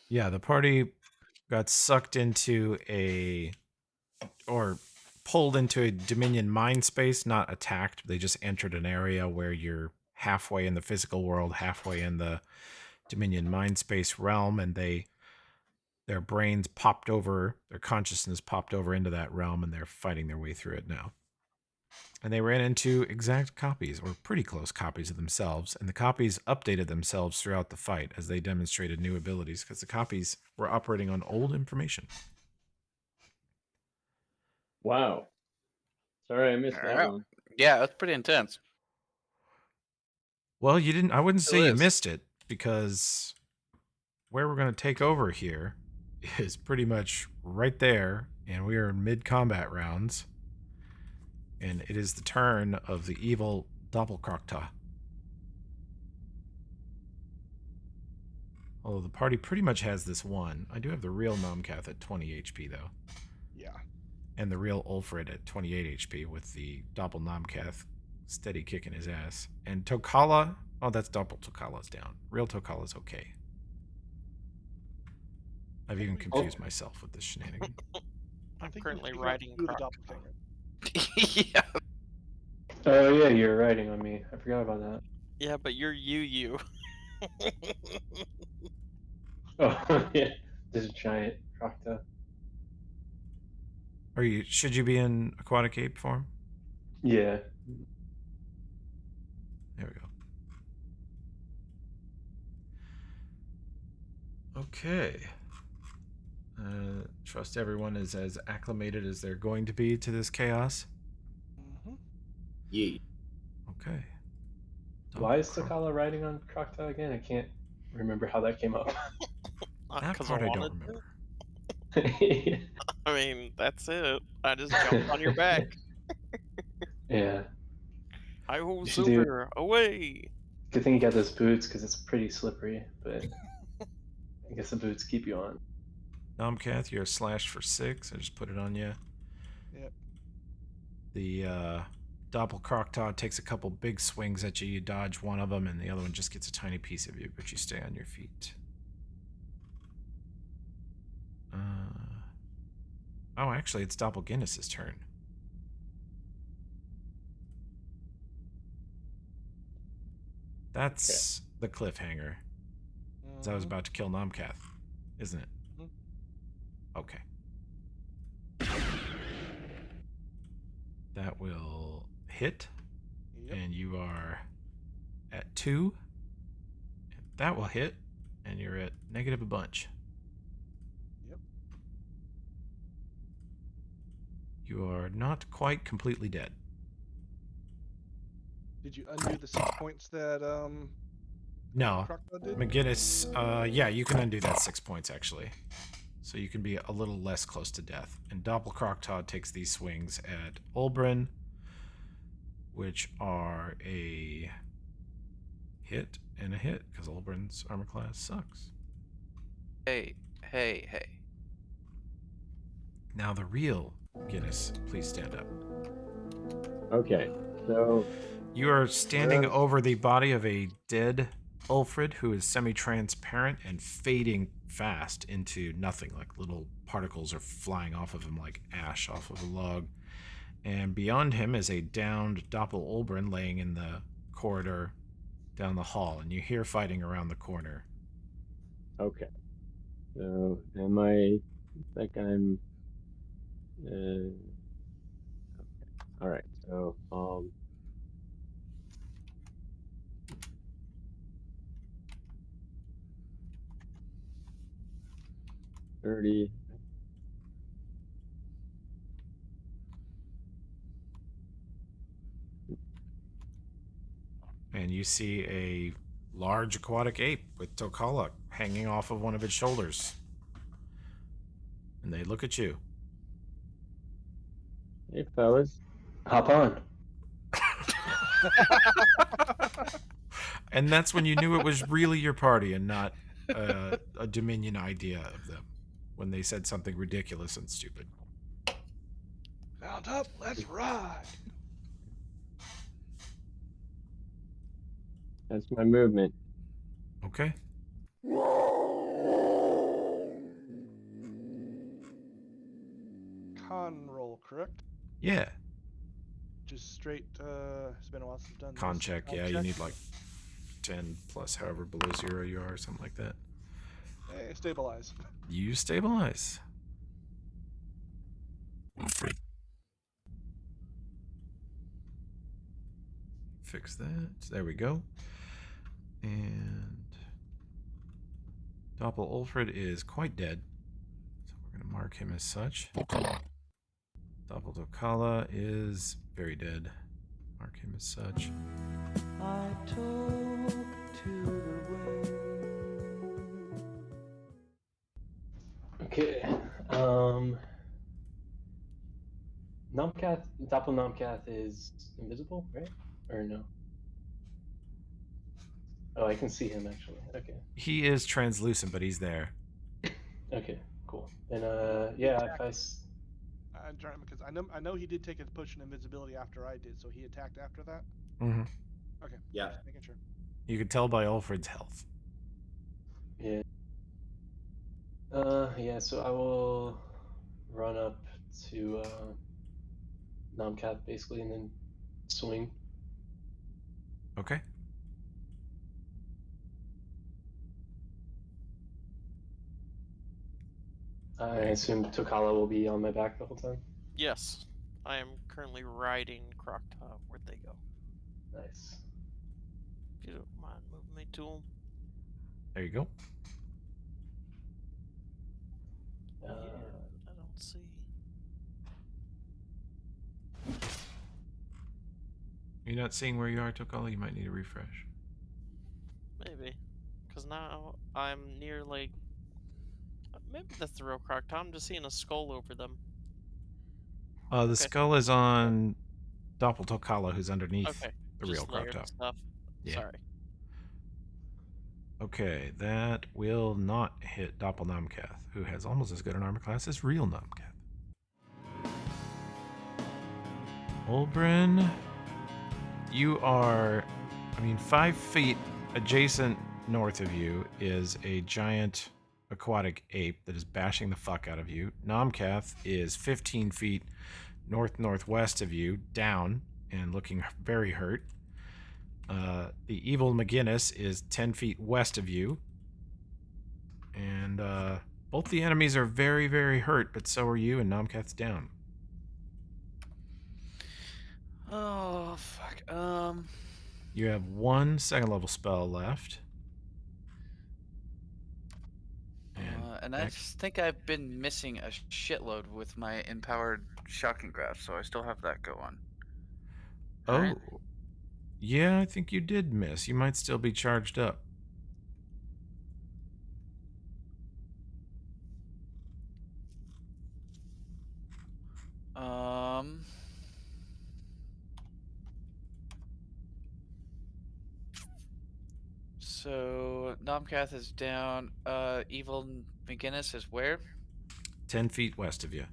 Yeah, the party got sucked into or pulled into a Dominion mind space, not attacked. They just entered an area where you're halfway in the physical world, halfway in the Dominion mind space realm, and their brains popped over, their consciousness popped over into that realm, and they're fighting their way through it now. And they ran into exact copies, or pretty close copies of themselves, and the copies updated themselves throughout the fight as they demonstrated new abilities because the copies were operating on old information. Wow. Sorry, I missed that Yeah, one. yeah, that's pretty intense. Well, you didn't. I wouldn't say Still you is. missed it because where we're going to take over here is pretty much right there, and we are in mid-combat rounds, and it is the turn of the evil Doppelkrokta. Although the party pretty much has this one. I do have the real Nomcath at 20 HP though, Yeah. and the real Ulfred at 28 HP with the Doppel Nomcath steady kicking his ass. And Tokala, oh, that's Doppel Tokala's down. Real Tokala's okay. I've even confused myself with this shenanigan. I I'm think currently you're speaking of riding you, the Croc. doppelganger. Yeah. Oh yeah, you're writing on me. I forgot about that. Yeah, but you're you. Oh yeah, this giant crocodile. Are you? Should you be in aquatic ape form? Yeah. There we go. Okay. Trust everyone is as acclimated as they're going to be to this chaos. Mm-hmm. Yeet. Okay. Why is Sakala writing on crocodile again? I can't remember how that came up. That Because part I don't wanted remember. to. I mean, that's it. I just jumped on your back. Yeah. I will You should do. silver away. Good thing you got those boots because it's pretty slippery, but I guess the boots keep you on. Nomcath, you're slashed for 6. I just put it on you. Yep. The Doppelkrokta takes a couple big swings at you. You dodge one of them, and the other one just gets a tiny piece of you, but you stay on your feet. Oh, actually, it's Doppelguinness's turn. That's the cliffhanger. 'Cause I was about to kill Nomcath, isn't it? Mhm. Okay. That will hit, Yep. and you are at 2. That will hit, and you're at negative a bunch. Yep. You are not quite completely dead. Did you undo the 6 points that No. crocodile did? McGinnis, yeah, you can undo that 6 points, actually. So you can be a little less close to death. And Doppelkrokta takes these swings at Ulbrin, which are a hit and a hit, because Ulbrin's armor class sucks. Hey. Now the real Guinness, please stand up. Okay, so You are standing over the body of a dead Ulfred who is semi-transparent and fading fast into nothing. Like little particles are flying off of him like ash off of a log. And beyond him is a downed Doppel Ulbrin laying in the corridor down the hall, and you hear fighting around the corner. okay. So am I like I'm okay. All right. So 30. And you see a large aquatic ape with Tokala hanging off of one of its shoulders. And they look at you. Hey fellas, hop on. And that's when you knew it was really your party and not a Dominion idea of them when they said something ridiculous and stupid. Mount up, let's ride. That's my movement. Okay. con roll, correct? Yeah. Just straight. It's been a while since I've done Con this. check. Con Yeah, you check. need like 10 plus however below 0 you are, something like that. Hey, stabilize. You stabilize. Fix that. There we go. And Doppel Ulfred is quite dead, so we're going to mark him as such. Doppel Dokala is very dead. Mark him as such. I talk to the wind. Okay. Nomcath, Doppel Nomcath is invisible, right? Or no? Oh, I can see him actually. Okay. He is translucent, but he's there. Okay. Cool. Then yeah, if I'm trying because I know he did take a potion of invisibility after I did, so he attacked after that. Mm-hmm. Okay. Yeah. Just making sure. You can tell by Ulfred's health. yeah. Yeah. So I will run up to Nomcath basically, and then swing. Okay. I assume Tokala will be on my back the whole time. Yes. I am currently riding Croctop. Where'd they go? Nice. If you don't mind moving me to them. There you go. Yeah, I don't see. You're not seeing where you are, Tokala? You might need a refresh. Maybe. Because now I'm near, like... Maybe that's the real Croctop. I'm just seeing a skull over them. The Okay. skull is on Doppel Tokala, who's underneath Okay. the real Just layered Croctop. stuff. Yeah. Sorry. Okay, that will not hit Doppel Nomcath, who has almost as good an armor class as real Nomcath. Olbrin, you are, 5 feet adjacent north of you is a giant aquatic ape that is bashing the fuck out of you. Nomcath is 15 feet northwest of you, down and looking very hurt. The evil McGinnis is 10 feet west of you. And both the enemies are very, very hurt, but so are you, and Nomcath's down. Oh fuck. You have 1 second level spell left. And I just think I've been missing a shitload with my empowered shocking grasp, so I still have that going. Oh. Right. Yeah, I think you did miss. You might still be charged up. So Nomcath is down. Evil McGinnis is where? 10 feet west of you.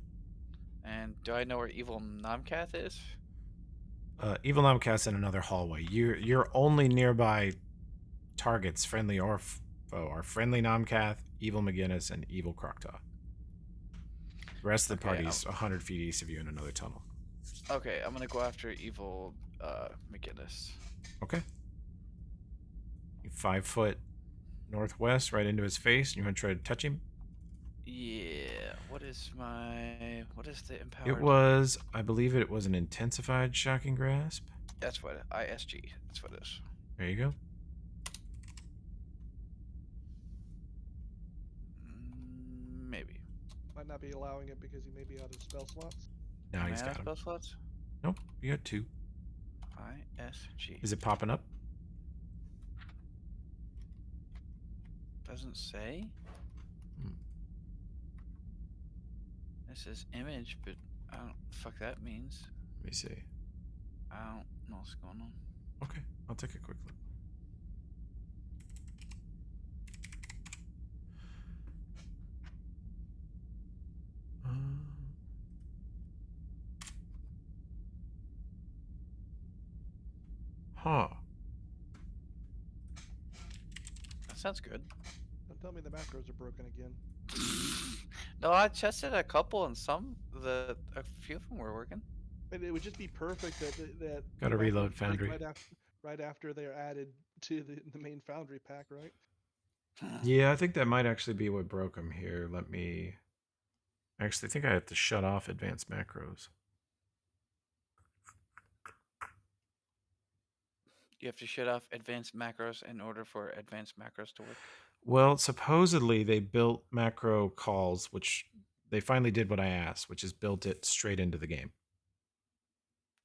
And do I know where Evil Nomcath is? Evil Nomcath's in another hallway. Your only nearby targets, friendly or foe, are friendly Nomcath, Evil McGinnis, and Evil Croctaw. The rest of the Okay, party's 100 feet east of you in another tunnel. Okay, I'm gonna go after Evil McGinnis. Okay. 5 foot northwest, right into his face, and you want to try to touch him? Yeah. What is the empowered? It was, I believe it was an intensified shocking grasp. That's what ISG. That's what it is. There you go. Maybe. Might not be allowing it because he may be out of spell slots. Now Am I he's out got of him. spell slots? Nope, you got 2. ISG. Is it popping up? Doesn't say. Hmm. This is image, but I don't fuck that means. Let me see. I don't know what's going on. Okay, I'll take a quick look. Huh. That sounds good. Don't tell me the macros are broken again. No, I tested a couple, and a few of them were working. And it would just be perfect that Gotta the macros reload break Foundry. right after they're added to the main Foundry pack, right? Yeah, I think that might actually be what broke them here. Let me. Actually, I think I have to shut off advanced macros. You have to shut off advanced macros in order for advanced macros to work. Well, supposedly they built macro calls, which they finally did what I asked, which is built it straight into the game.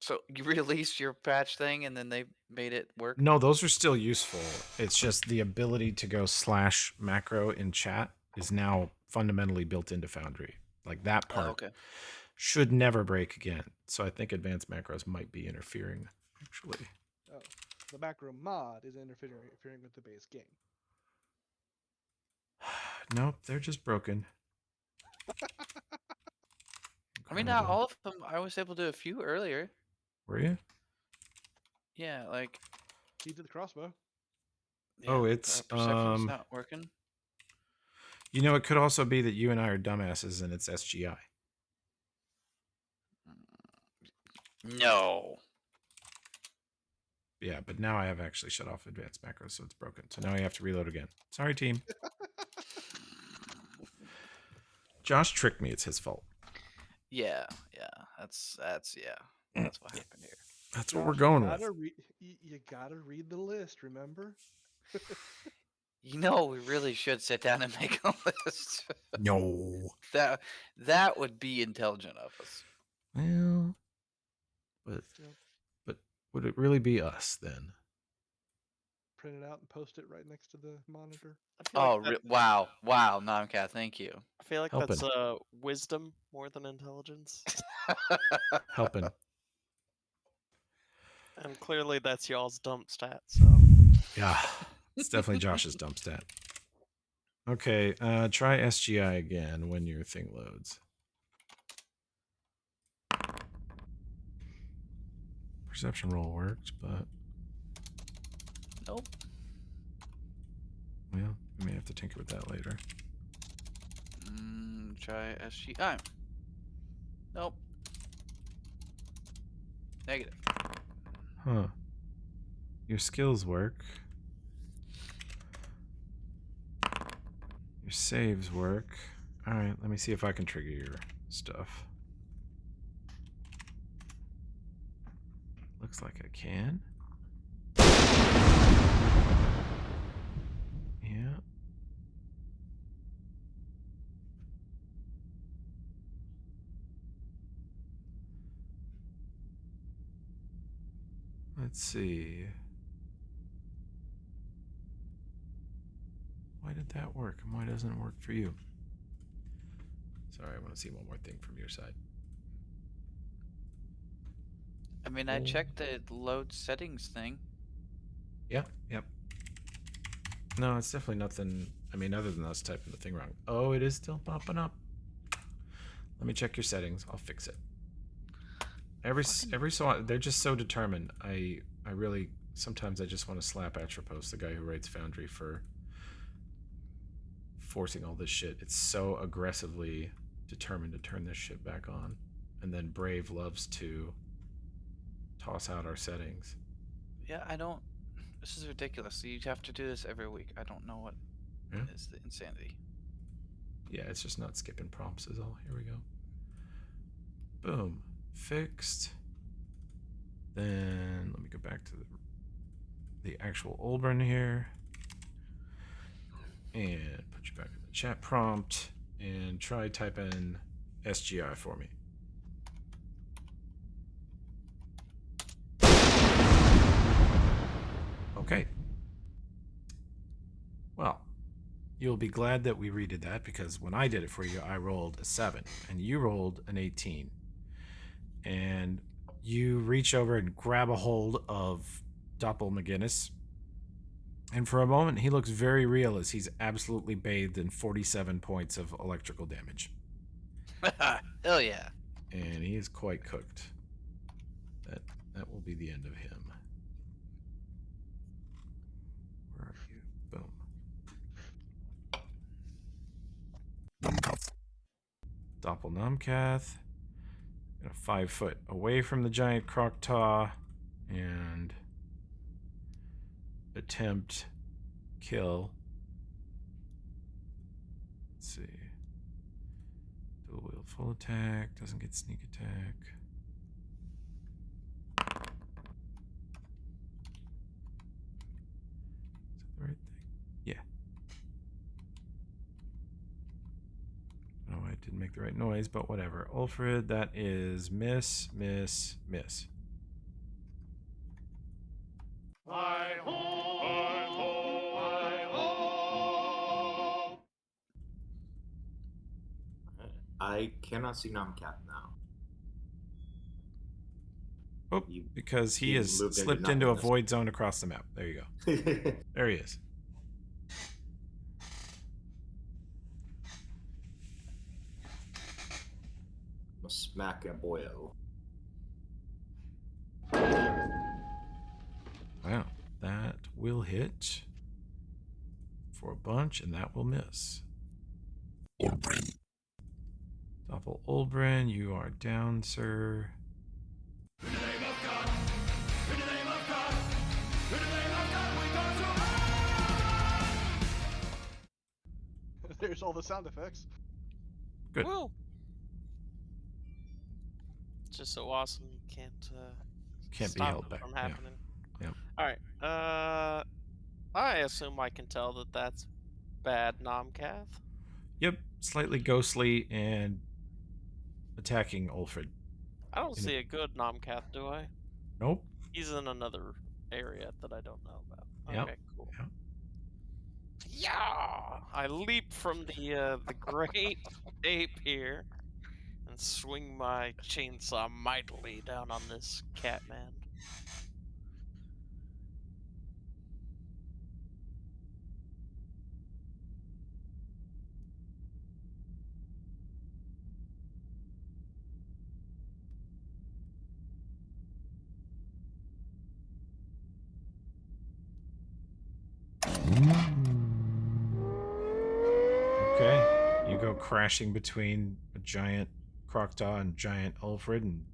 So you released your patch thing, and then they made it work. No, those are still useful. It's just the ability to go / macro in chat is now fundamentally built into Foundry. Like that part okay. should never break again. So I think advanced macros might be interfering, actually. Oh, the macro mod is interfering with the base game. Nope, they're just broken. I mean, not all of them. I was able to do a few earlier. Were you? Yeah, like. Key to the crossbow. Oh, it's, Persephone's not working. You know, it could also be that you and I are dumbasses and it's SGI. No. Yeah, but now I have actually shut off advanced macros, so it's broken. So now I have to reload again. Sorry, team. Josh tricked me. It's his fault. Yeah. That's what happened here. That's what we're going with. You gotta read the list, remember? You know, we really should sit down and make a list. No. That would be intelligent of us. Well, but would it really be us then? Print it out and post it right next to the monitor. Oh, wow, Nomcat, thank you. I feel like Helping. that's wisdom more than intelligence. Helping. And clearly that's y'all's dump stat, so. Yeah, it's definitely Josh's dump stat. Okay, try SGI again when your thing loads. Perception roll worked, but Nope. well, we may have to tinker with that later. Try SGI. Nope. Negative. Huh. Your skills work. Your saves work. Alright, let me see if I can trigger your stuff. Looks like I can. Yeah. Let's see. Why did that work and why doesn't it work for you? Sorry, I want to see one more thing from your side. I mean, I checked the load settings thing. Yeah, yep. No, it's definitely nothing. I mean, other than us typing the thing wrong. Oh, it is still popping up. Let me check your settings. I'll fix it. Every so on, they're just so determined. I really sometimes I just want to slap Atropos, the guy who writes Foundry, for forcing all this shit. It's so aggressively determined to turn this shit back on, and then Brave loves to toss out our settings. Yeah, I don't. This is ridiculous. You have to do this every week. I don't know what is the insanity. Yeah, it's just not skipping prompts is all. Here we go. Boom. Fixed. Then let me go back to the actual Olbrin here. And put you back in the chat prompt. And try type in SGI for me. Okay. Well, you'll be glad that we redid that, because when I did it for you, I rolled a 7 and you rolled an 18. And you reach over and grab a hold of Doppel McGinnis. And for a moment, he looks very real as he's absolutely bathed in 47 points of electrical damage. Hell yeah. And he is quite cooked. That will be the end of him. Where are you? Boom. Doppelnomcath. Gonna 5 foot away from the giant Kroktaw and attempt kill. Let's see. Dual wheel full attack, doesn't get sneak attack. Is that the right thing? Yeah. Oh, I didn't make the right noise, but whatever. Ulfrid, that is miss, miss, miss. I cannot see Nomcat now. Oh, You- because he he has moved into slipped into a nothingness. void zone across the map. There you go. There he is. Smack a boyo. Wow, that will hit for a bunch, and that will miss. Doppel Oldbrin, you are down, sir. There's all the sound effects. Good. Woo! It's just so awesome you can't Can't be stop held it back. from Yeah. happening. Yep. Alright, I assume I can tell that that's bad Nomcath. Yep, slightly ghostly and attacking Ulfrid. I don't In a- see a good Nomcath, do I? Nope. He's in another area that I don't know about. Yep. Okay, cool. Yep. Yeah! I leap from the great ape here and swing my chainsaw mightily down on this Catman. Okay. You go crashing between a giant Kroktaw and giant Ulfrid and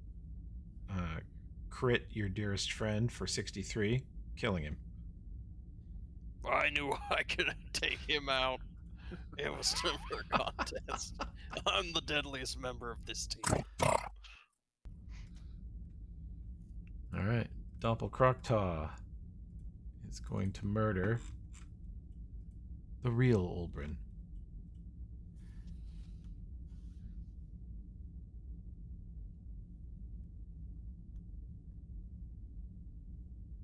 crit your dearest friend for 63, killing him. I knew I could take him out. It was never a contest. I'm the deadliest member of this team. All right. Doppel Kroktaw is going to murder the real Oldbrin.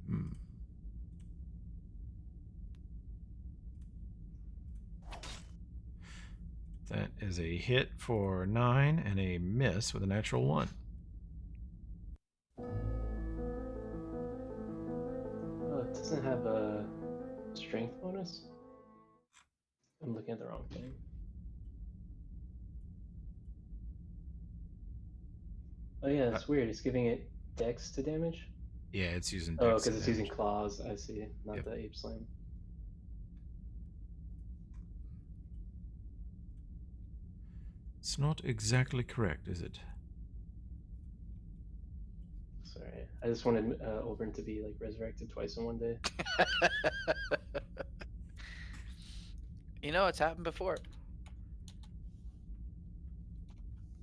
Hmm. That is a hit for 9 and a miss with a natural 1. Oh, it doesn't have a strength bonus? I'm looking at the wrong thing. Oh yeah, it's weird. It's giving it dex to damage. Yeah, it's using Oh, dex because it's using advantage. claws. I see, not Yep. the ape slam. It's not exactly correct, is it? Sorry, I just wanted Oberon to be like resurrected twice in one day. You know, it's happened before.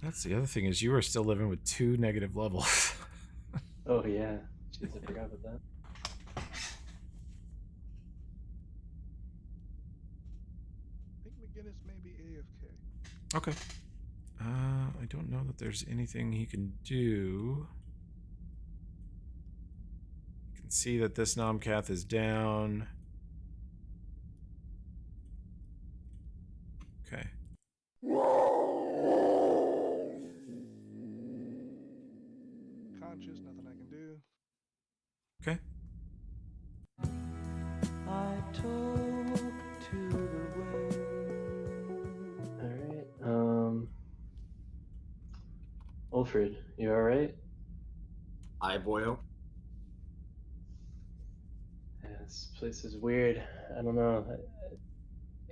That's the other thing is you are still living with 2 negative levels. Oh yeah, jeez, I forgot about that. I think McGinnis may be AFK. Okay. I don't know that there's anything he can do. You can see that this Nomcath is down. Okay. Conscious, nothing I can do. Okay. I talk to the wind. Alright, Ulfrid, you alright? I boyo. Yeah, this place is weird. I don't know.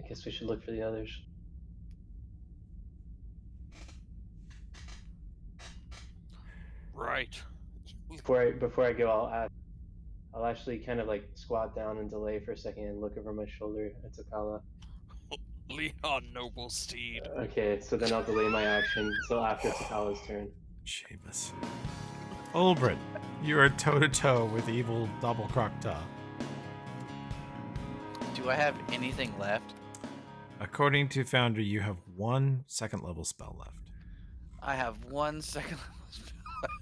I guess we should look for the others. Right. Before I go, I'll actually kind of like squat down and delay for a second and look over my shoulder at Takala. Leon Noble Steed. Okay, so then I'll delay my action until after Takala's turn. Seamus. Olbrin, you are toe to toe with evil double Krokta. Do I have anything left? According to Foundry, you have 1 second level spell left. I have 1 second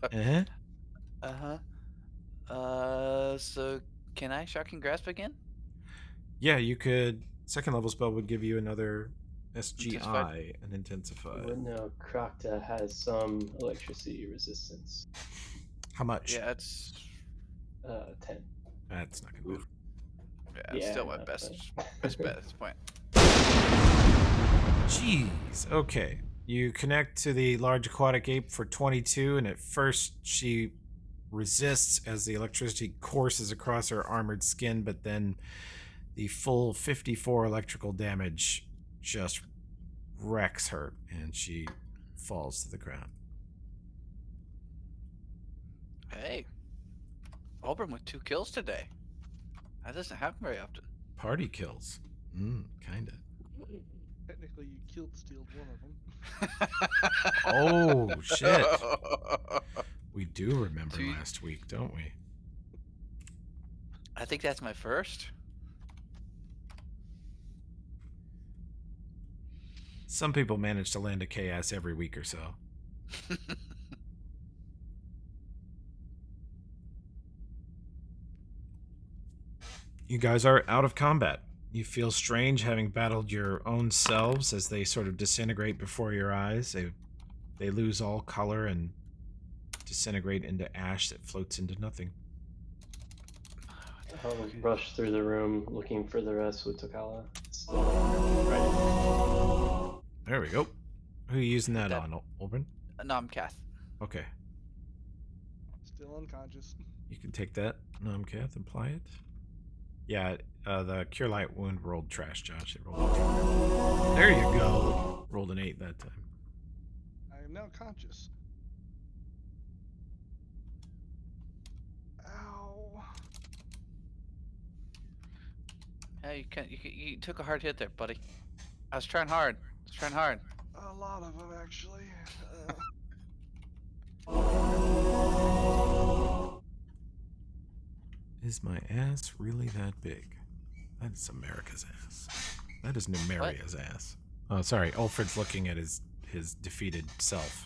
level spell. So can I Shocking Grasp again? Yeah, you could. Second level spell would give you another Intensified. SGI and intensify. Well, no, Krokta has some electricity resistance. How much? Yeah, it's 10. That's not gonna be. it's still my no, best but- best bet at this point. Jeez. Okay. You connect to the large aquatic ape for 22, and at first she resists as the electricity courses across her armored skin, but then the full 54 electrical damage just wrecks her, and she falls to the ground. Hey, Auburn with 2 kills today. That doesn't happen very often. Party kills. Kinda. Technically, you killed stealed one of them. Oh, shit. We do remember Dude. last week, don't we? I think that's my first. Some people manage to land a KS every week or so. You guys are out of combat. You feel strange having battled your own selves as they sort of disintegrate before your eyes. They lose all color and disintegrate into ash that floats into nothing. I'll rush through the room looking for the rest with Takala. There we go. Who are you using that That- on, Olbrin? Nomcath. Okay. Still unconscious. You can take that, Nomcath, and apply it. Yeah, the Cure Light Wound rolled trash, Josh. It rolled trash. There you go. Rolled an 8 that time. I am now conscious. Ow. Yeah, you took a hard hit there, buddy. I was trying hard. A lot of them, actually. Is my ass really that big? That is America's ass. That is Numeria's ass. Oh, sorry. Ulfred's looking at his defeated self.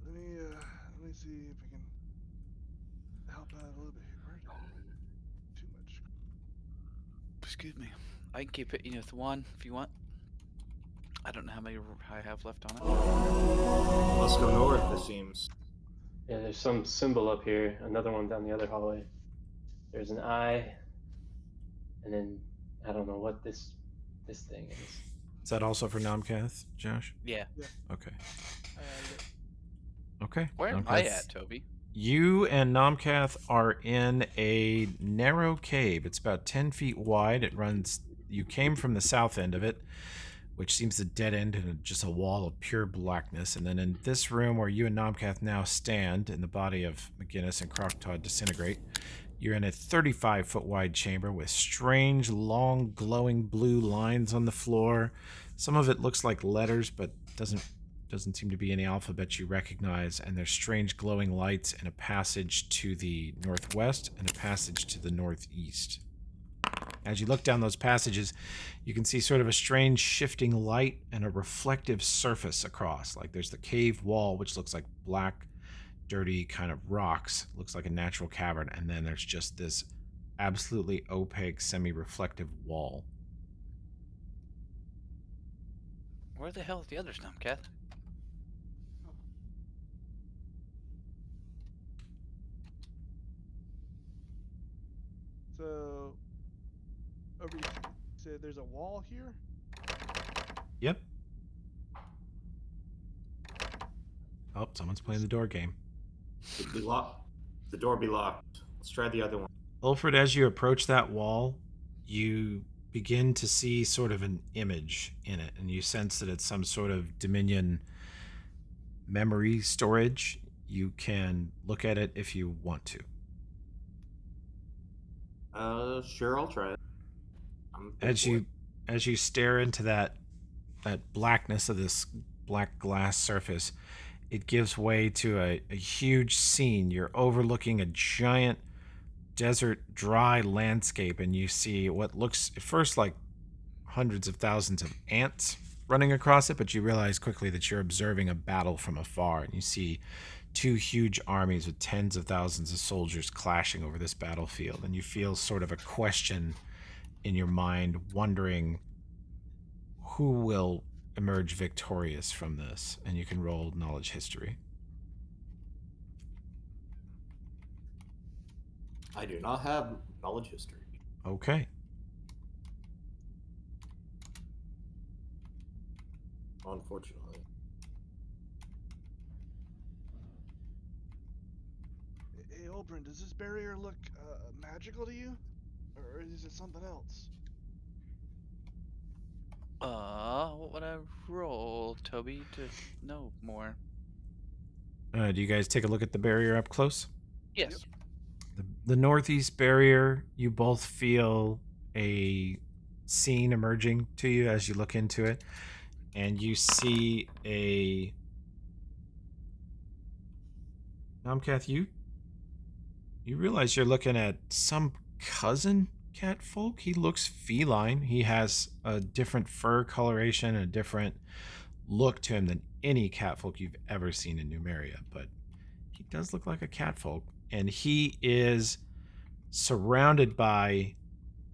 Let me see if I can help out a little bit here. Where did too much? Excuse me. I can keep hitting you with 1 if you want. I don't know how many I have left on it. Let's go north, it seems. Yeah, there's some symbol up here. Another one down the other hallway. There's an eye, and then I don't know what this thing is. Is that also for Nomcath, Josh? Yeah. Okay. Uh, Okay. Where am I Nomcath. at, Toby? You and Nomcath are in a narrow cave. It's about 10 feet wide. It runs. You came from the south end of it, which seems to dead end in just a wall of pure blackness. And then in this room where you and Nomcath now stand, and the body of McGinnis and Krokta disintegrate, you're in a 35-foot wide chamber with strange, long, glowing blue lines on the floor. Some of it looks like letters, but doesn't seem to be any alphabet you recognize. And there's strange glowing lights and a passage to the northwest and a passage to the northeast. As you look down those passages, you can see sort of a strange shifting light and a reflective surface across. Like there's the cave wall, which looks like black, dirty kind of rocks. Looks like a natural cavern. And then there's just this absolutely opaque, semi-reflective wall. Where the hell is the other Nomcath? so, over here, so there's a wall here? Yep. Oh, someone's playing the door game. It'd be locked. The door be locked. Let's try the other one. Ulfred, as you approach that wall, you begin to see sort of an image in it, and you sense that it's some sort of Dominion memory storage. You can look at it if you want to. Sure, I'll try it. I'm As you stare into that blackness of this black glass surface, it gives way to a huge scene. You're overlooking a giant desert dry landscape, and you see what looks at first like hundreds of thousands of ants running across it, but you realize quickly that you're observing a battle from afar, and you see two huge armies with tens of thousands of soldiers clashing over this battlefield, and you feel sort of a question in your mind, wondering who will emerge victorious from this. And you can roll knowledge history. I do not have knowledge history. Okay. Unfortunately. Hey, Oberon, does this barrier look magical to you? Or is it something else? What would I roll, Toby, to know more? Do you guys take a look at the barrier up close? Yes. The northeast barrier, you both feel a scene emerging to you as you look into it, and you see a Nomcath, you realize you're looking at some cousin catfolk. He looks feline. He has a different fur coloration and a different look to him than any catfolk you've ever seen in Numeria, but he does look like a catfolk, and he is surrounded by,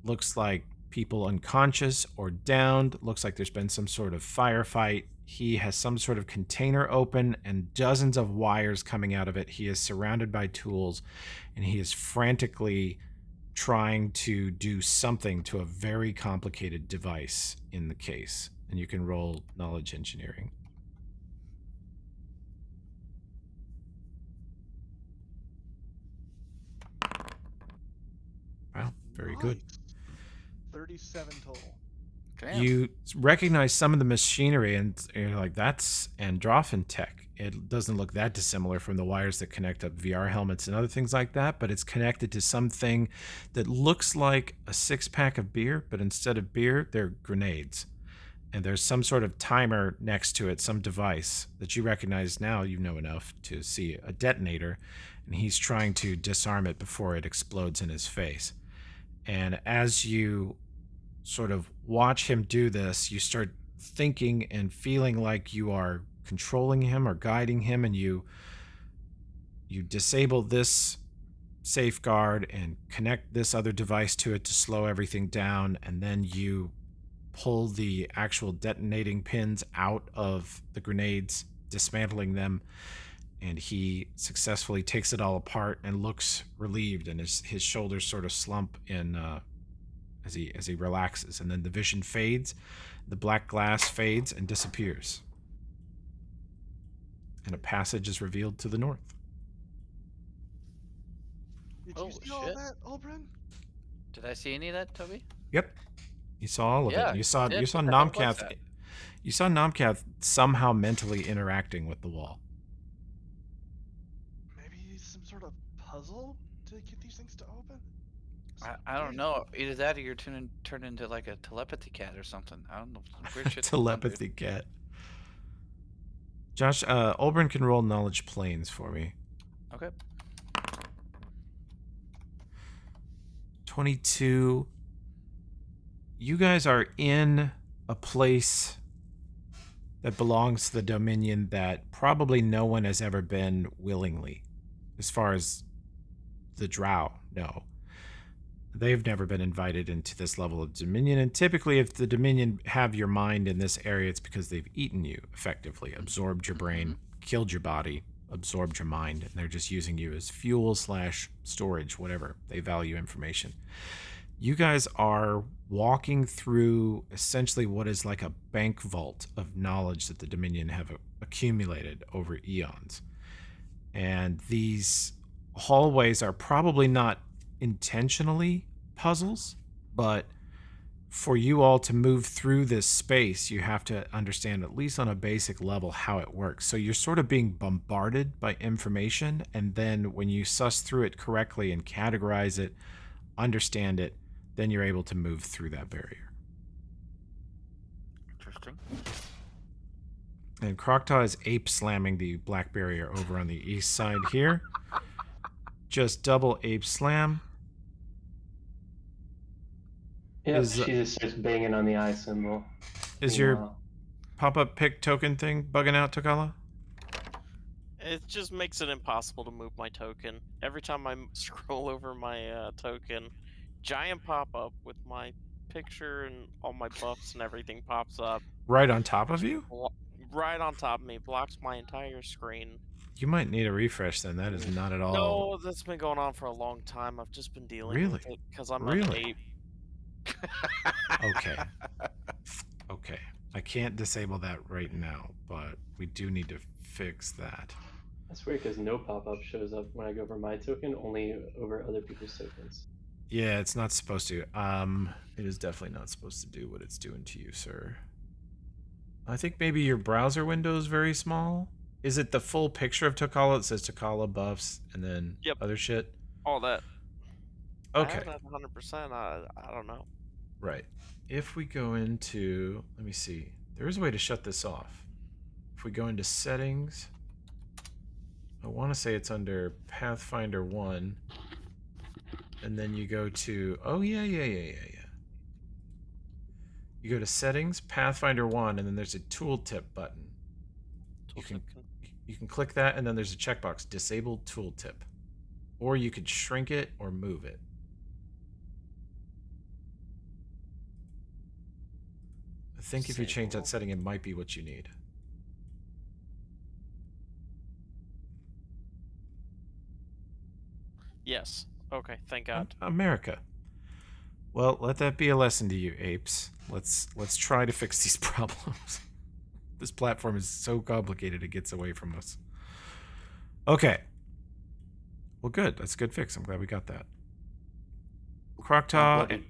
looks like, people unconscious or downed. Looks like there's been some sort of firefight. He has some sort of container open and dozens of wires coming out of it. He is surrounded by tools, and he is frantically trying to do something to a very complicated device in the case. And you can roll knowledge engineering. Wow, very good. Nice. 37 total. Damn. You recognize some of the machinery, and you're like, that's Androphin tech. It doesn't look that dissimilar from the wires that connect up VR helmets and other things like that, but it's connected to something that looks like a 6-pack of beer, but instead of beer, they're grenades. And there's some sort of timer next to it, some device that you recognize now. You know enough to see a detonator, and he's trying to disarm it before it explodes in his face. And as you sort of watch him do this, you start thinking and feeling like you are controlling him or guiding him, and you disable this safeguard and connect this other device to it to slow everything down, and then you pull the actual detonating pins out of the grenades, dismantling them, and he successfully takes it all apart and looks relieved, and his shoulders sort of slump in as he relaxes, and then the vision fades, the black glass fades and disappears, and a passage is revealed to the north. Did Oh, you see all shit. that, Oberon? Did I see any of that, Toby? Yep, you saw all of Yeah, it. You saw did. you saw What the heck was Nomcath. that? You saw Nomcath somehow mentally interacting with the wall. Maybe some sort of puzzle to get these things to open? I don't know. Either that or you're turned into like a telepathy cat or something. I don't know. Some weird shit. Telepathy cat. Josh, Olbrin can roll knowledge planes for me. Okay. 22. You guys are in a place that belongs to the Dominion that probably no one has ever been willingly, as far as the Drow know. They've never been invited into this level of Dominion, and typically if the Dominion have your mind in this area, it's because they've eaten you, effectively, absorbed your brain, killed your body, absorbed your mind, and they're just using you as fuel / storage, whatever. They value information. You guys are walking through essentially what is like a bank vault of knowledge that the Dominion have accumulated over eons. And these hallways are probably not intentionally puzzles, but for you all to move through this space, you have to understand, at least on a basic level, how it works. So you're sort of being bombarded by information, and then when you suss through it correctly and categorize it, understand it, then you're able to move through that barrier. Interesting. And Croctaw is ape slamming the black barrier over on the east side here. Just double ape slam. Yeah, Is, she just starts banging on the eye symbol. Is your Meanwhile, pop-up pick token thing bugging out, Takala? It just makes it impossible to move my token. Every time I scroll over my token, giant pop-up with my picture and all my buffs and everything pops up Right on top of you? right on top of me, blocks my entire screen. You might need a refresh then. That is not at all. No, that's been going on for a long time. I've just been dealing Really? with it because I'm Really? an ape. Okay. Okay. I can't disable that right now, but we do need to fix that. that's weird because no pop-up shows up when I go over my token, only over other people's tokens. Yeah, it's not supposed to. It is definitely not supposed to do what it's doing to you, sir. I think maybe your browser window is very small. Is it the full picture of Takala? It says Takala buffs and then Yep. other shit? All that. Okay. I haven't 100%. I don't know. Right. If we go into, let me see. There is a way to shut this off. If we go into settings, I want to say it's under Pathfinder 1. And then you go to, oh yeah. You go to settings, Pathfinder 1, and then there's a tooltip button. You can click that, and then there's a checkbox, disable tooltip. Or you could shrink it or move it. I think if you change that setting, it might be what you need. Yes. Okay. Thank God. America. Well, let that be a lesson to you, apes. Let's try to fix these problems. This platform is so complicated it gets away from us. Okay. Well, good. That's a good fix. I'm glad we got that. Croctaw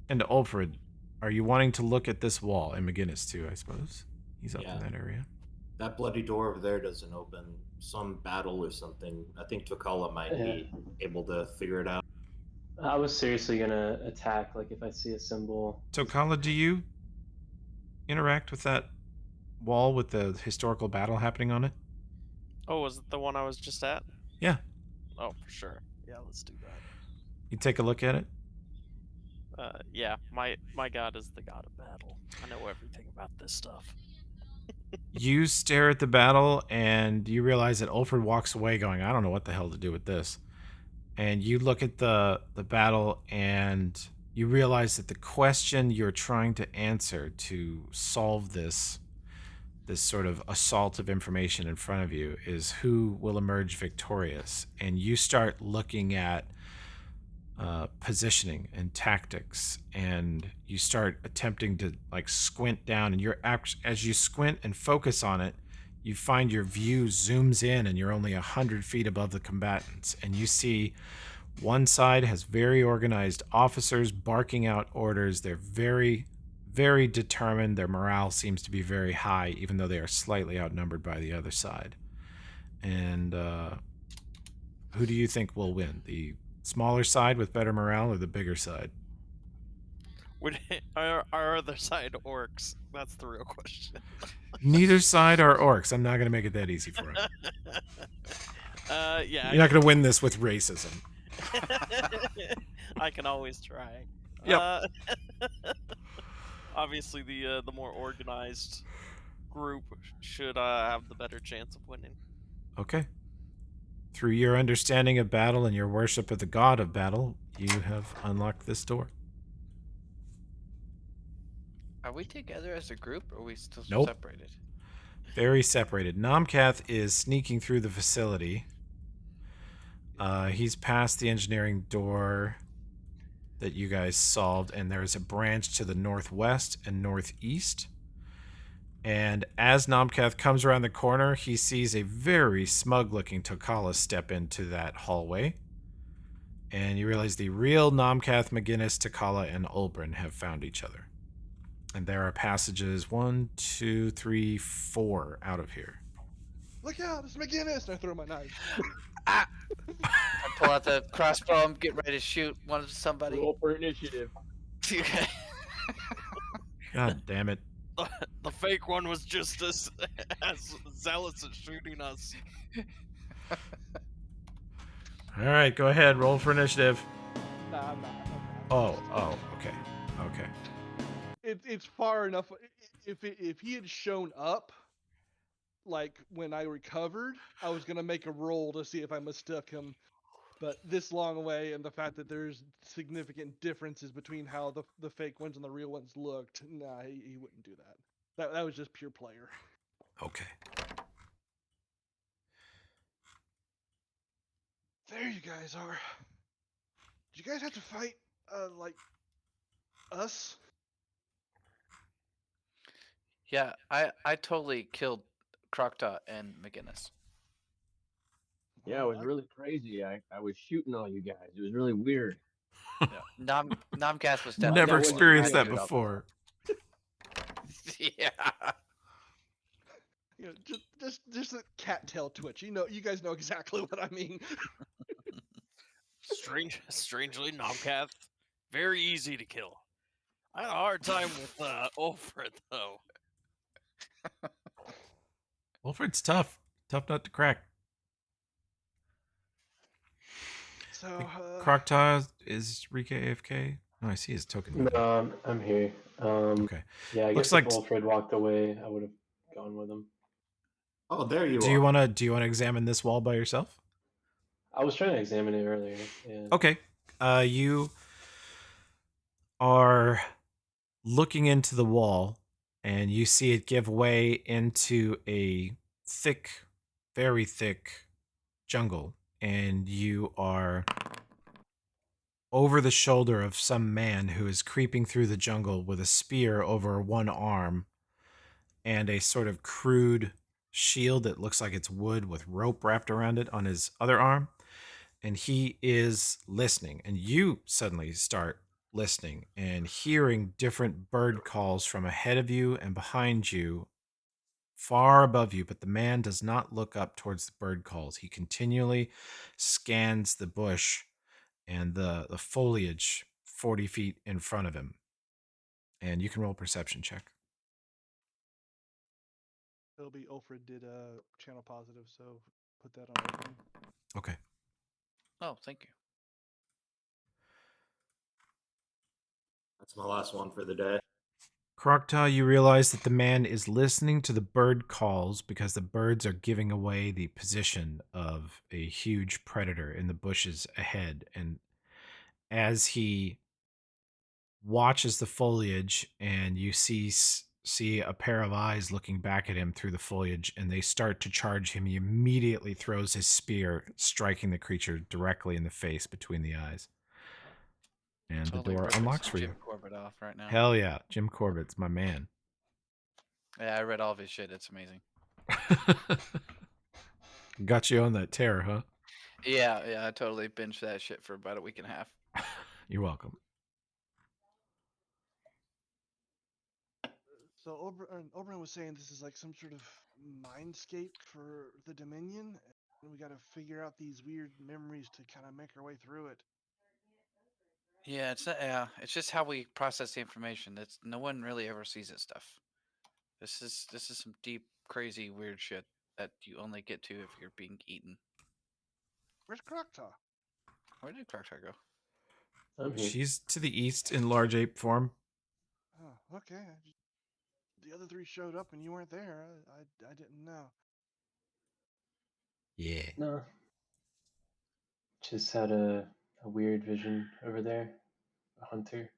and Ulfred, are you wanting to look at this wall? And McGinnis, too, I suppose. He's up in that area. That bloody door over there doesn't open. Some battle or something. I think Takala might be able to figure it out. I was seriously gonna attack, like if I see a symbol. Takala, do you interact with that wall with the historical battle happening on it? Oh, was it the one I was just at? Yeah. Oh, for sure. Yeah, let's do that. You take a look at it? Yeah, my god is the god of battle. I know everything about this stuff. You stare at the battle and you realize that Ulfred walks away going, I don't know what the hell to do with this. And you look at the battle and you realize that the question you're trying to answer to solve this sort of assault of information in front of you is who will emerge victorious. And you start looking at positioning and tactics, and you start attempting to like squint down, and as you squint and focus on it, you find your view zooms in and you're only 100 feet above the combatants, and you see one side has very organized officers barking out orders. They're very, very determined. Their morale seems to be very high, even though they are slightly outnumbered by the other side. And who do you think will win? The smaller side with better morale or the bigger side? Our other side orcs? That's the real question. Neither side are orcs. I'm not going to make it that easy for him. Yeah. You're not going to win this with racism. I can always try. Yep. Obviously, the more organized group should have the better chance of winning. Okay. Through your understanding of battle and your worship of the god of battle, you have unlocked this door. Are we together as a group, or are we still Nope. separated? Very separated. Namkath is sneaking through the facility. He's past the engineering door that you guys solved, and there is a branch to the northwest and northeast. And as Namkath comes around the corner, he sees a very smug-looking Takala step into that hallway. And you realize the real Nomcath, McGinnis, Takala, and Ulbrin have found each other. And there are passages 1, 2, 3, 4 out of here. Look out, it's McGinnis! And I throw my knife. Ah! I pull out the crossbow. I'm getting ready to shoot somebody. Roll for initiative. Okay. God damn it. The fake one was just as zealous as shooting us. All right, go ahead. Roll for initiative. Nah, I'm not. Oh, okay. Okay. It's far enough. If he had shown up, like when I recovered, I was gonna make a roll to see if I mistook him. But this long away, and the fact that there's significant differences between how the fake ones and the real ones looked, nah, he wouldn't do that. That was just pure player. Okay. There you guys are. Did you guys have to fight, like, us? Yeah, I totally killed Crocta and McGinnis. Yeah, it was really crazy. I was shooting all you guys. It was really weird. Yeah. Nomcast was definitely Never that wasn't experienced that accurate. before. Yeah. You know, just a cattail twitch. You guys know exactly what I mean. Strangely, Nomcath, very easy to kill. I had a hard time with Ulfred though. Wilfred's tough. Tough nut to crack. So, Crocta, is Rika AFK? No, I see his token. No, I'm here. Okay. Yeah, I Looks guess like- if Alfred walked away, I would have gone with him. Oh, there you Do are. you wanna examine this wall by yourself? I was trying to examine it earlier. Yeah. Okay. You are looking into the wall, and you see it give way into a thick, very thick jungle, and you are over the shoulder of some man who is creeping through the jungle with a spear over one arm and a sort of crude shield that looks like it's wood with rope wrapped around it on his other arm. And he is listening, and you suddenly start listening and hearing different bird calls from ahead of you and behind you, far above you, but the man does not look up towards the bird calls. He continually scans the bush and the foliage 40 feet in front of him. And you can roll a perception check. it'll be Ulfred did channel positive, so put that on open. Okay. Oh, thank you. That's my last one for the day. Crocta, you realize that the man is listening to the bird calls because the birds are giving away the position of a huge predator in the bushes ahead. And as he watches the foliage, and you see a pair of eyes looking back at him through the foliage, and they start to charge him, he immediately throws his spear, striking the creature directly in the face between the eyes. And Totally the door ripping unlocks some for you. Jim Corbett off right now. Hell yeah, Jim Corbett's my man. Yeah, I read all of his shit. It's amazing. Got you on that tear, huh? Yeah, I totally binged that shit for about a week and a half. You're welcome. So Oberyn was saying this is like some sort of mindscape for the Dominion, and we got to figure out these weird memories to kind of make our way through it. Yeah, it's just how we process the information. That's no one really ever sees this stuff. This is some deep, crazy, weird shit that you only get to if you're being eaten. Where's Croctaw? Where did Croctaw go? I'm here. She's to the east in large ape form. Oh, okay. The other three showed up and you weren't there. I didn't know. Yeah. No. Just had a weird vision over there. A hunter.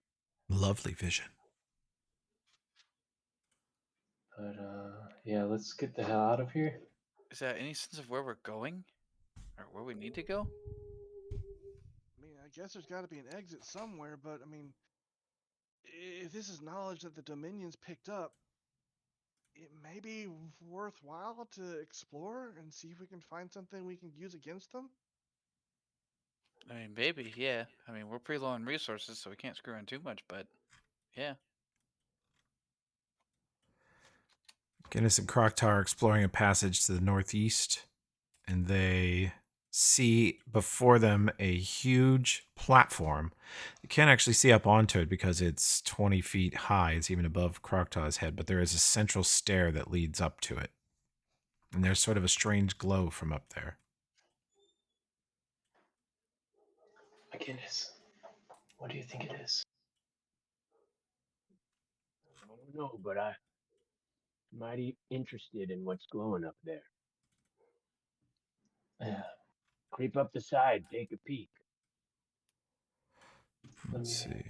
Lovely vision. But yeah, let's get the hell out of here. Is that any sense of where we're going, or where we need to go? I mean, I guess there's got to be an exit somewhere, but I mean, if this is knowledge that the Dominion's picked up, it may be worthwhile to explore and see if we can find something we can use against them. I mean, maybe, yeah. I mean, we're pretty low on resources, so we can't screw in too much, but yeah. Guinness and Croctar are exploring a passage to the northeast, and they see before them a huge platform. You can't actually see up onto it because it's 20 feet high. It's even above Croctar's head, but there is a central stair that leads up to it. And there's sort of a strange glow from up there. My goodness. What do you think it is? I don't know, but I'm mighty interested in what's glowing up there. Yeah. Creep up the side, take a peek. Let Let's me- see.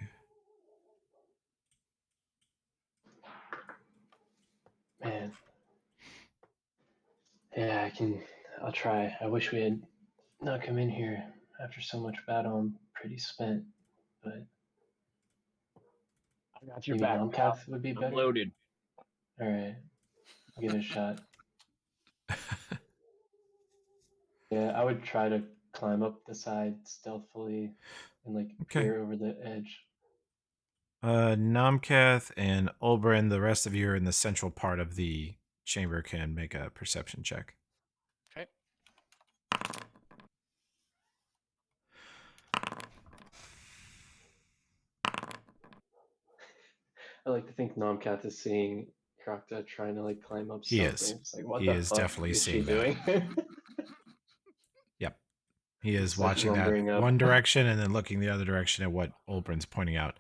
Man. Yeah, I'll try. I wish we had not come in here after so much battle. I'm pretty spent, but I got your maybe back, pal. Nomcath would be I'm better. loaded. All right, I'll give it a shot. Yeah, I would try to climb up the side stealthily and like Okay. peer over the edge. Nomcath and Ulbrin, the rest of you are in the central part of the chamber, can make a perception check. Okay. I like to think Nomcath is seeing Krakta trying to like climb up He something. is. It's like, what He the is fuck definitely is seeing she that. doing? Yep. He is Just watching that lumbering up. one direction and then looking the other direction at what Ulbrin's pointing out.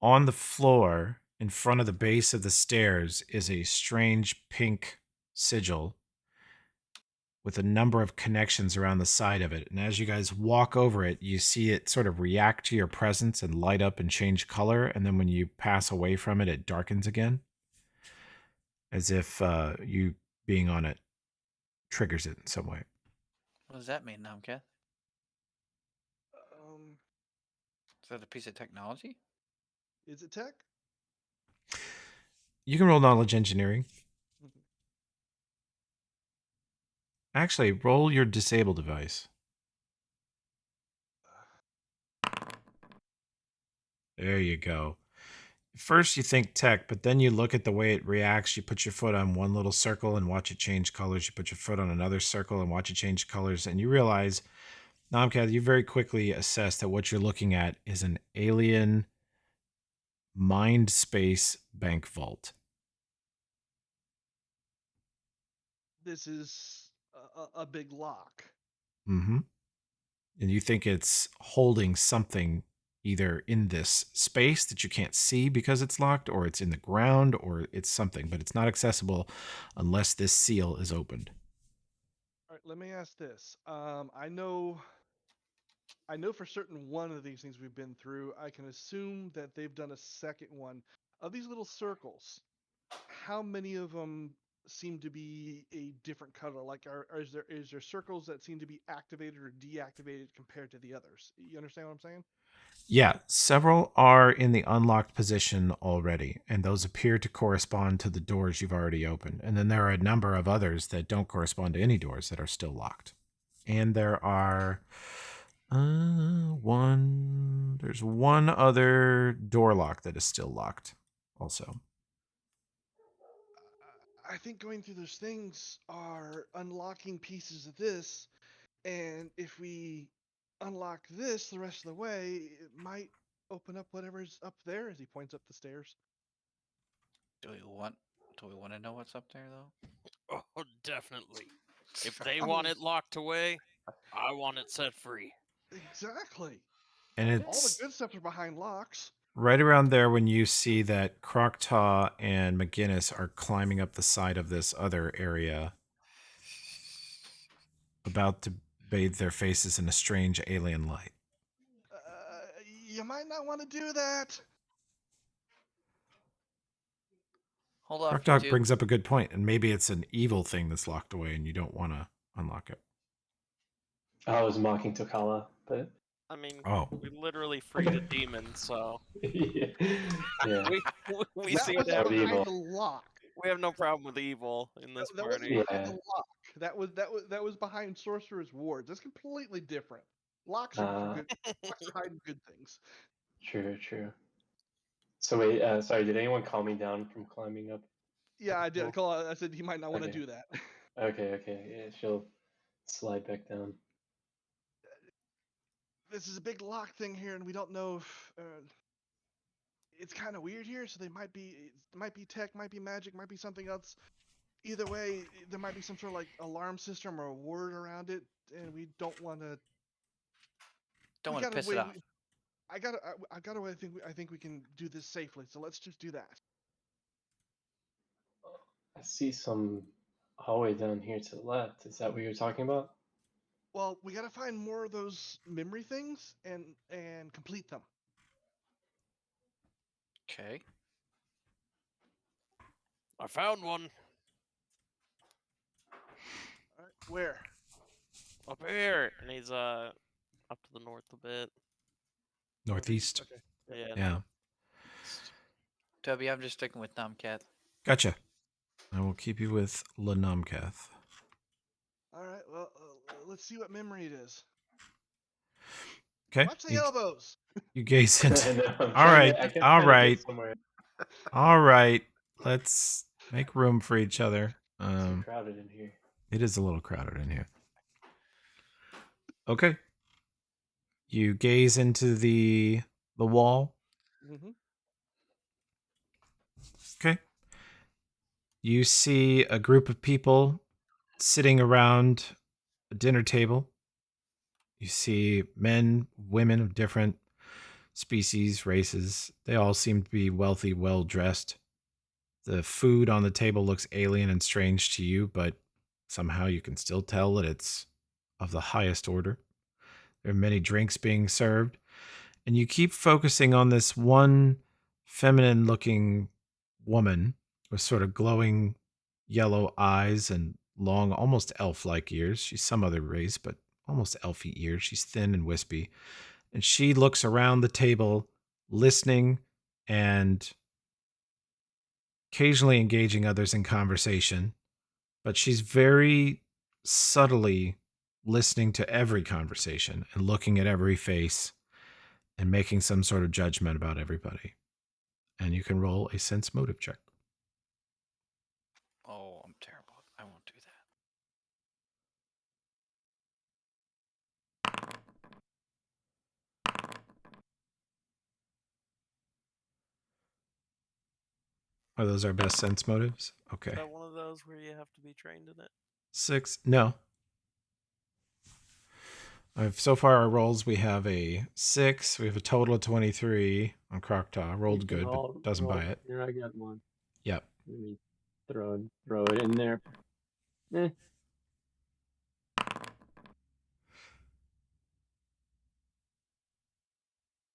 On the floor, in front of the base of the stairs, is a strange pink sigil with a number of connections around the side of it. And as you guys walk over it, you see it sort of react to your presence and light up and change color. And then when you pass away from it, it darkens again. As if you being on it triggers it in some way. What does that mean, Nomcath? Is that a piece of technology? Is it tech? You can roll knowledge engineering. Actually, roll your disable device. There you go. First you think tech, but then you look at the way it reacts. You put your foot on one little circle and watch it change colors. You put your foot on another circle and watch it change colors. And you realize, Nomcath, you very quickly assess that what you're looking at is an alien mind space bank vault. This is a big lock. Mm-hmm. And you think it's holding something either in this space that you can't see because it's locked, or it's in the ground, or it's something, but it's not accessible unless this seal is opened. All right, let me ask this. I know for certain one of these things we've been through. I can assume that they've done a second one. Of these little circles, how many of them seem to be a different color? Like, is there circles that seem to be activated or deactivated compared to the others? You understand what I'm saying? Yeah, several are in the unlocked position already, and those appear to correspond to the doors you've already opened. And then there are a number of others that don't correspond to any doors that are still locked. And there are there's one other door lock that is still locked also. I think going through those things are unlocking pieces of this, and if we unlock this the rest of the way, it might open up whatever's up there as he points up the stairs. Do we want to know what's up there though? Oh, definitely. If they want it locked away, I want it set free. Exactly. And All the it's good stuff are behind locks. right around there when you see that Croctaw and McGinnis are climbing up the side of this other area, about to bathe their faces in a strange alien light. You might not want to do that. Hold off, you Croctaw two. brings up a good point, and maybe it's an evil thing that's locked away and you don't want to unlock it. I was mocking Tokala, but I mean, Oh. we literally freed a demon, so yeah. we That seem was to have pretty behind evil. the lock. we have no problem with evil in this That wasn't party. Yeah. behind the lock. That was behind Sorcerer's Wards. That's completely different. Locks are Uh, for good. Locks are hiding good things. True. So wait, sorry, did anyone calm me down from climbing up? Yeah, I did. Well, Call. I said he might not want to okay. do that. Okay, yeah, she'll slide back down. This is a big lock thing here, and we don't know if it's kind of weird here. So it might be tech, might be magic, might be something else. Either way, there might be some sort of like alarm system or a word around it, and we don't want to. Don't We want to got a piss way. it off. I got a way. I think we can do this safely. So let's just do that. I see some hallway down here to the left. Is that what you're talking about? Well, we got to find more of those memory things and complete them. Okay. I found one All right, where? up here, and he's up to the north a bit. Northeast. Okay. Yeah. Toby, I'm just sticking with Numbcat. Gotcha. I will keep you with Lanumkath. All right. Well, let's see what memory it is. Okay. Watch the elbows. You gaze I into. know, I'm All trying right. to- I kept All trying to get right. somewhere. All right. Let's make room for each other. Too crowded in here. It is a little crowded in here. Okay. You gaze into the wall. Mm-hmm. Okay. You see a group of people sitting around a dinner table. You see men, women of different species, races. They all seem to be wealthy, well dressed. The food on the table looks alien and strange to you, but somehow you can still tell that it's of the highest order. There are many drinks being served, and you keep focusing on this one feminine looking woman with sort of glowing yellow eyes and long, almost elf like ears. She's some other race, but almost elfy ears. She's thin and wispy. And she looks around the table, listening and occasionally engaging others in conversation. But she's very subtly listening to every conversation and looking at every face and making some sort of judgment about everybody. And you can roll a sense motive check. Oh, I'm terrible. I won't do that. Are those our best sense motives? Okay. Is that one of those where you have to be trained in it? 6. No. So far our rolls, we have a 6. We have a total of 23 on Croctaw. Rolled good, but doesn't buy it. Here, I got one. Yep. Let me throw it in there. Eh.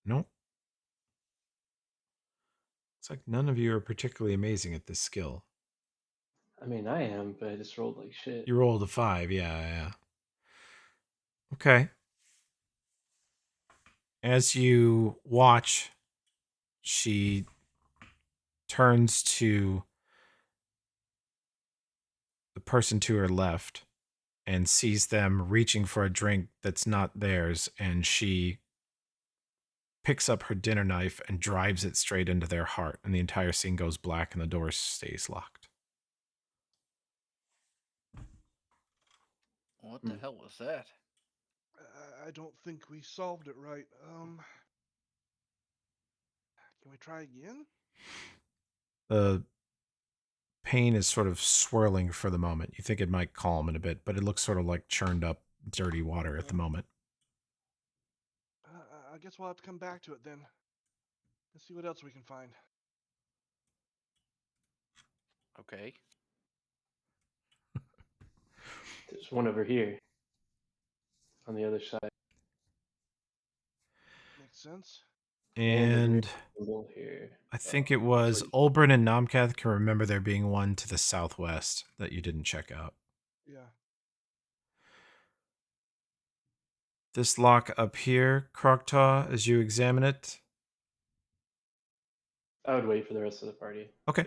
Nope. It's like none of you are particularly amazing at this skill. I mean, I am, but I just rolled like shit. You rolled a 5. Yeah. Okay. As you watch, she turns to the person to her left and sees them reaching for a drink that's not theirs, and she picks up her dinner knife and drives it straight into their heart, and the entire scene goes black and the door stays locked. What the hell was that? I don't think we solved it right. Can we try again? The pain is sort of swirling for the moment. You think it might calm in a bit, but it looks sort of like churned up dirty water at the moment. I guess we'll have to come back to it then. Let's see what else we can find. Okay. There's one over here on the other side. Makes sense. And Symbol here. I think it was Olbrin and Nomcath can remember there being one to the southwest that you didn't check out. Yeah. This lock up here, Croctaw, as you examine it. I would wait for the rest of the party. Okay.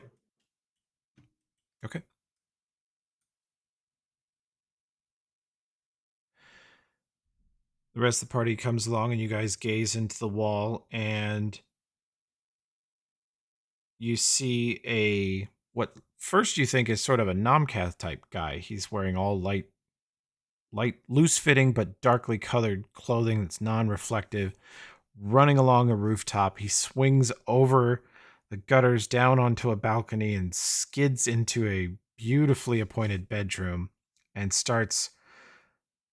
The rest of the party comes along and you guys gaze into the wall and you see what first you think is sort of a Nomcath type guy. He's wearing all light, loose fitting but darkly colored clothing that's non-reflective, running along a rooftop. He swings over the gutters down onto a balcony and skids into a beautifully appointed bedroom and starts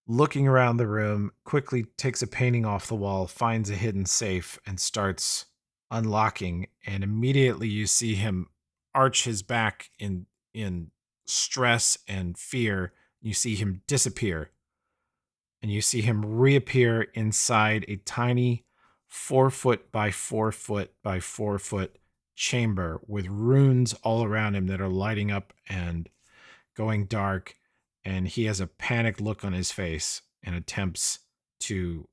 looking around the room, quickly takes a painting off the wall, finds a hidden safe, and starts unlocking. And immediately you see him arch his back in stress and fear. You see him disappear. And you see him reappear inside a tiny 4 foot by 4 foot by 4 foot chamber with runes all around him that are lighting up and going dark. And he has a panicked look on his face and attempts to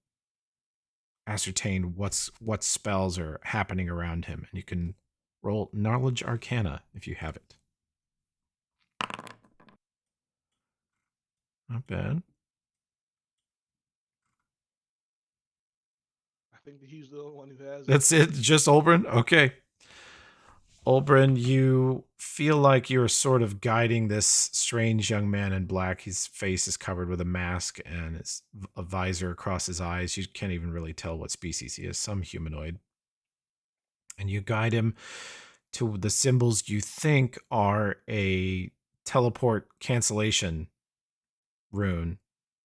ascertain what spells are happening around him. And you can roll Knowledge Arcana if you have it. Not bad. I think that he's the only one who has it. That's it? Just Olbrin? Okay. Olbrin, you feel like you're sort of guiding this strange young man in black. His face is covered with a mask and a visor across his eyes. You can't even really tell what species he is, some humanoid. And you guide him to the symbols you think are a teleport cancellation rune.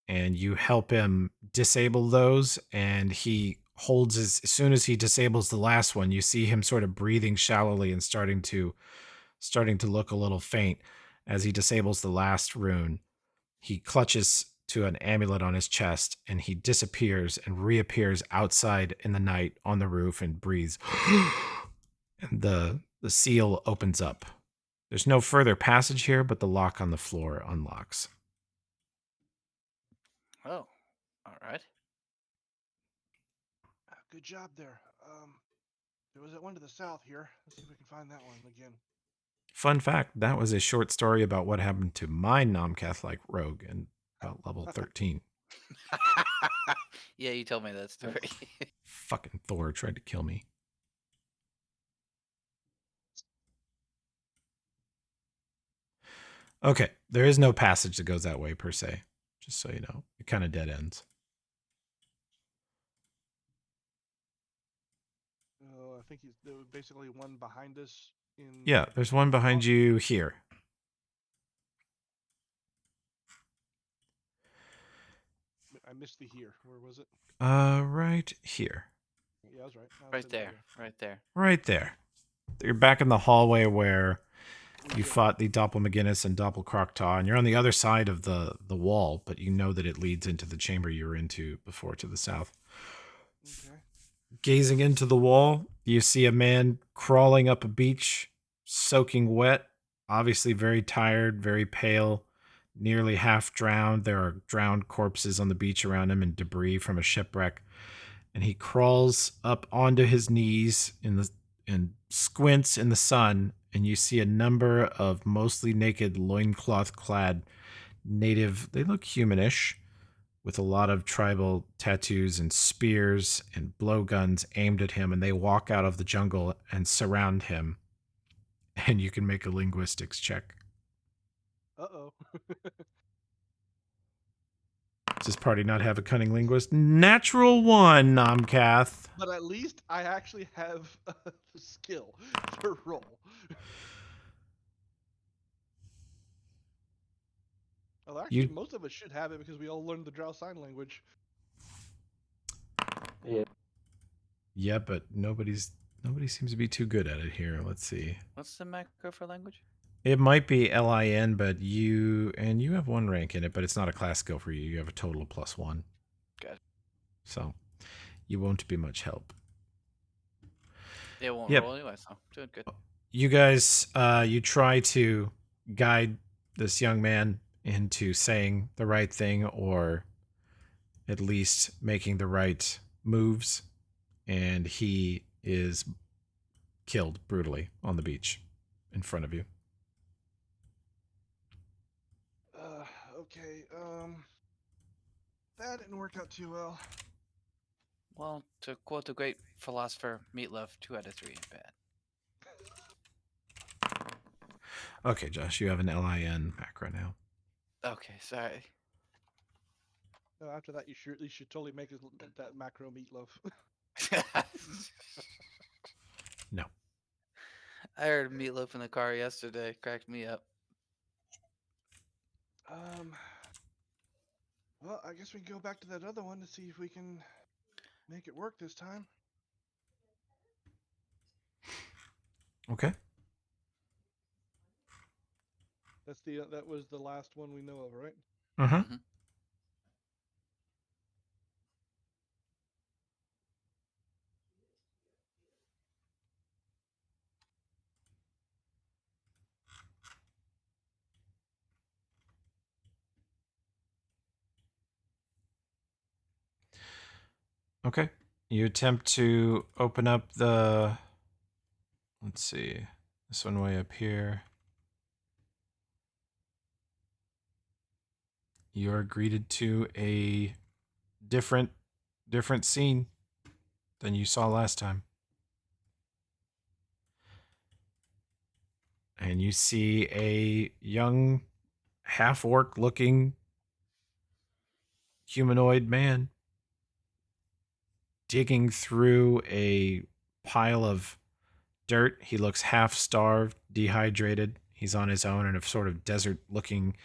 And you help him disable those, and he holds as soon as he disables the last one, you see him sort of breathing shallowly and starting to look a little faint. As he disables the last rune, he clutches to an amulet on his chest and he disappears and reappears outside in the night on the roof and breathes. And the seal opens up. There's no further passage here, but the lock on the floor unlocks. Oh, all right. Good job there. There was that one to the south here. Let's see if we can find that one again. Fun fact, that was a short story about what happened to my Nomcath-like rogue in about level 13. Yeah, you told me that story. Fucking Thor tried to kill me. Okay, there is no passage that goes that way per se, just so you know. It kind of dead ends. I think there was basically one behind us. Yeah, there's one behind you here. I missed the here. Where was it? Right here. Yeah, I was right. Right there. Right there. Right there. You're back in the hallway where you fought the Doppelmaginnis and Doppelkroktaw, and you're on the other side of the wall, but you know that it leads into the chamber you were into before to the south. Okay. Gazing into the wall, you see a man crawling up a beach, soaking wet, obviously very tired, very pale, nearly half drowned. There are drowned corpses on the beach around him and debris from a shipwreck. And he crawls up onto his knees and squints in the sun, and you see a number of mostly naked, loincloth-clad native, they look humanish, with a lot of tribal tattoos and spears and blowguns aimed at him, and they walk out of the jungle and surround him. And you can make a linguistics check. Uh-oh. Does this party not have a cunning linguist? Natural 1, Nomcath. But at least I actually have the skill to roll. Well, actually, most of us should have it because we all learned the Drow Sign Language. Yeah. Yeah, but nobody seems to be too good at it here. Let's see. What's the macro for language? It might be LIN, but you have 1 rank in it, but it's not a class skill for you. You have a total of +1. Good. So you won't be much help. It won't Yep. roll anyway, so doing good. You guys, you try to guide this young man into saying the right thing, or at least making the right moves, and he is killed brutally on the beach in front of you. Okay. That didn't work out too well. Well, to quote the great philosopher Meatloaf, 2 out of 3 ain't bad. Okay, Josh, you have an LIN macro now. Okay, sorry. No, after that, you should totally make that macro meatloaf. No. I heard Meatloaf in the car yesterday. Cracked me up. Well, I guess we can go back to that other one to see if we can make it work this time. Okay. That was the last one we know of, right? Uh-huh. Mhm. Okay. You attempt to open up the... Let's see. This one way up here. You are greeted to a different scene than you saw last time. And you see a young, half-orc looking humanoid man digging through a pile of dirt. He looks half-starved, dehydrated. He's on his own in a sort of desert-looking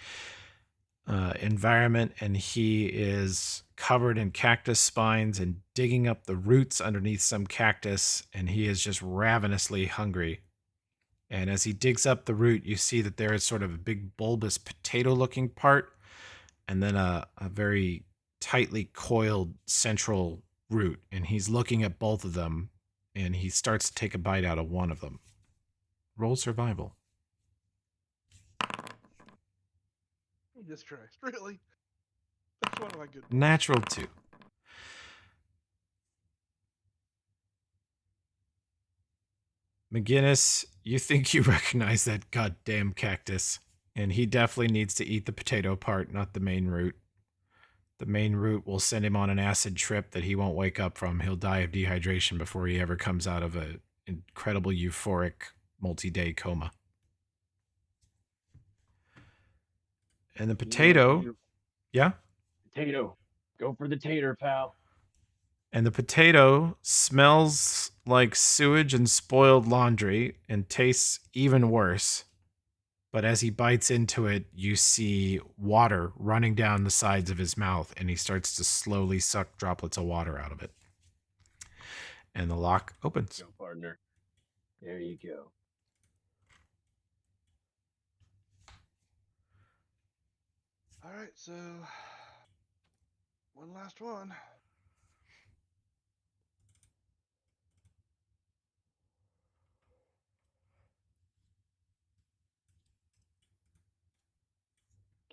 environment, and he is covered in cactus spines and digging up the roots underneath some cactus, and he is just ravenously hungry. And as he digs up the root, you see that there is sort of a big bulbous potato-looking part, and then a very tightly coiled central root. And he's looking at both of them, and he starts to take a bite out of one of them. Roll survival. Jesus Christ, really? That's one of my good. Natural 2. McGinnis, you think you recognize that goddamn cactus, and he definitely needs to eat the potato part, not the main root. The main root will send him on an acid trip that he won't wake up from. He'll die of dehydration before he ever comes out of an incredible euphoric multi-day coma. And the potato, yeah? Potato. Go for the tater, pal. And the potato smells like sewage and spoiled laundry and tastes even worse. But as he bites into it, you see water running down the sides of his mouth, and he starts to slowly suck droplets of water out of it. And the lock opens. Go, partner. There you go. All right, so one last one.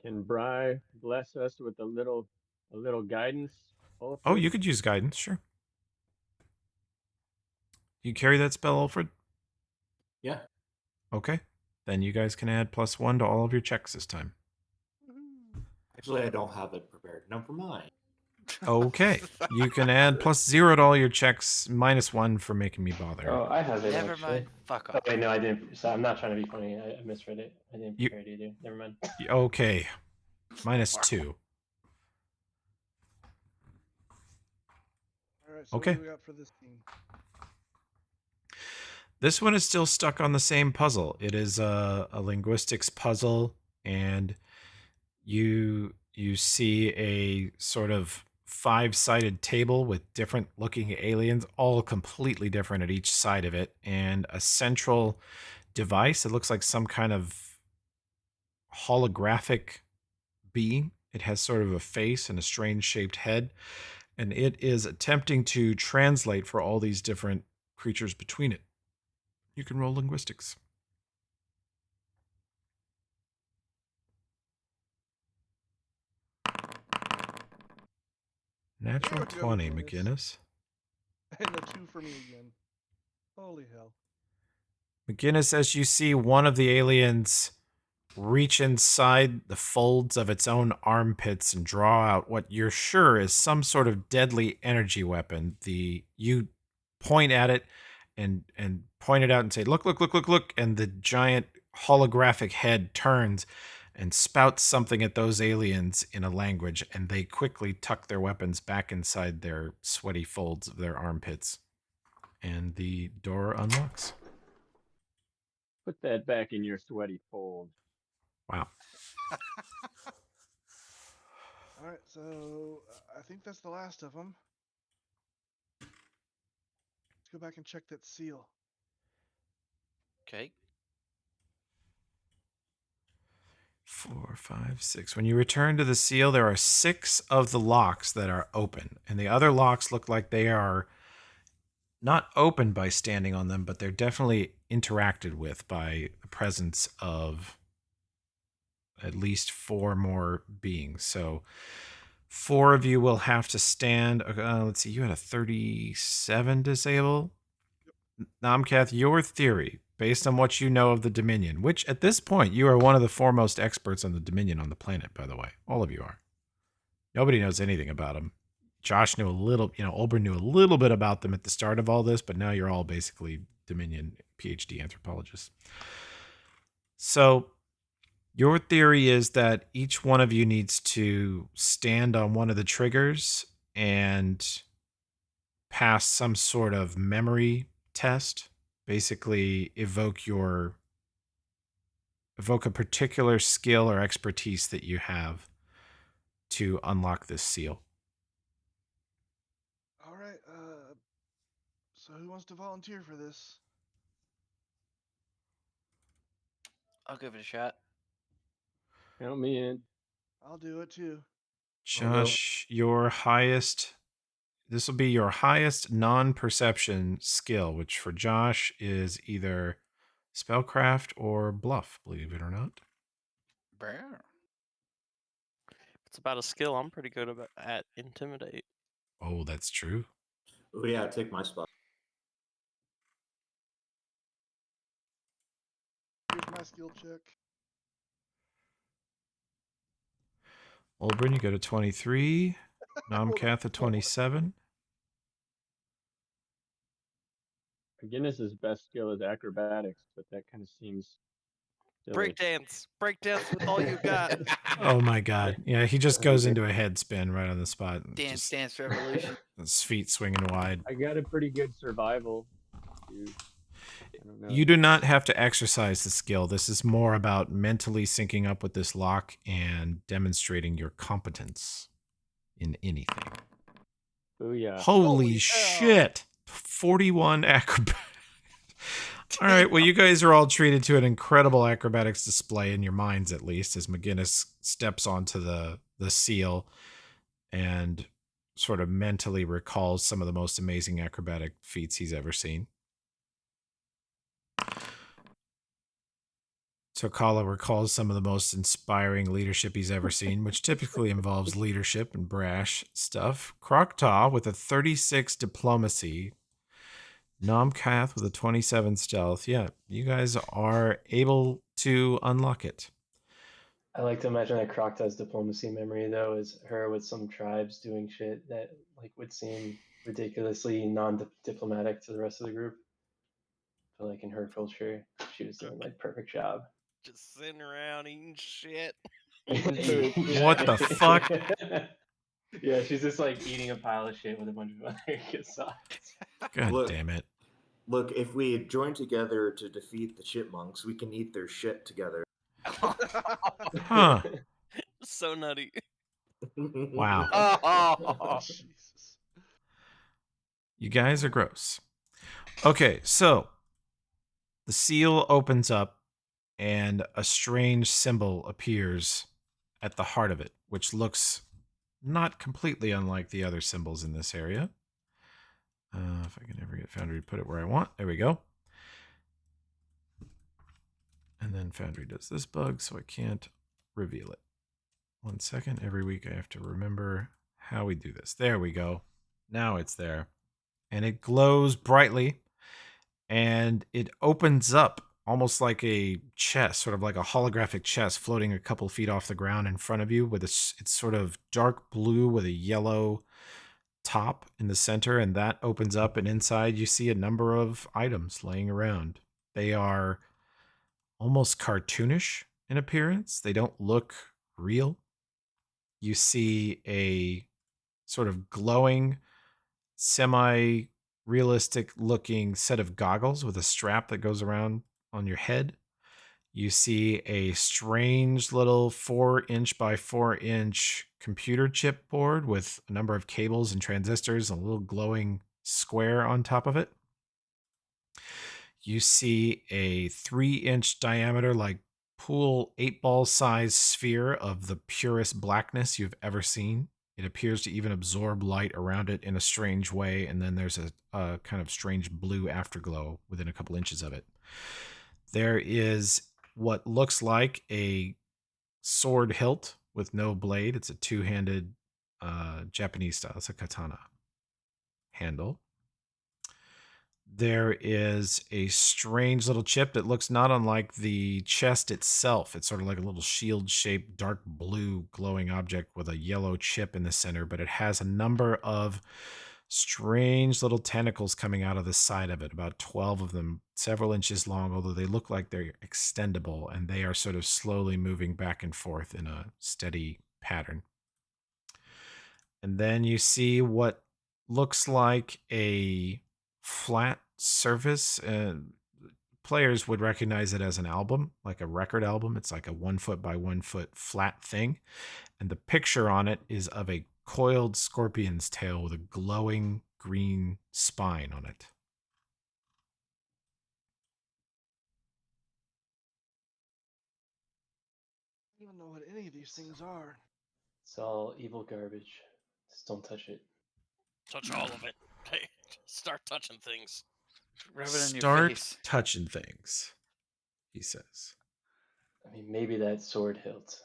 Can Bry bless us with a little guidance? Oh, you could use guidance, sure. You carry that spell, Alfred? Yeah. Okay. Then you guys can add +1 to all of your checks this time. Actually, I don't have it prepared. Never mind. Okay. You can add +0 to all your checks, -1 for making me bother. Oh, I have it. Never actually. mind. Fuck Oh off. wait, no, I didn't. So I'm not trying to be funny. I misread it. I didn't You- prepare it either. Never mind. Okay. -2. All right, so Okay. what do we got for this scene? This one is still stuck on the same puzzle. It is a linguistics puzzle, and you see a sort of 5-sided table with different looking aliens, all completely different at each side of it, and a central device. It looks like some kind of holographic being. It has sort of a face and a strange shaped head, and it is attempting to translate for all these different creatures between it. You can roll linguistics. Natural There we go, 20, boys. McGinnis. And a 2 for me again. Holy hell. McGinnis, as you see one of the aliens reach inside the folds of its own armpits and draw out what you're sure is some sort of deadly energy weapon. You point at it and point it out and say, "Look, look, look, look, look," and the giant holographic head turns and spouts something at those aliens in a language, and they quickly tuck their weapons back inside their sweaty folds of their armpits. And the door unlocks. Put that back in your sweaty fold. Wow. All right, so I think that's the last of them. Let's go back and check that seal. Okay. 4, 5, 6. When you return to the seal, there are 6 of the locks that are open, and the other locks look like they are not opened by standing on them, but they're definitely interacted with by the presence of at least 4 more beings. So 4 of you will have to stand. Let's see, you had a 37 disable. Namkath, your theory, based on what you know of the Dominion, which at this point you are one of the foremost experts on the Dominion on the planet, by the way. All of you are. Nobody knows anything about them. Josh knew a little, Olbern knew a little bit about them at the start of all this, but now you're all basically Dominion PhD anthropologists. So your theory is that each one of you needs to stand on one of the triggers and pass some sort of memory test. Basically, evoke a particular skill or expertise that you have to unlock this seal. All right, so who wants to volunteer for this? I'll give it a shot. Count me in. I'll do it too. Josh, this will be your highest non-perception skill, which for Josh is either spellcraft or bluff, believe it or not. Brr. It's about a skill. I'm pretty good at intimidate. Oh, that's true. Oh yeah, take my spot. Here's my skill check. Olbrin, you go to 23. Namkath at 27. Guinness's best skill is acrobatics, but that kind of seems silly. Breakdance with all you got. Oh my god. Yeah, he just goes into a head spin right on the spot. and Dance just Revolution. his feet swinging wide. I got a pretty good survival, dude. I don't know. You do not have to exercise the skill. This is more about mentally syncing up with this lock and demonstrating your competence in anything. Booyah. Holy hell. shit. 41 acrobatics. All right, well, you guys are all treated to an incredible acrobatics display in your minds, at least, as McGinnis steps onto the seal and sort of mentally recalls some of the most amazing acrobatic feats he's ever seen. Tokala recalls some of the most inspiring leadership he's ever seen, which typically involves leadership and brash stuff. Kroktaw with a 36 diplomacy. Namkath with a 27 stealth. Yeah, you guys are able to unlock it. I like to imagine that Croktaw's diplomacy memory though is her with some tribes doing shit that like would seem ridiculously non-diplomatic to the rest of the group. But like in her culture, she was doing like perfect job. Just sitting around eating shit. What the fuck? Yeah, she's just like eating a pile of shit with a bunch of other Kasats. God Look. damn it. Look, if we join together to defeat the chipmunks, we can eat their shit together. Huh. So nutty. Wow. Oh. Jesus. You guys are gross. Okay, so the seal opens up and a strange symbol appears at the heart of it, which looks not completely unlike the other symbols in this area. If I can ever get Foundry to put it where I want. There we go. And then Foundry does this bug, so I can't reveal it. 1 second. Every week I have to remember how we do this. There we go. Now it's there. And it glows brightly. And it opens up almost like a chest, sort of like a holographic chest floating a couple feet off the ground in front of you with it's sort of dark blue with a yellow top in the center, and that opens up, and inside you see a number of items laying around. They are almost cartoonish in appearance. They don't look real. You see a sort of glowing, semi-realistic looking set of goggles with a strap that goes around on your head. You see a strange little 4-inch by 4-inch computer chip board with a number of cables and transistors and a little glowing square on top of it. You see a 3-inch diameter, like pool 8-ball size sphere of the purest blackness you've ever seen. It appears to even absorb light around it in a strange way, and then there's a kind of strange blue afterglow within a couple inches of it. There is what looks like a sword hilt with no blade. It's a two-handed Japanese style. It's a katana handle. There is a strange little chip that looks not unlike the chest itself. It's sort of like a little shield-shaped dark blue glowing object with a yellow chip in the center, but it has a number of strange little tentacles coming out of the side of it, about 12 of them, several inches long, although they look like they're extendable, and they are sort of slowly moving back and forth in a steady pattern. And then you see what looks like a flat surface. Players would recognize it as an album, like a record album. It's like a 1 foot by 1 foot flat thing. And the picture on it is of a coiled scorpion's tail with a glowing green spine on it. I don't even know what any of these things are. It's all evil garbage. Just don't touch it. Touch all of it. Hey, start touching things. Rub it in your Start face. touching things, he says. I mean, maybe that sword hilt.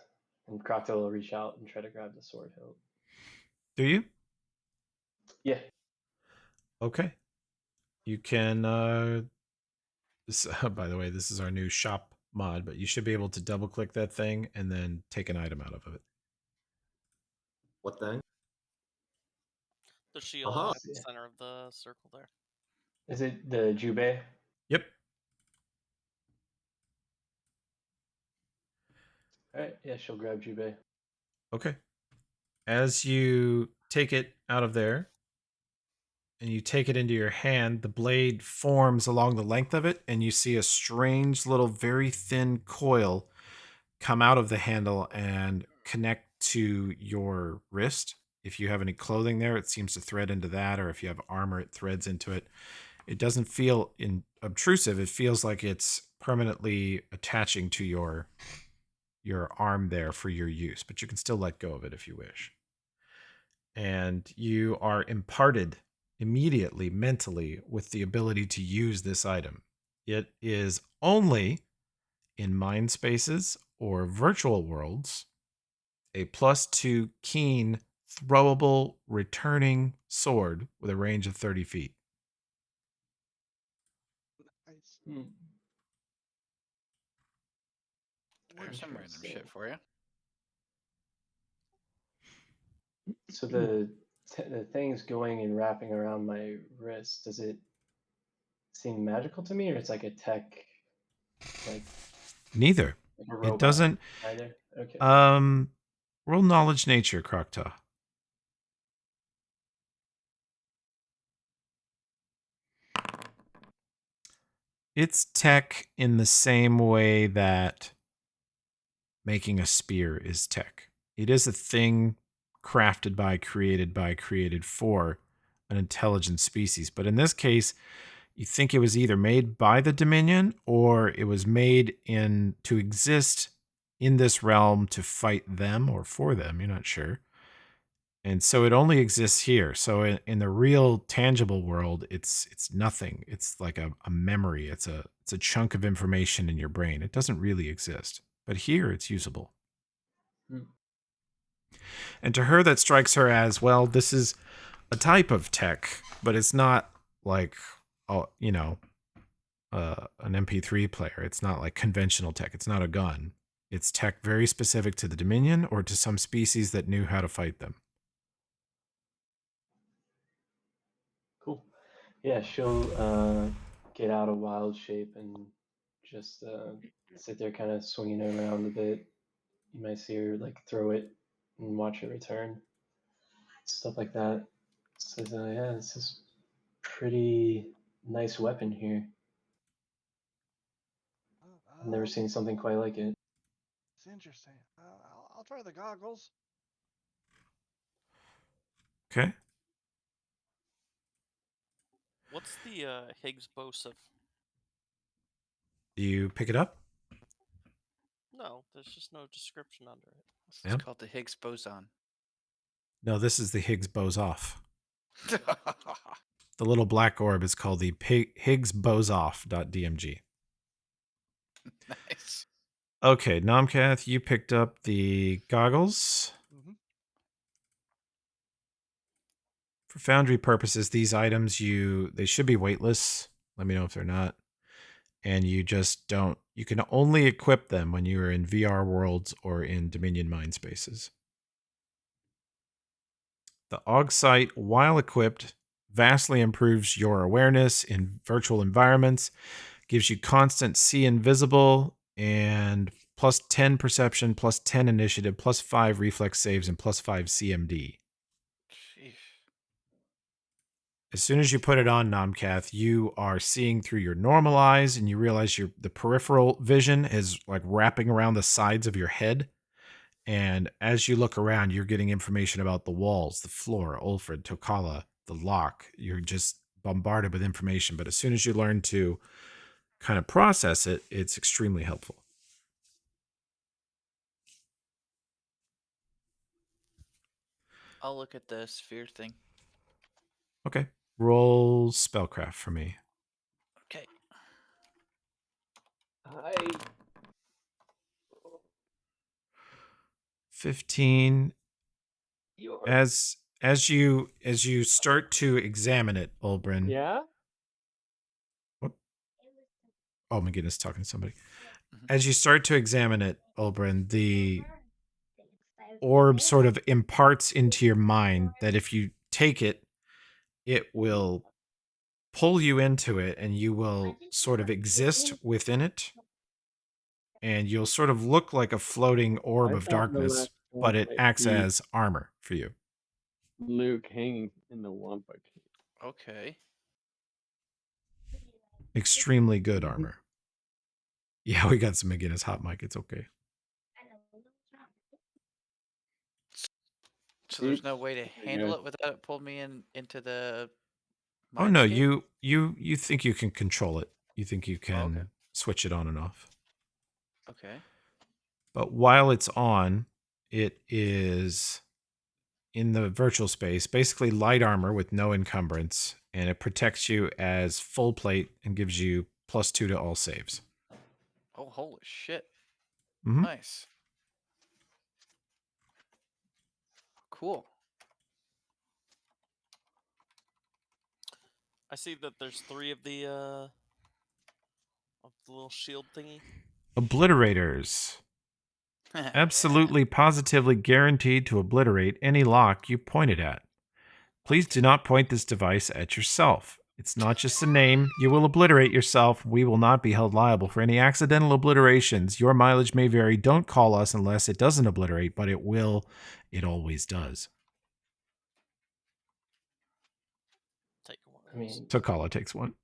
And Crocodile will reach out and try to grab the sword hilt. Do you? Yeah. Okay. You can, this, by the way, this is our new shop mod, but you should be able to double click that thing and then take an item out of it. What thing? The shield Uh-huh. at the center of the circle there. Is it the Jubei? Yep. Alright, yeah, she'll grab Jubei. Okay. As you take it out of there and you take it into your hand, the blade forms along the length of it, and you see a strange little, very thin coil come out of the handle and connect to your wrist. If you have any clothing there, it seems to thread into that, or if you have armor, it threads into it. It doesn't feel obtrusive. It feels like it's permanently attaching to your arm there for your use, but you can still let go of it if you wish. And you are imparted immediately mentally with the ability to use this item. It is only in mind spaces or virtual worlds a +2 keen throwable returning sword with a range of 30 feet. Nice. Hmm. There's some random Interesting. shit for you. So the thing's going and wrapping around my wrist. Does it seem magical to me, or it's like a tech, like Neither. a robot? It doesn't. Either. Okay. Roll knowledge nature, Krokta. It's tech in the same way that making a spear is tech. It is a thing crafted by, created for an intelligent species. But in this case, you think it was either made by the Dominion or it was made to exist in this realm to fight them or for them. You're not sure. And so it only exists here. So in the real tangible world, it's nothing. It's like a memory. It's a chunk of information in your brain. It doesn't really exist. But here it's usable. Hmm. And to her, that strikes her as, well, this is a type of tech, but it's not like, an MP3 player. It's not like conventional tech. It's not a gun. It's tech very specific to the Dominion or to some species that knew how to fight them. Cool. Yeah, she'll get out of wild shape and just sit there kind of swinging it around a bit. You might see her like throw it and watch it return. Stuff like that. So yeah, this is pretty nice weapon here. I've never seen something quite like it. It's interesting. I'll try the goggles. Okay. What's the Higgs boson? Do you pick it up? No, there's just no description under it. It's Yeah. called the Higgs boson. No, this is the Higgs bosoff. The little black orb is called the Higgs bosoff.dmg. Nice. Okay, Nomcath, you picked up the goggles. Mhm. For Foundry purposes, these items they should be weightless. Let me know if they're not. And you just don't. You can only equip them when you are in VR worlds or in Dominion mind spaces. The AUG sight, while equipped, vastly improves your awareness in virtual environments, gives you constant see invisible, and plus 10 perception, plus 10 initiative, plus 5 reflex saves, and plus 5 CMD. Sheesh. As soon as you put it on, Nomcath, you are seeing through your normal eyes, and you realize the peripheral vision is like wrapping around the sides of your head. And as you look around, you're getting information about the walls, the floor, Ulfred, Tokala, the lock. You're just bombarded with information. But as soon as you learn to kind of process it, it's extremely helpful. I'll look at the sphere thing. Okay. Roll spellcraft for me. Okay. I 15. you're As you start to examine it, Ulbrin. yeah. What? Oh my goodness, talking to somebody. Mhm. As you start to examine it, Ulbrin, the orb sort of imparts into your mind that if you take it, it will pull you into it and you will sort of exist within it. And you'll sort of look like a floating orb I of thought the darkness, last one but it might acts be as armor for you. Luke hanging in the lump. Okay. Extremely good armor. Yeah, we got some McGinnis hot mic. It's okay. So there's no It's way to pretty handle good. it without it pulled me into the. Oh no, mindscape? you think you can control it. You think you can okay. switch it on and off. Okay. But while it's on, it is in the virtual space, basically light armor with no encumbrance, and it protects you as full plate and gives you +2 to all saves. Oh, holy shit! Mhm. Nice. Cool. I see that there's 3 of the little shield thingy. Obliterators. Absolutely positively guaranteed to obliterate any lock you point it at. Please do not point this device at yourself. It's not just a name. You will obliterate yourself. We will not be held liable for any accidental obliterations. Your mileage may vary. Don't call us unless it doesn't obliterate, but it will. It always does. Take one. I mean, Tokala takes one.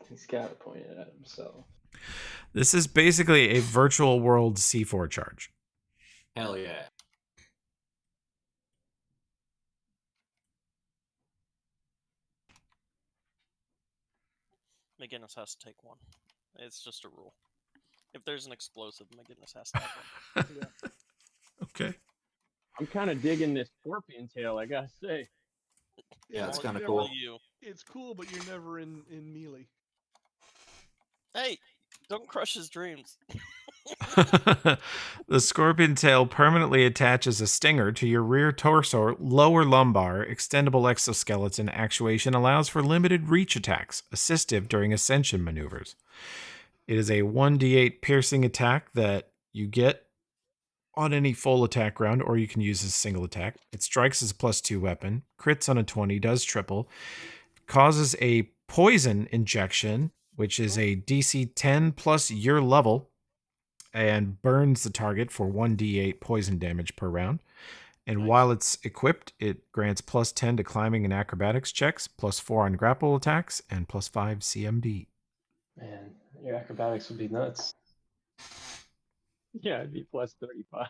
he's got to point it at himself. This is basically a virtual world C4 charge. Hell yeah. McGinnis has to take one. It's just a rule. If there's an explosive, McGinnis has to have one. Okay. I'm kind of digging this scorpion tail, I gotta say. Yeah, it's well, kind of you cool. never- It's cool, but you're never in melee. Hey, don't crush his dreams. The scorpion tail permanently attaches a stinger to your rear torso, lower lumbar. Extendable exoskeleton actuation allows for limited reach attacks, assistive during ascension maneuvers. It is a 1d8 piercing attack that you get on any full attack round, or you can use as a single attack. It strikes as a +2 weapon, crits on a 20, does triple, causes a poison injection, which is a DC 10 plus your level, and burns the target for 1d8 poison damage per round. And while it's equipped, it grants +10 to climbing and acrobatics checks, +4 on grapple attacks, and +5 CMD. Man, your acrobatics would be nuts. Yeah, it'd be +35.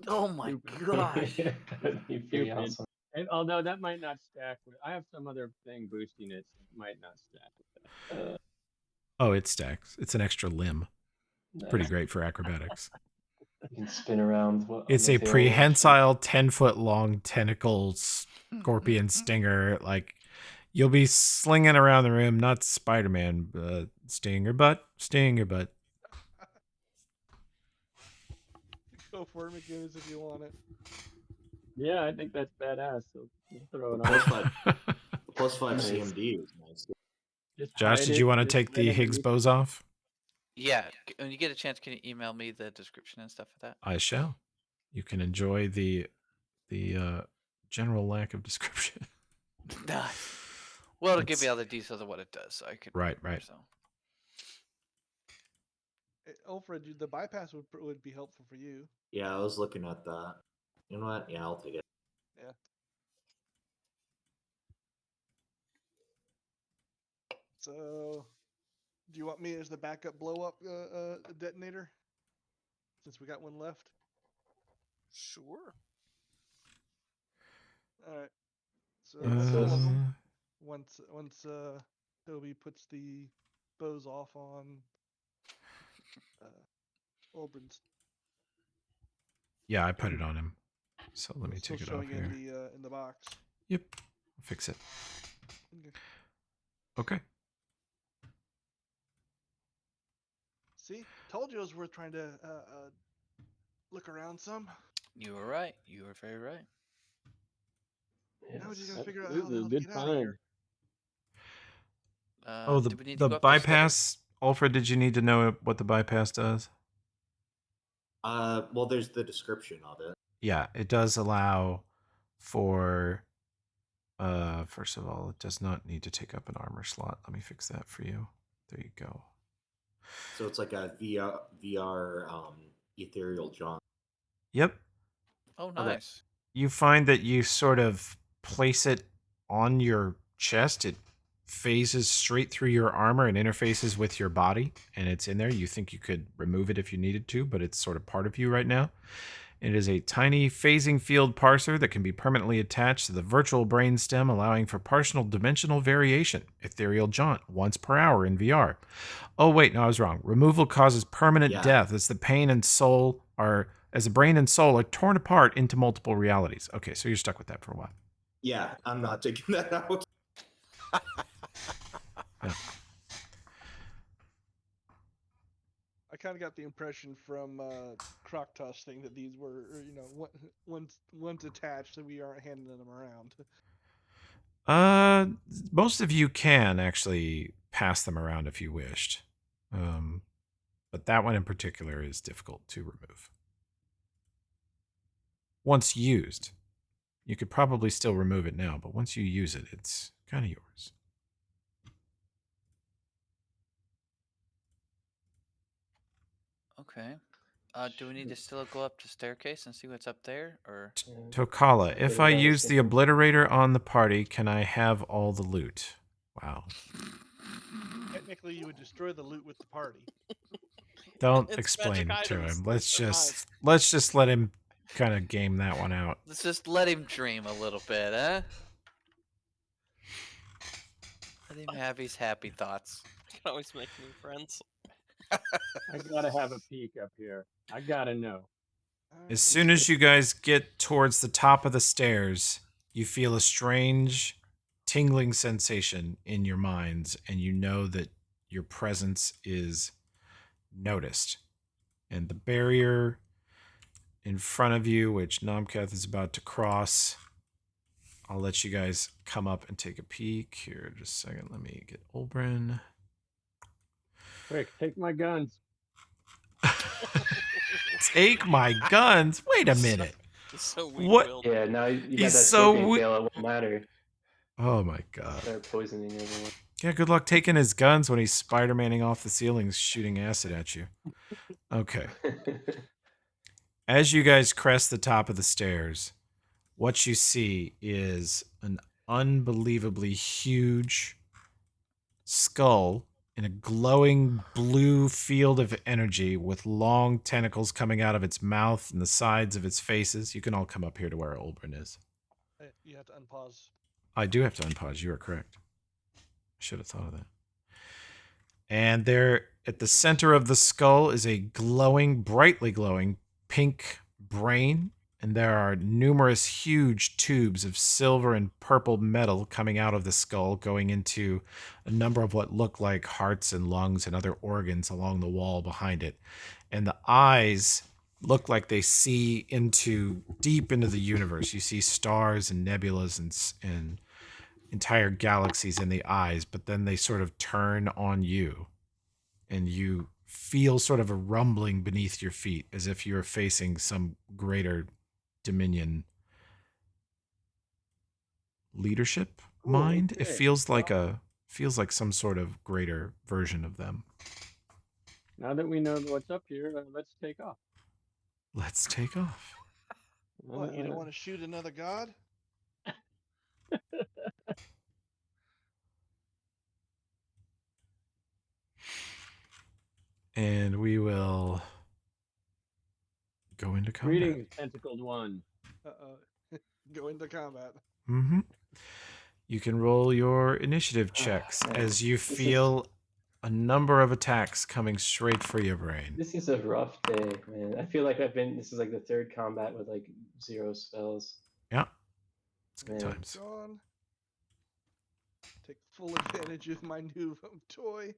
Oh my Stupid. gosh. That'd be pretty Stupid. awesome. And although that might not stack with, I have some other thing boosting it, so it might not stack with that. Oh, it stacks. It's an extra limb. Pretty Nice. great for acrobatics. You can spin around. It's a prehensile 10-foot long tentacle scorpion stinger. Like, you'll be slinging around the room, not Spider-Man. Sting your butt, sting your butt. Go for it, McGinnis, if you want it. Yeah, I think that's badass. So we'll throw it Plus on. 5 Nice. CMD is nice. Just Josh, hide did it, you want to just take hide the Higgs underneath. bows off? Yeah, when you get a chance, can you email me the description and stuff of that? I shall. You can enjoy the general lack of description. Nice. Well, it'll give me It's- all the details of what it does, so I could. Right, remember, right. So. Alfred, the bypass would be helpful for you. Yeah, I was looking at that. You know what? Yeah, I'll take it. So, do you want me as the backup blow up detonator? Since we got one left. Sure. All right. So Yeah, so once Toby puts the bows off on Oldburn's. Yeah, I put it on him. So let me Still take it off showing here. in the box. Yep. I'll fix it. Okay. Okay. See, told you it was worth trying to look around some. You were right. You were very right. Now we just gotta Yes. figure out This how is the a hell to good get out of find. here. Oh, do we need the to go up the stairs? bypass. Alfred, did you need to know what the bypass does? Well, there's the description of it. Yeah, it does allow for first of all, it does not need to take up an armor slot. Let me fix that for you. There you go. So it's like a VR ethereal John. Yep. Oh, Okay. nice. You find that you sort of place it on your chest. It phases straight through your armor and interfaces with your body, and it's in there. You think you could remove it if you needed to, but it's sort of part of you right now. It is a tiny phasing field parser that can be permanently attached to the virtual brainstem, allowing for partial dimensional variation. Ethereal jaunt, once per hour in VR. Oh wait, no, I was wrong. Removal causes permanent Yeah. death as the brain and soul are torn apart into multiple realities. Okay, so you're stuck with that for a while. Yeah, I'm not taking that out. Yeah. I kind of got the impression from Croctoss thing that these were, one's attached, so we aren't handing them around. Most of you can actually pass them around if you wished. But that one in particular is difficult to remove. Once used, you could probably still remove it now, but once you use it, it's kind of yours. Okay. Do we need to still go up the staircase and see what's up there, or? Tokala, if I What about use the escaping? obliterator on the party, can I have all the loot? Wow. Technically, you would destroy the loot with the party. Don't It's explain magic to items. him. They Let's survive. just let him kind of game that one out. Let's just let him dream a little bit, huh? Let him have his happy thoughts. I can always make new friends. I gotta have a peek up here. I gotta know. As soon as you guys get towards the top of the stairs, you feel a strange tingling sensation in your minds, and you know that your presence is noticed. And the barrier in front of you, which Nomkath is about to cross. I'll let you guys come up and take a peek. Here, just a second. Let me get Olbrin. Quick, take my guns. Take my guns. Wait a minute. So What? weak-willed. Yeah, now you got He's that so scorpion we- tail. It won't matter. Oh my god. Start poisoning everyone. Yeah, good luck taking his guns when he's Spider-Maning off the ceilings, shooting acid at you. Okay. As you guys crest the top of the stairs, what you see is an unbelievably huge skull in a glowing blue field of energy with long tentacles coming out of its mouth and the sides of its faces. You can all come up here to where Olbrin is. You have to unpause. I do have to unpause. You are correct. Should have thought of that. And there at the center of the skull is a glowing, brightly glowing pink brain. And there are numerous huge tubes of silver and purple metal coming out of the skull, going into a number of what look like hearts and lungs and other organs along the wall behind it. And the eyes look like they see deep into the universe. You see stars and nebulas and entire galaxies in the eyes, but then they sort of turn on you. And you feel sort of a rumbling beneath your feet as if you're facing some greater Dominion leadership mind. It okay. feels like some sort of greater version of them. Now that we know what's up here, let's take off. Let's take off. What, you don't want to shoot another god? And we will go into combat. Greetings, tentacled one. Uh-oh. Go into combat. Mm-hmm. You can roll your initiative checks man. as you This is- feel a number of attacks coming straight for your brain. This is a rough day, man. I feel like this is like the third combat with like 0 spells. Yeah. It's good Man. times. Gone. Take full advantage of my new toy.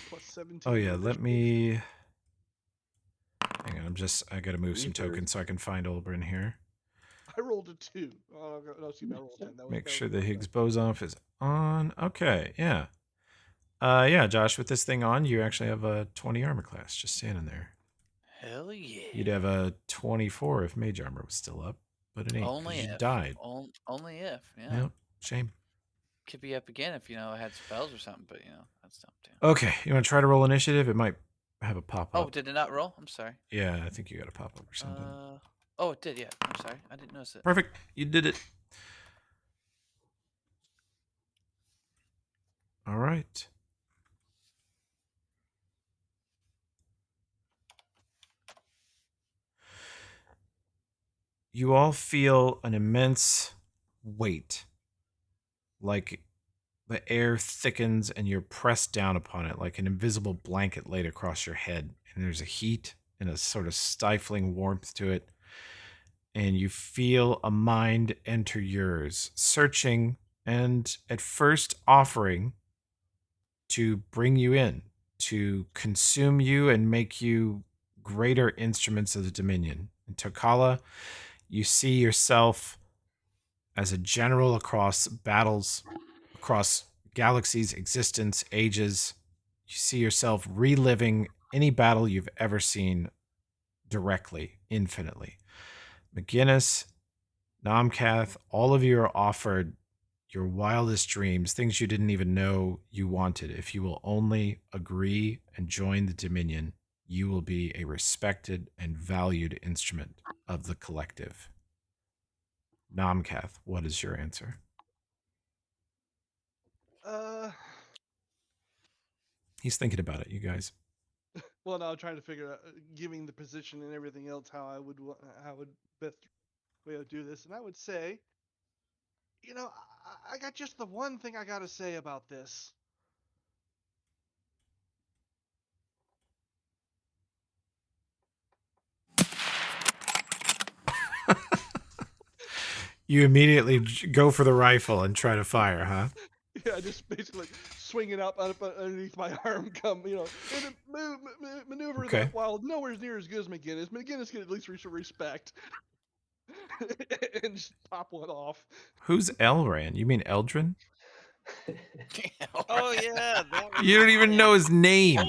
Plus 17. Oh yeah, to let initiative. me hang on, I gotta move some Reaper. tokens so I can find Olbrin here. I rolled a 2. Oh, no, excuse me, I rolled a 10. That was, Make that sure was the my Higgs bad. boson is on. Okay, yeah. Yeah, Josh, with this thing on, you actually have a 20 armor class just standing there. Hell yeah. You'd have a 24 if mage armor was still up, but it ain't. 'cause Only you if. died. Only if. Yeah. Yep, shame. Could be up again if I had spells or something, but that's dumb too. Okay, you want to try to roll initiative? It might have a pop Oh, up. did it not roll? I'm sorry. Yeah, I think you got a pop up or something. Oh, it did. Yeah. I'm sorry. I didn't notice it. Perfect. You did it. All right. You all feel an immense weight, like the air thickens and you're pressed down upon it like an invisible blanket laid across your head. And there's a heat and a sort of stifling warmth to it. And you feel a mind enter yours, searching and at first offering to bring you in, to consume you and make you greater instruments of the Dominion. In Tokala, you see yourself as a general across battles, across galaxies, existence, ages. You see yourself reliving any battle you've ever seen directly, infinitely. McGinnis, Nomkath, all of you are offered your wildest dreams, things you didn't even know you wanted. If you will only agree and join the Dominion, you will be a respected and valued instrument of the collective. Nomkath, what is your answer? He's thinking about it, you guys. Well, now I'm trying to figure out, giving the position and everything else, how I would best way to do this. And I would say, I got just the one thing I got to say about this. You immediately go for the rifle and try to fire, huh? Yeah, just basically swinging up underneath my arm, and then maneuver Okay. that while nowhere near as good as McGinnis. McGinnis can at least reach respect and just pop one off. Who's Elran? You mean Eldrin? Oh yeah, that was You don't his even name. know his name.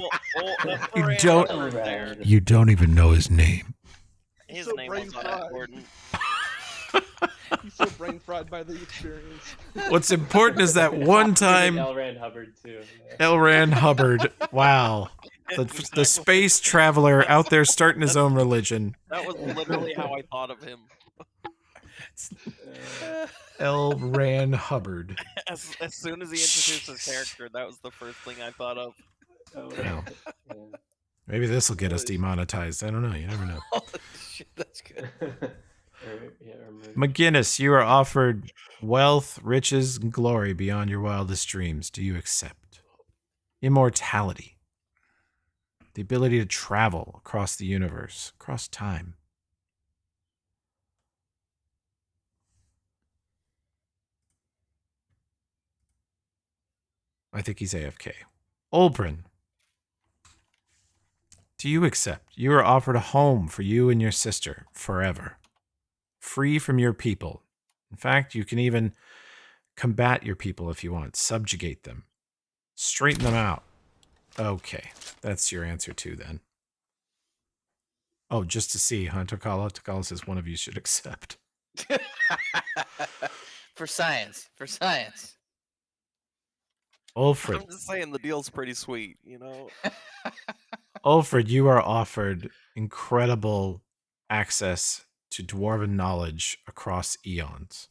You don't- Hubbard there. Elran. You don't even know his name. He's His so name brain was fried. unimportant. He's so brain fried by the experience. What's important is that one time Elran Hubbard too. Yeah. Elran Hubbard. Wow. The space traveler out there starting his own religion. That was literally how I thought of him. Elran Hubbard. As soon as he introduced his character, that was the first thing I thought of. Oh, Wow. yeah. Maybe this will get us demonetized. I don't know. You never know. Holy shit, that's good. or murder. McGinnis, you are offered wealth, riches, and glory beyond your wildest dreams. Do you accept? Immortality. The ability to travel across the universe, across time. I think he's AFK. Olbrin. Do you accept? You are offered a home for you and your sister forever. Free from your people. In fact, you can even combat your people if you want. Subjugate them. Straighten them out. Okay. That's your answer too, then. Oh, just to see, huh, Takala? Takala says one of you should accept. For science. For science. Ulfred. I'm just saying the deal's pretty sweet, you know? Ulfred, you are offered incredible access to dwarven knowledge across eons.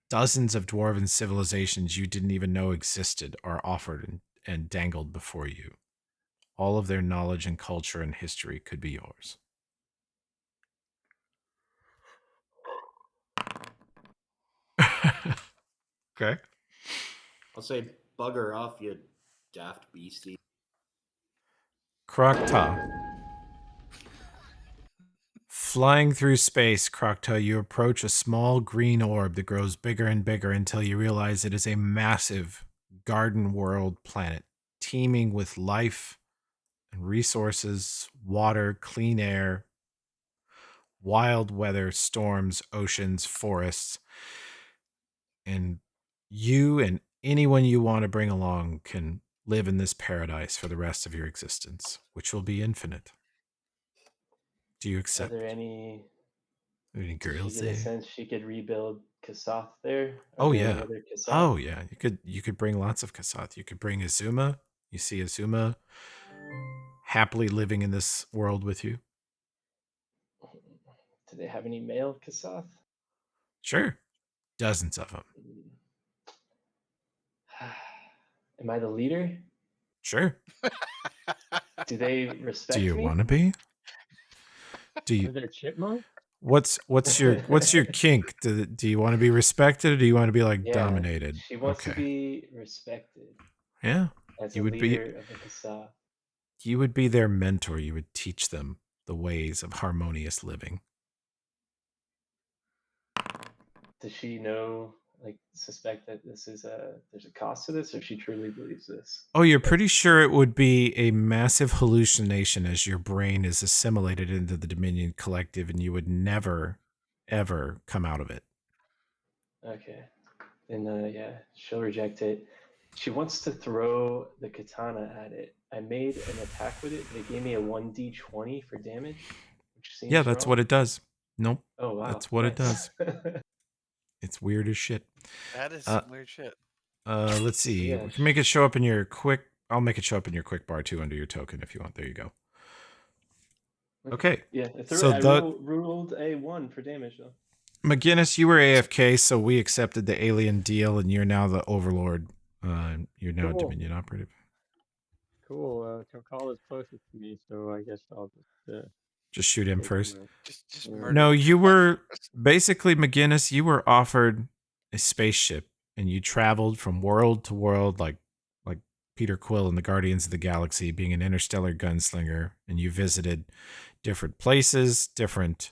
Dozens of dwarven civilizations you didn't even know existed are offered and dangled before you. All of their knowledge and culture and history could be yours. Okay. I'll say bugger off, you daft beastie. Krokta. Flying through space, Krokta, you approach a small green orb that grows bigger and bigger until you realize it is a massive garden world planet teeming with life and resources, water, clean air, wild weather, storms, oceans, forests. And you and anyone you want to bring along can live in this paradise for the rest of your existence, which will be infinite. Do you Are accept? there any Any girls Did you get a there? sense she could rebuild Kasoth there? Oh, there any yeah. other Kasoth? Oh yeah, you could bring lots of Kasoth. You could bring Azuma. You see Azuma happily living in this world with you. Do they have any male Kasoth? Sure, dozens of them. Am I the leader? Sure. Do they respect Do you me? want to be? Do Are you? there chipmunk? What's your kink? Do you want to be respected, or do you want to be like Yeah, dominated? She wants to Okay. be respected Yeah, as You a would be- leader of the Kasoth. you would be their mentor. You would teach them the ways of harmonious living. Does she know, suspect that this is there's a cost to this, or she truly believes this? Oh, you're pretty sure it would be a massive hallucination as your brain is assimilated into the Dominion Collective, and you would never, ever come out of it. Okay. Then, yeah, she'll reject it. She wants to throw the katana at it. I made an attack with it, but it gave me a 1d20 for damage, which seems Yeah, that's wrong. what it does. Nope, Oh, wow. that's what it nice. it's weird as shit. That is Uh, some weird shit. Let's see. Yeah. We can make it show up in your quick. I'll make it show up in your quick bar too under your token if you want. There you go. Okay. Yeah, So I the- ruled a 1 for damage, though. McGinnis, you were AFK, so we accepted the alien deal, and you're now the overlord. You're now a Cool. Dominion operative. Cool. Tokala's closest to me, so I guess I'll Just shoot him take first. him Just Yeah. murder. No, you were basically McGinnis. You were offered a spaceship, and you traveled from world to world, like Peter Quill in the Guardians of the Galaxy, being an interstellar gunslinger, and you visited different places, different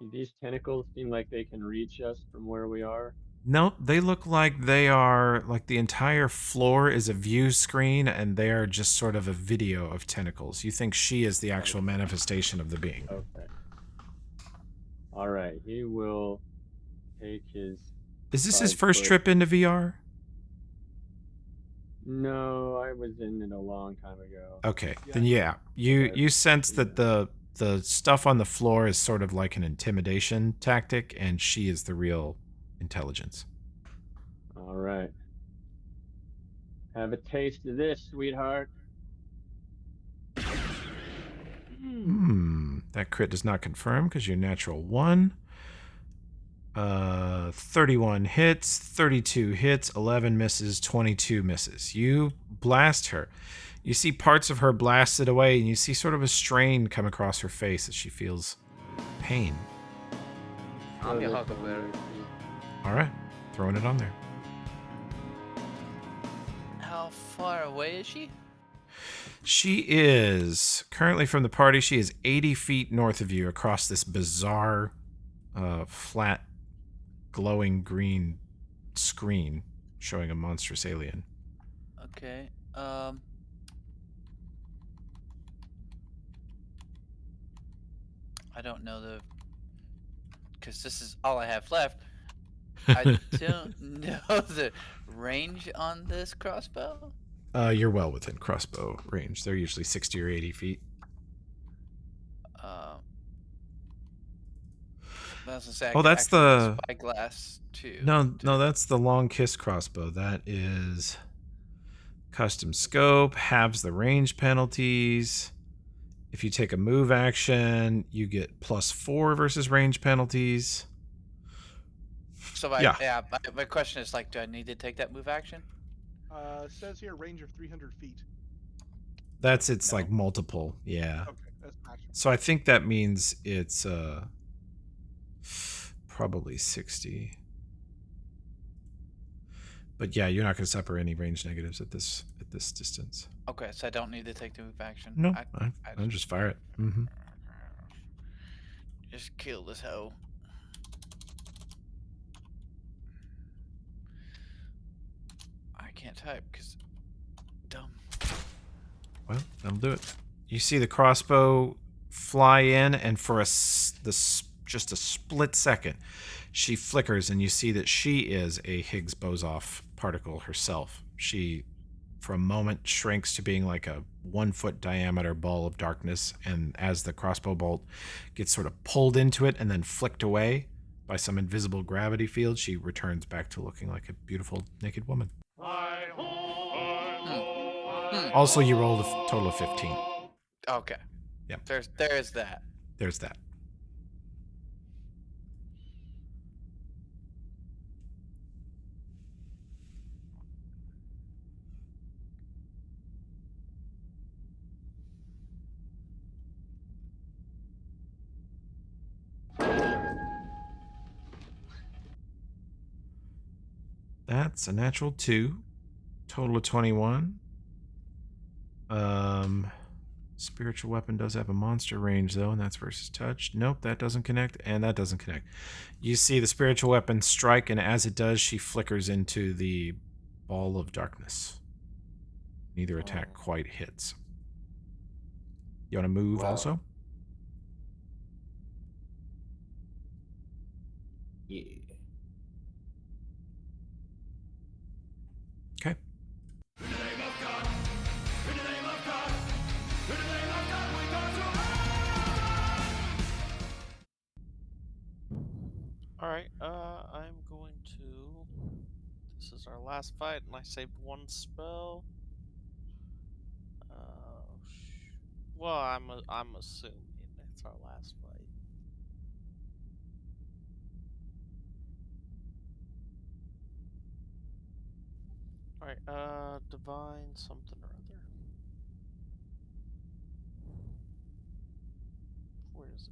Do these tentacles seem like they can reach us from where we are? No, they look like they are like the entire floor is a view screen and they are just sort of a video of tentacles. You think she is the actual manifestation of the being. Okay. All right. He will take his. Is this his 5 first foot- trip into VR? No, I was in it a long time ago. Okay, Yeah. then yeah. You Okay. you sense that the stuff on the floor is sort of like an intimidation tactic and she is the real intelligence. All right. Have a taste of this, sweetheart. That crit does not confirm because you're natural 1. 31 hits, 32 hits, 11 misses, 22 misses. You blast her. You see parts of her blasted away, and you see sort of a strain come across her face as she feels pain. I'm your Throw this on Huckleberry. there, too. All right, throwing it on there. How far away is she? She is currently from the party. She is 80 feet north of you across this bizarre, flat, glowing green screen showing a monstrous alien. Okay. I don't know because this is all I have left. I don't know the range on this crossbow. You're well within crossbow range. They're usually 60 or 80 feet. That's a say, Oh, that's the spyglass too. no, that's the long kiss crossbow. That is custom scope, halves the range penalties. If you take a move action, you get +4 versus range penalties. So my question is like, do I need to take that move action? Says here range of 300 feet. That's its No. like multiple, yeah. Okay, that's maximum. So I think that means it's probably 60. But yeah, you're not going to suffer any range negatives at this distance. Okay, so I don't need to take the move action. No, I I'll just fire it. Mm-hmm. just kill this hoe. I can't type because dumb. Well, that'll do it. You see the crossbow fly in, and for just a split second, she flickers, and you see that she is a Higgs boson particle herself. She, for a moment, shrinks to being like a 1-foot diameter ball of darkness, and as the crossbow bolt gets sort of pulled into it and then flicked away by some invisible gravity field, she returns back to looking like a beautiful naked woman. Also, you rolled a total of 15. Okay. Yep. There's that. There's that. That's a natural 2. Total of 21. Spiritual weapon does have a monster range though, and that's versus touch. Nope, that doesn't connect, and that doesn't connect. You see the spiritual weapon strike, and as it does, she flickers into the ball of darkness. Neither attack quite hits. You want to move Wow. also? Yeah. Okay. Alright, I'm going to. This is our last fight, and I saved 1 spell. Well, I'm assuming it's our last fight. Alright, divine something or other. Where is it?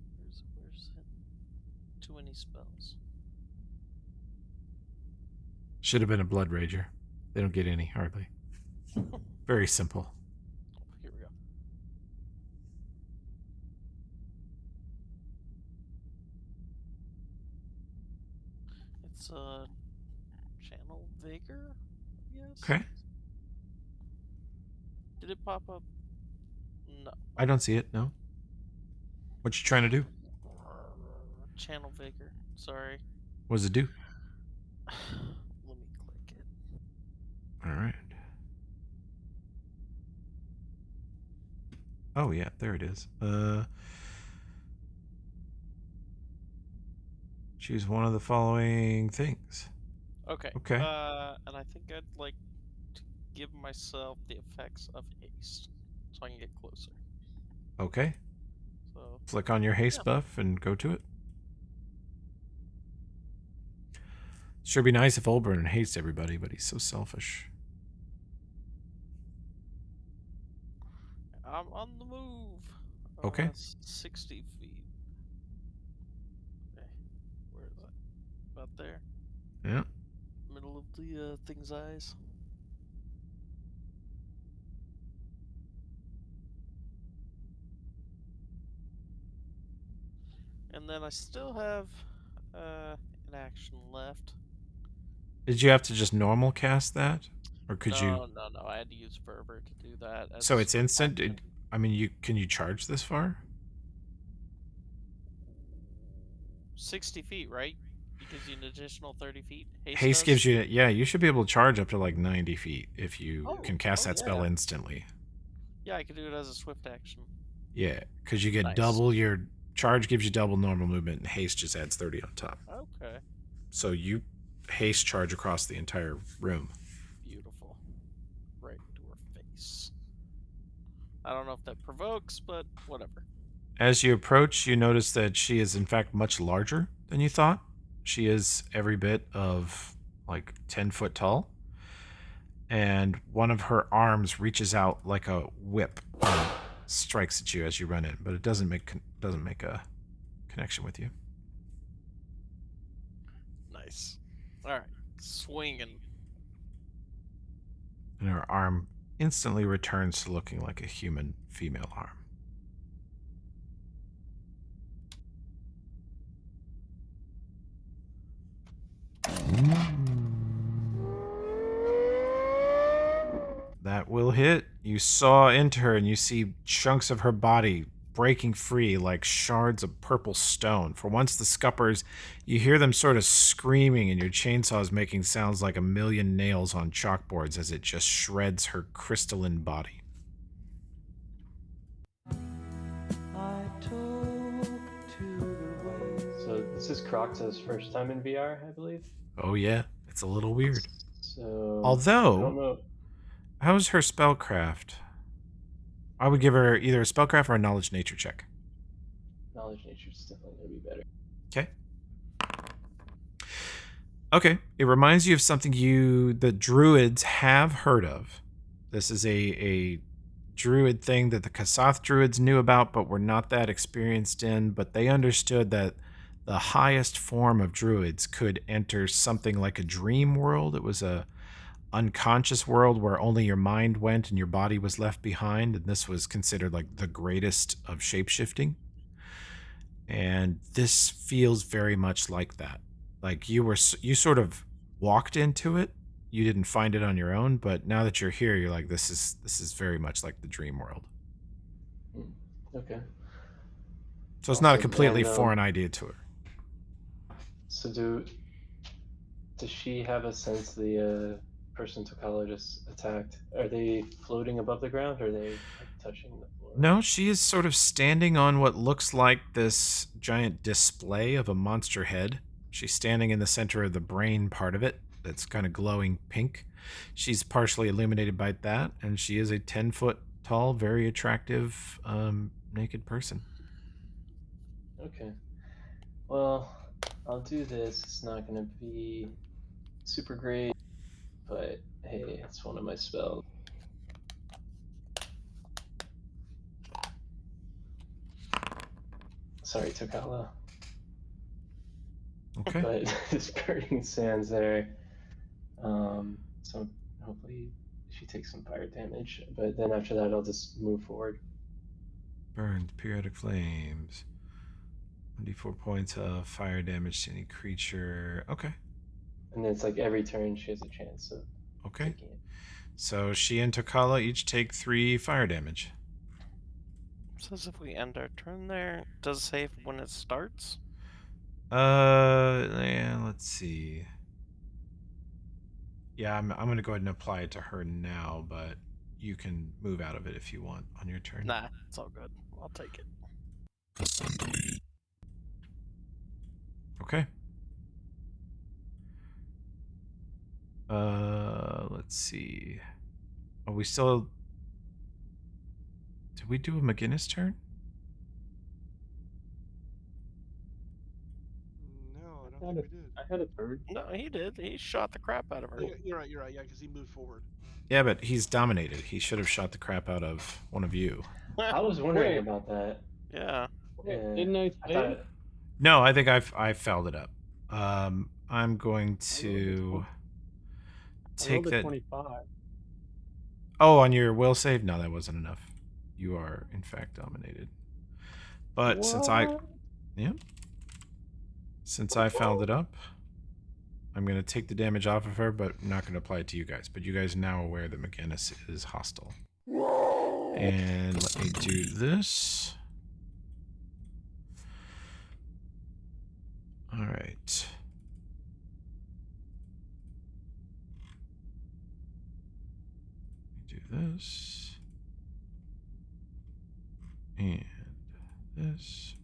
Where's it? Too many spells. Should have been a blood rager. They don't get any, hardly. Very simple. Here we go. Okay. Did it pop up? No. I don't see it. No. What you trying to do? Channel Vigor. Sorry. What does it do? Let me click it. All right. Oh yeah, there it is. Choose one of the following things. Okay. Okay. And I think I'd like to give myself the effects of haste, so I can get closer. Okay. So Flick on your haste Yeah. buff and go to it. Sure be nice if Oberon hates everybody, but he's so selfish. I'm on the move. Okay. 60 feet. Okay. Where is that? About there. Yeah. Middle of the thing's eyes. And then I still have an action left. Did you have to just normal cast that? Or could you? No. I had to use Fervor to do that. As So a it's swift instant? action. I mean, can you charge this far? 60 feet, right? It gives you an additional 30 feet. Haste gives you, yeah, you should be able to charge up to like 90 feet if you can cast that spell yeah. instantly. Yeah, I can do it as a swift action. Yeah, because you get Nice. double your charge, gives you double normal movement, and haste just adds 30 on top. Okay. So you haste charge across the entire room. Beautiful. Right to her face. I don't know if that provokes, but whatever. As you approach, you notice that she is in fact much larger than you thought. She is every bit of like 10 foot tall. And one of her arms reaches out like a whip and strikes at you as you run in, but it doesn't make a connection with you. Nice. Alright. Swinging. And her arm instantly returns to looking like a human female arm. That will hit. You saw into her and you see chunks of her body breaking free like shards of purple stone. For once the scuppers, you hear them sort of screaming and your chainsaw is making sounds like a million nails on chalkboards as it just shreds her crystalline body. I took to the wind. So this is Crocta's first time in VR, I believe. Oh yeah, it's a little weird. So Although, I don't know. how's her spellcraft? I would give her either a spellcraft or a knowledge nature check. Knowledge nature is definitely gonna be better. Okay. Okay. It reminds you of something the druids have heard of. This is a druid thing that the Kasath druids knew about, but were not that experienced in. But they understood that the highest form of druids could enter something like a dream world. It was a unconscious world where only your mind went and your body was left behind, and this was considered like the greatest of shapeshifting. And this feels very much like that. Like you sort of walked into it. You didn't find it on your own, but now that you're here, you're like, this is very much like the dream world. Okay. So it's not a Awesome. completely And, foreign idea to her. So does she have a sense the person Tokala just attacked? Are they floating above the ground, or are they like, touching the floor? No, she is sort of standing on what looks like this giant display of a monster head. She's standing in the center of the brain part of it that's kind of glowing pink. She's partially illuminated by that, and she is a 10-foot tall, very attractive naked person. Okay. Well, I'll do this. It's not gonna be super great, but hey, it's one of my spells. Sorry, Tokala. Okay. But this burning sands there. So hopefully she takes some fire damage. But then after that, I'll just move forward. Burned, periodic flames. 1d4 points of fire damage to any creature. Okay. And then it's like every turn she has a chance of Okay. Taking it. So she and Tokala each take 3 fire damage. Says if we end our turn there, does it say when it starts? Yeah, let's see. Yeah, I'm gonna go ahead and apply it to her now, but you can move out of it if you want on your turn. Nah, it's all good. I'll take it. Okay. Let's see. Are we still? Did we do a McGinnis turn? No, I don't had think a- we did. I had a turn. No, he did. He shot the crap out of her. Oh, you're right. You're right. Yeah, because he moved forward. Yeah, but he's dominated. He should have shot the crap out of one of you. I was wondering Wait. about that. Yeah. Wait, Yeah, didn't I I say? thought No, I think I fouled it up. I'm going I to rolled take a that. 25. Oh, on your will save? No, that wasn't enough. You are in fact dominated. But since I fouled it up, I'm going to take the damage off of her, but I'm not going to apply it to you guys. But you guys are now aware that McGinnis is hostile. And let me do this. All right. Do this. And this.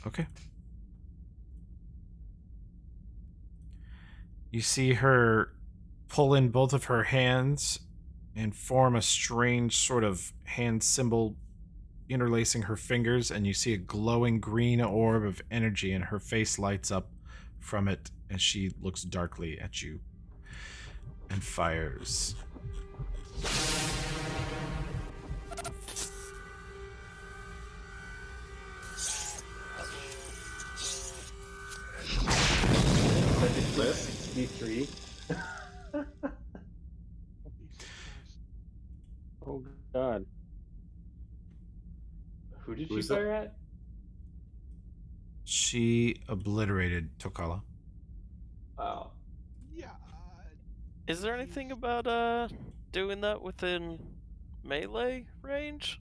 Okay. You see her pull in both of her hands and form a strange sort of hand symbol interlacing her fingers, and you see a glowing green orb of energy, and her face lights up from it as she looks darkly at you and fires. it 63. Oh God. Who did Who's she that? fire at? She obliterated Tokala. Wow. Yeah. Is there anything about doing that within melee range?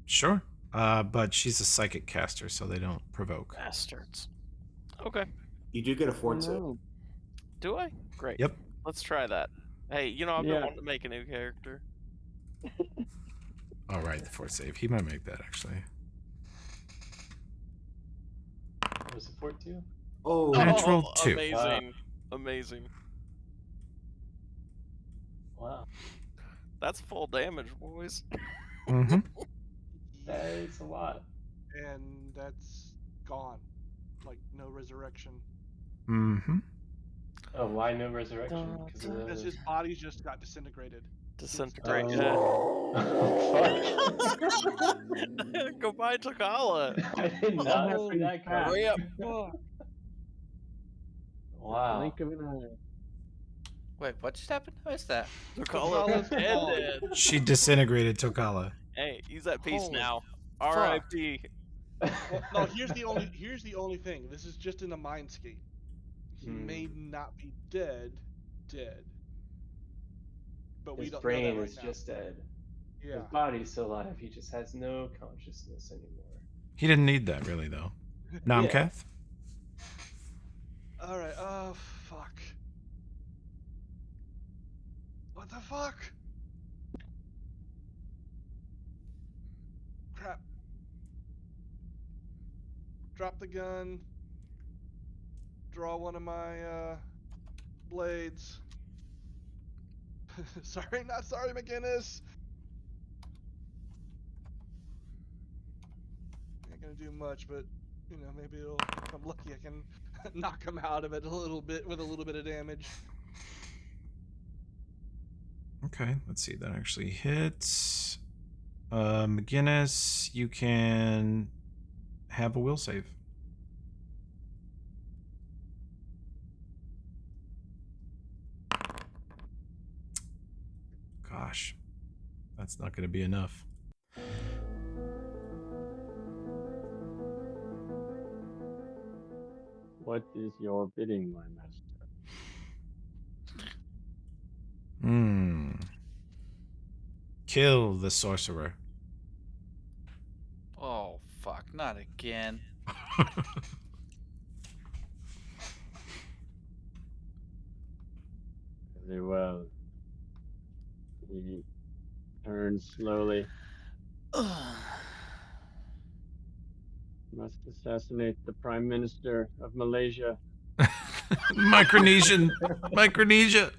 Sure. But she's a psychic caster, so they don't provoke. Bastards. Okay. You do get a Oh, fort save. no. Do I? Great. Yep. Let's try that. Hey, you know, I've been Yeah. wanting to make a new character. All right, the fort save. He might make that, actually. Was it fort 2? Oh, Natural 2. Amazing. Amazing. Wow. That's full damage, boys. Mm-hmm. That is a lot. And that's gone. Like no resurrection. Mm-hmm. Oh, why no resurrection? Because of Because the... his body just got disintegrated. Disintegrate. Oh, fuck. Goodbye, Takala. I did not Holy see that crap. coming. Hurry up. Wow. Blink of an eye. Wait, what just happened? I missed that. Takala's Takala's dead. She disintegrated Tokala. Hey, he's at peace Holy now. fuck. R.I.P. Well, no, here's the only thing. This is just in the mindscape. He may not be dead, but we His don't know brain that right is now. just dead. Yeah. His body's still alive. He just has no consciousness anymore. He didn't need that, really, though. Namkath? All right. Oh fuck. What the fuck? Crap. Drop the gun. Draw one of my blades. Sorry, not sorry, McGinnis. Ain't gonna do much, but you know, maybe if I'm lucky, I can knock him out of it a little bit with a little bit of damage. Okay, let's see. That actually hits. McGinnis, you can have a will save. God, gosh. That's not going to be enough. What is your bidding, my master? Kill the sorcerer. Oh fuck! Not again. Very well. He turns slowly. Must assassinate the Prime Minister of Malaysia. Micronesian. Micronesia.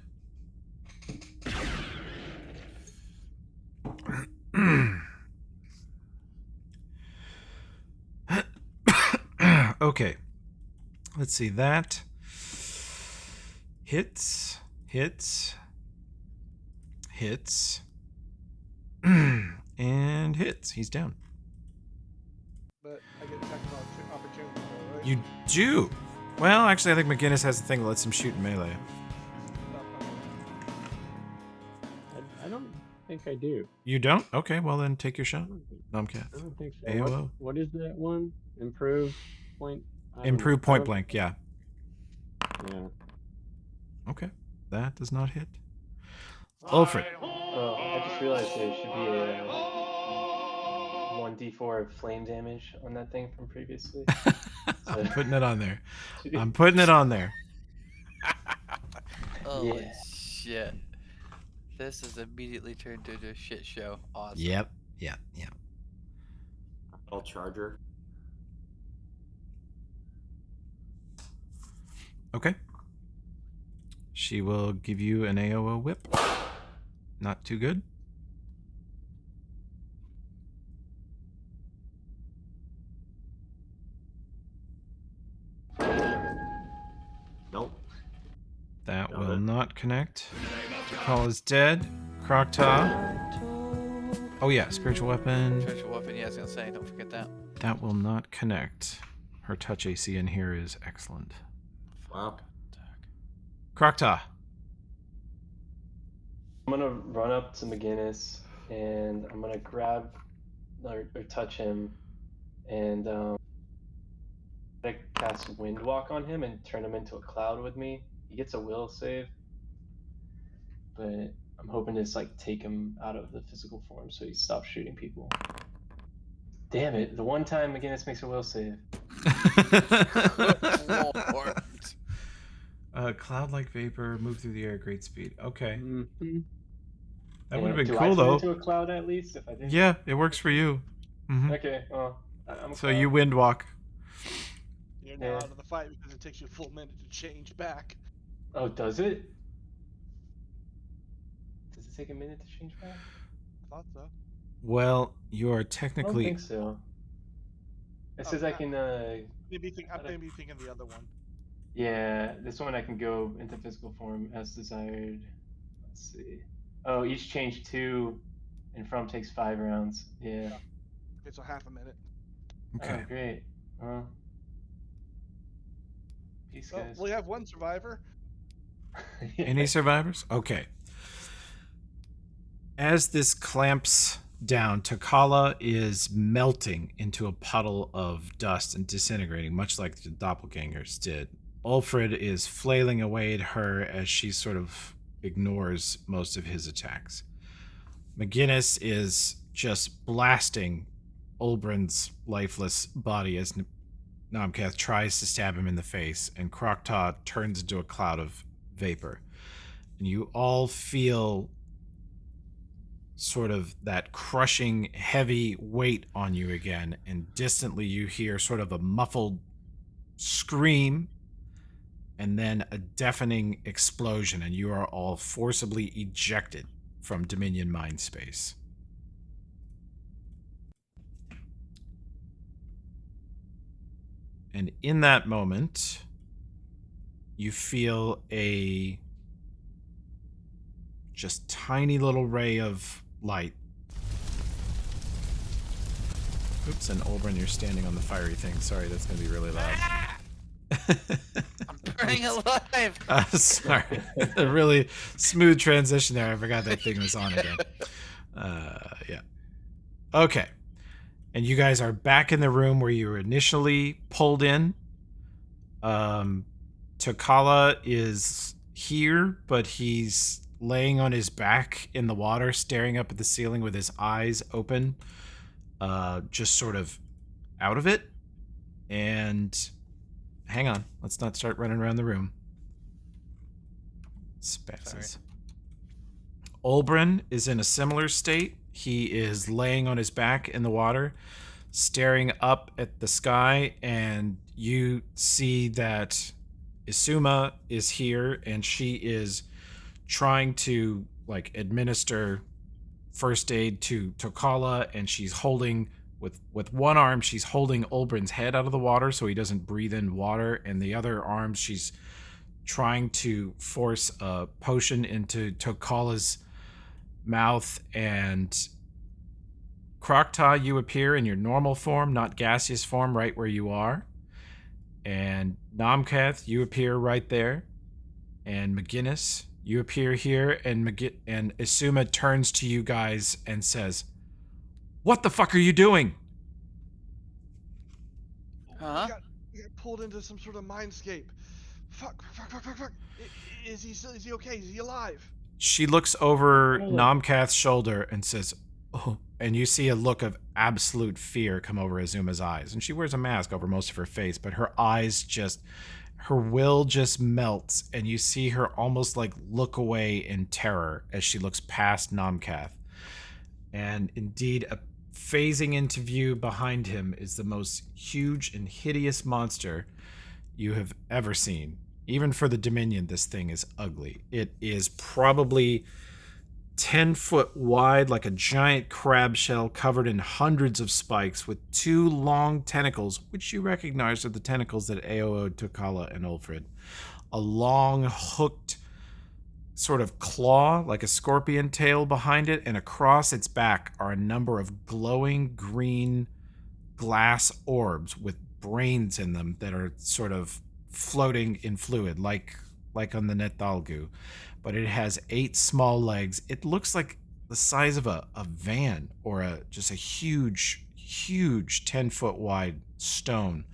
Okay. Let's see. That hits. And hits. He's down. But I get attack of opportunity, though, right? You do. Well, actually, I think McGinnis has a thing that lets him shoot in melee. I don't think I do. You don't? Okay, well then take your shot. I don't think, Nomcat. I don't think so. AOO. What is that one? Improve point. I don't Improve know. point blank, yeah. Yeah. Okay. That does not hit. Ulfred. Oh, I just realized there should be a 1d4 of flame damage on that thing from previously. I'm putting it on there. I'm putting it on there. Holy Yeah. shit! This has immediately turned into a shit show. Awesome. Yep. I'll charger. Okay. She will give you an AOO whip. Not too good. Nope. That Got will it. not connect. Call is dead. Krokta. Oh yeah, spiritual weapon. Spiritual weapon. Yeah, I was gonna say. Don't forget that. That will not connect. Her touch AC in here is excellent. Wow. Krokta. I'm gonna run up to McGinnis and I'm gonna grab or touch him and I cast Windwalk on him and turn him into a cloud with me. He gets a will save, but I'm hoping to just like take him out of the physical form so he stops shooting people. Damn it! The one time McGinnis makes a will save. Lord. Cloud-like vapor, move through the air at great speed. Okay. Mhm. That would have been Do I cool turn though. into a cloud at least if I did. Yeah, it works for you. Mhm. Okay. Well, I'm a So cloud. you wind walk. You're now Yeah. out of the fight because it takes you a full minute to change back. Oh, does it? Does it take a minute to change back? I thought so. Well, you are I don't technically think so. It Oh, says I crap. can. I'm Got it. maybe thinking the other one. Yeah, this one I can go into physical form as desired. Let's see. Oh, each change 2 and from takes 5 rounds. Yeah. Okay, so half a minute. okay. Oh, great. Well. Peace, Oh, guys. we have one survivor. Any survivors? Okay. As this clamps down, Takala is melting into a puddle of dust and disintegrating, much like the doppelgangers did. Ulfred is flailing away at her as she sort of ignores most of his attacks. McGinnis is just blasting Olbrin's lifeless body as Nomcath tries to stab him in the face, and Krokta turns into a cloud of vapor. And you all feel sort of that crushing heavy weight on you again, and distantly you hear sort of a muffled scream and then a deafening explosion, and you are all forcibly ejected from Dominion mind space. And in that moment, you feel a just tiny little ray of light. Oops, and Olbrin, you're standing on the fiery thing. Sorry, that's going to be really loud. I'm Burning alive. Sorry. A really smooth transition there. I forgot that thing was on again. Yeah. Okay. And you guys are back in the room where you were initially pulled in. Tokala is here, but he's laying on his back in the water, staring up at the ceiling with his eyes open, just sort of out of it. And hang on, let's not start running around the room. Spazzes. Olbrin is in a similar state. He is laying on his back in the water, staring up at the sky, and you see that Isuma is here, and she is trying to like administer first aid to Tokala, and she's holding with one arm, she's holding Olbrin's head out of the water so he doesn't breathe in water, and the other arm she's trying to force a potion into Tokala's mouth. And Krokta, you appear in your normal form, not gaseous form, right where you are. And Namkath, you appear right there. And McGinnis, you appear here. And Isuma turns to you guys and says, "What the fuck are you doing?" Huh? We got pulled into some sort of mindscape. Fuck. Is he okay? Is he alive? She looks over Namkath's shoulder and says, "Oh," and you see a look of absolute fear come over Izuma's eyes. And she wears a mask over most of her face, but her eyes her will just melts, and you see her almost like look away in terror as she looks past Namkath. And indeed, phasing into view behind him is the most huge and hideous monster you have ever seen. Even for the Dominion, this thing is ugly. It is probably 10 foot wide, like a giant crab shell covered in hundreds of spikes, with 2 long tentacles, which you recognize are the tentacles that AOO'd Tokala and Ulfrid. A long hooked sort of claw, like a scorpion tail behind it, and across its back are a number of glowing green glass orbs with brains in them that are sort of floating in fluid, like on the Nethalgu. But it has 8 small legs. It looks like the size of a van, or just a huge 10-foot wide stone.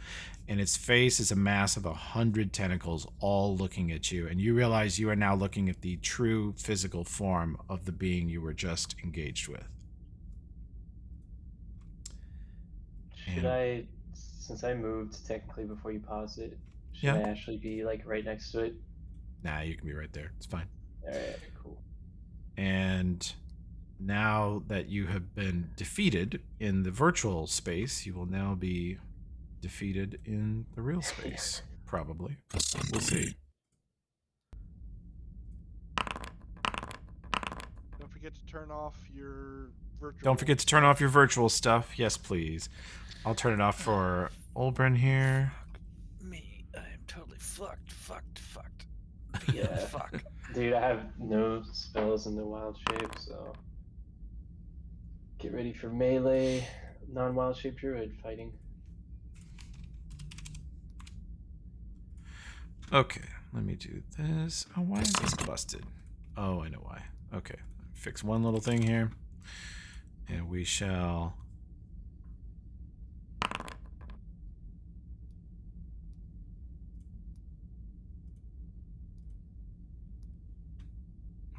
And its face is a mass of 100 tentacles, all looking at you. And you realize you are now looking at the true physical form of the being you were just engaged with. Should since I moved technically before you paused it, should I actually be like right next to it? Nah, you can be right there. It's fine. Alright, cool. And now that you have been defeated in the virtual space, you will now be defeated in the real space. Probably. We'll see. Don't forget to turn off your virtual. Don't forget to turn off your virtual stuff. Yes, please. I'll turn it off for Olbrin here. Me, I am totally fucked. Yeah. Fuck. Dude, I have no spells in the wild shape, so get ready for melee non-wild shape druid fighting. Okay, let me do this. Oh, why is this busted? Oh, I know why. Okay, fix one little thing here. And we shall...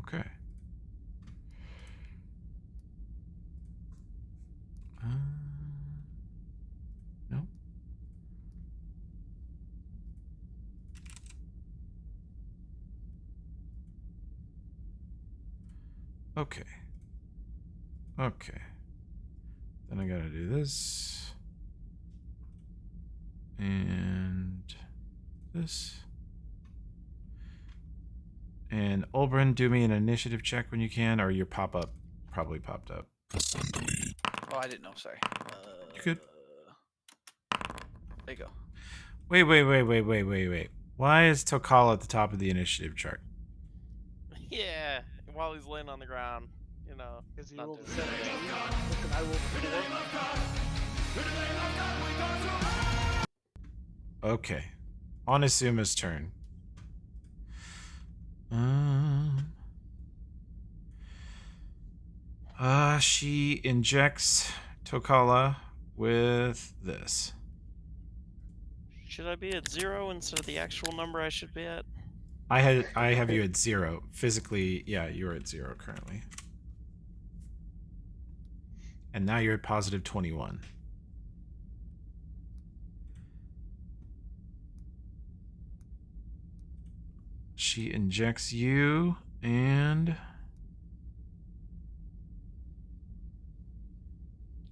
Okay. No. Okay. Then I gotta do this. And this. And Olbrin, do me an initiative check when you can, or your pop-up probably popped up. Oh, I didn't know. Sorry. You good? There you go. Wait. Why is Tokala at the top of the initiative chart? Yeah, while he's laying on the ground, you know. Because he not rolled a doing 17. anything. And I rolled a 4. Okay. On Isuma's turn, She injects Tokala with this. Should I be at 0 instead of the actual number I should be at? I have you at 0. Physically, yeah, you're at 0 currently. And now you're at positive 21. She injects you, and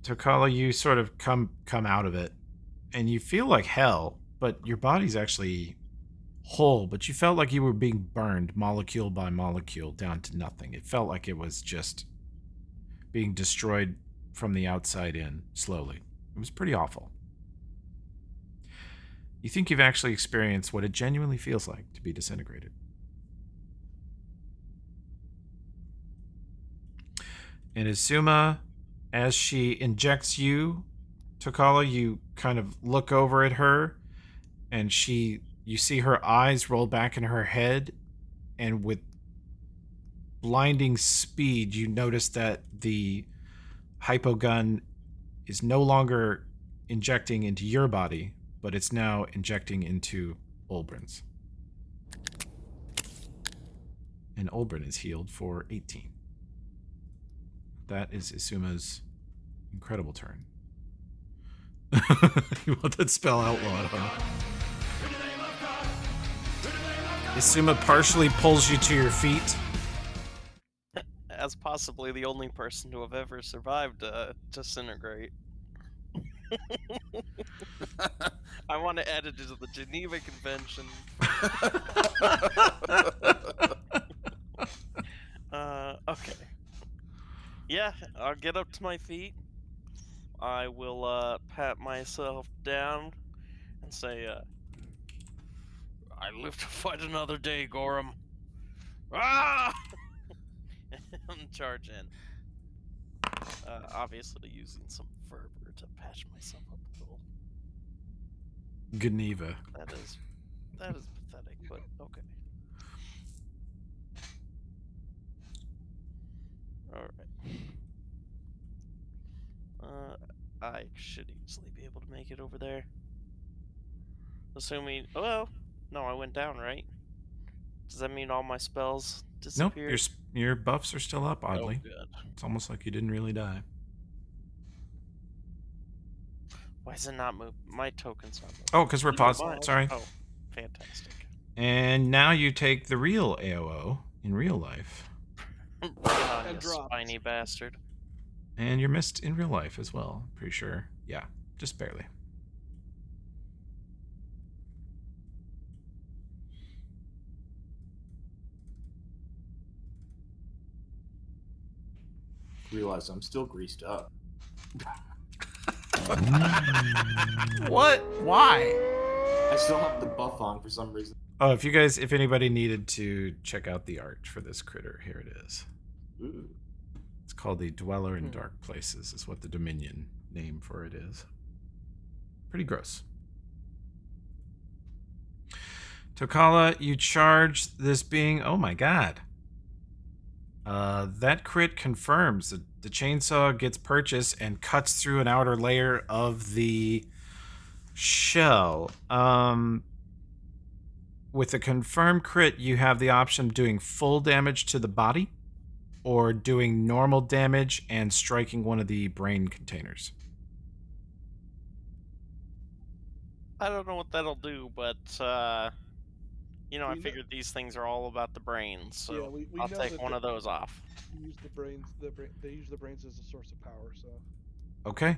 Tokala, you sort of come out of it, and you feel like hell, but your body's actually whole, but you felt like you were being burned molecule by molecule down to nothing. It felt like it was just being destroyed from the outside in, slowly. It was pretty awful. You think you've actually experienced what it genuinely feels like to be disintegrated. And Izuma, as she injects you, Tokala, you kind of look over at her, and you see her eyes roll back in her head, and with blinding speed, you notice that the hypo gun is no longer injecting into your body, but it's now injecting into Olbrin's. And Olbrin is healed for 18. That is Isuma's incredible turn. You want that spell outlawed, huh? Izuma partially pulls you to your feet. As possibly the only person to have ever survived disintegrate. I want to add it to the Geneva Convention. Okay. Yeah, I'll get up to my feet. I will pat myself down and say, I live to fight another day, Gorham. Ah! And charge in. Obviously using some fervor to patch myself up a little. Geneva. That is pathetic, but okay. Alright. I should easily be able to make it over there. Assuming, well, no, I went down, right? Does that mean all my spells Nope, disappeared? your buffs are still up, oddly. Oh, good. It's almost like you didn't really die. Why is it not moved? My token's not moved. Oh, because we're paused. Mine. Sorry. Oh, fantastic. And now you take the real AOO in real life. Bring it on, And you dropped. spiny bastard. And you're missed in real life as well. Pretty sure. Yeah, just barely. Realize I'm still greased up. What? Why? I still have the buff on for some reason. Oh, if anybody needed to check out the art for this critter, here it is. Ooh. It's called the Dweller in Dark Places, is what the Dominion name for it is. Pretty gross. Tokala, you charge this being. Oh my god. That crit confirms that the chainsaw gets purchased and cuts through an outer layer of the shell. With a confirmed crit, you have the option of doing full damage to the body or doing normal damage and striking one of the brain containers. I don't know what that'll do, but you know, I We know- figured these things are all about the brains, so Yeah, we I'll know take that one the- of those off. Use the brains. They use the brains as a source of power. So Okay.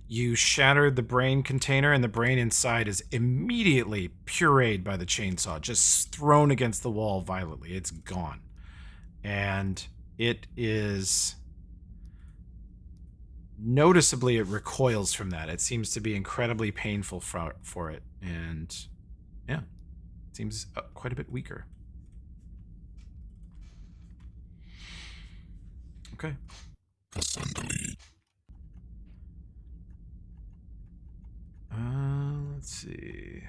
You shatter the brain container, and the brain inside is immediately pureed by the chainsaw, just thrown against the wall violently. It's gone. And it is noticeably, it recoils from that. It seems to be incredibly painful for it. And yeah, it seems quite a bit weaker. Okay. Let's see.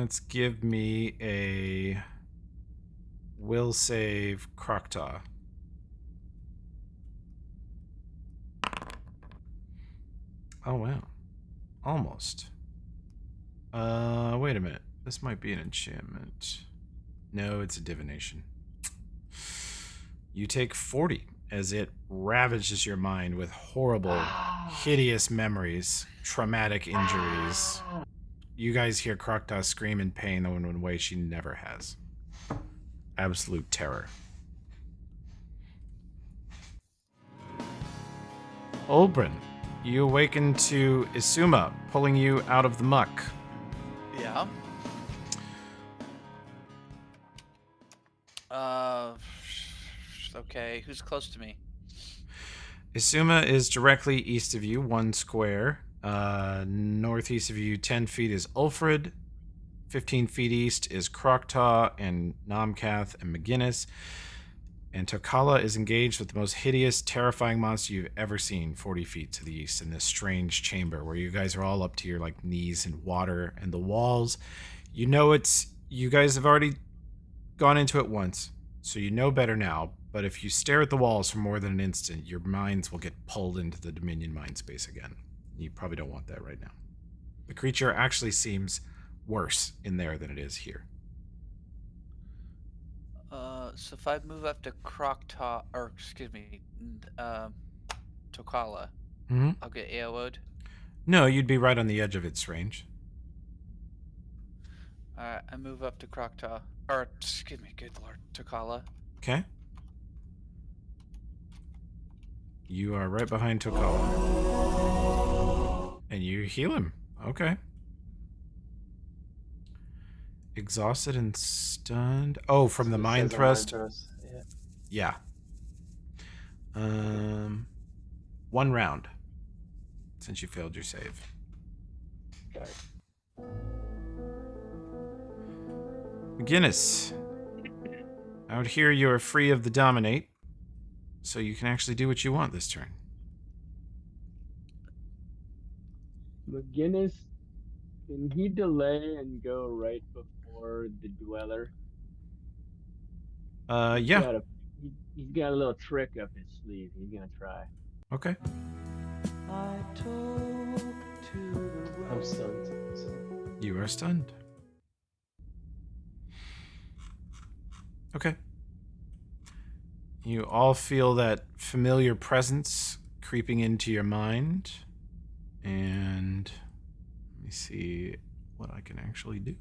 Let's give me a will save Krokta. Oh wow. Almost. Wait a minute. This might be an enchantment. No, it's a divination. You take 40 as it ravages your mind with horrible, hideous memories, traumatic injuries. You guys hear Krokta scream in pain in a way she never has. Absolute terror. Olbrin, you awaken to Isuma pulling you out of the muck. Yeah. Okay, who's close to me? Isuma is directly east of you, 1 square. Northeast of you, 10 feet is Ulfred. 15 feet east is Krokta and Namkath and McGinnis. And Tokala is engaged with the most hideous, terrifying monster you've ever seen 40 feet to the east in this strange chamber where you guys are all up to your like knees in water and the walls. You know you guys have already gone into it once, so you know better now. But if you stare at the walls for more than an instant, your minds will get pulled into the Dominion mind space again. You probably don't want that right now. The creature actually seems worse in there than it is here. So if I move up to Tokala, Mm-hmm. I'll get AO'd. No, you'd be right on the edge of its range. Alright, I move up to good lord, Tokala. Okay. You are right behind Tokala. And you heal him. Okay. Exhausted and stunned. Oh, from the mind thrust? Yeah. Yeah. 1 round. Since you failed your save. Got it. McGinnis. Out here you are free of the dominate. So you can actually do what you want this turn. McGinnis, can he delay and go right before the dweller? Yeah. He's got a little trick up his sleeve. He's gonna try. Okay. I talk to the I'm stunned. So. You are stunned. Okay. You all feel that familiar presence creeping into your mind. And let me see what I can actually do.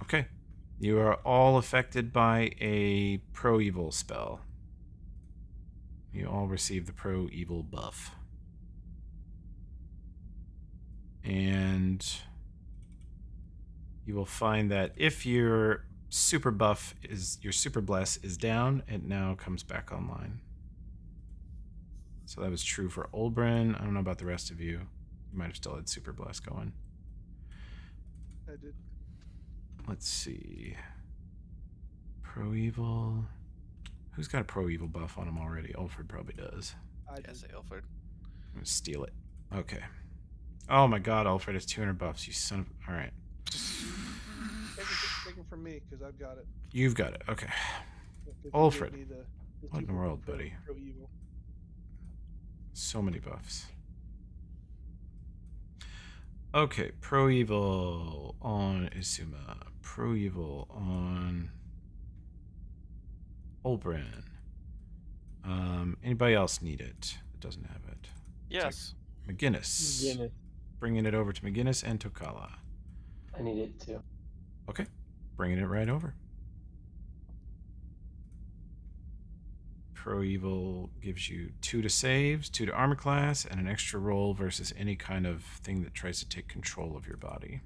Okay. You are all affected by a pro-evil spell. You all receive the pro-evil buff. And you will find that if your super buff your super bless is down, it now comes back online. So that was true for Olbrin. I don't know about the rest of you. You might have still had super bless going. I did. Let's see. Pro-evil. Who's got a pro-evil buff on him already? Ulfred probably does. I Yes, did. Ilford. I'm gonna steal it. Okay. Oh my god, Ulfred has 200 buffs. You son of... Alright. Take it from me, because I've got it. You've got it. Okay. If you Ulfred. gave me the What in the 2 world, pro- buddy? pro evil. So many buffs. Okay. Pro-evil on Isuma. Pro-evil on... Olbrin. Anybody else need it that doesn't have it? Yes. McGinnis. Bringing it over to McGinnis and Tokala. I need it too. Okay. Bringing it right over. Pro-evil gives you 2 to saves, 2 to armor class, and an extra roll versus any kind of thing that tries to take control of your body.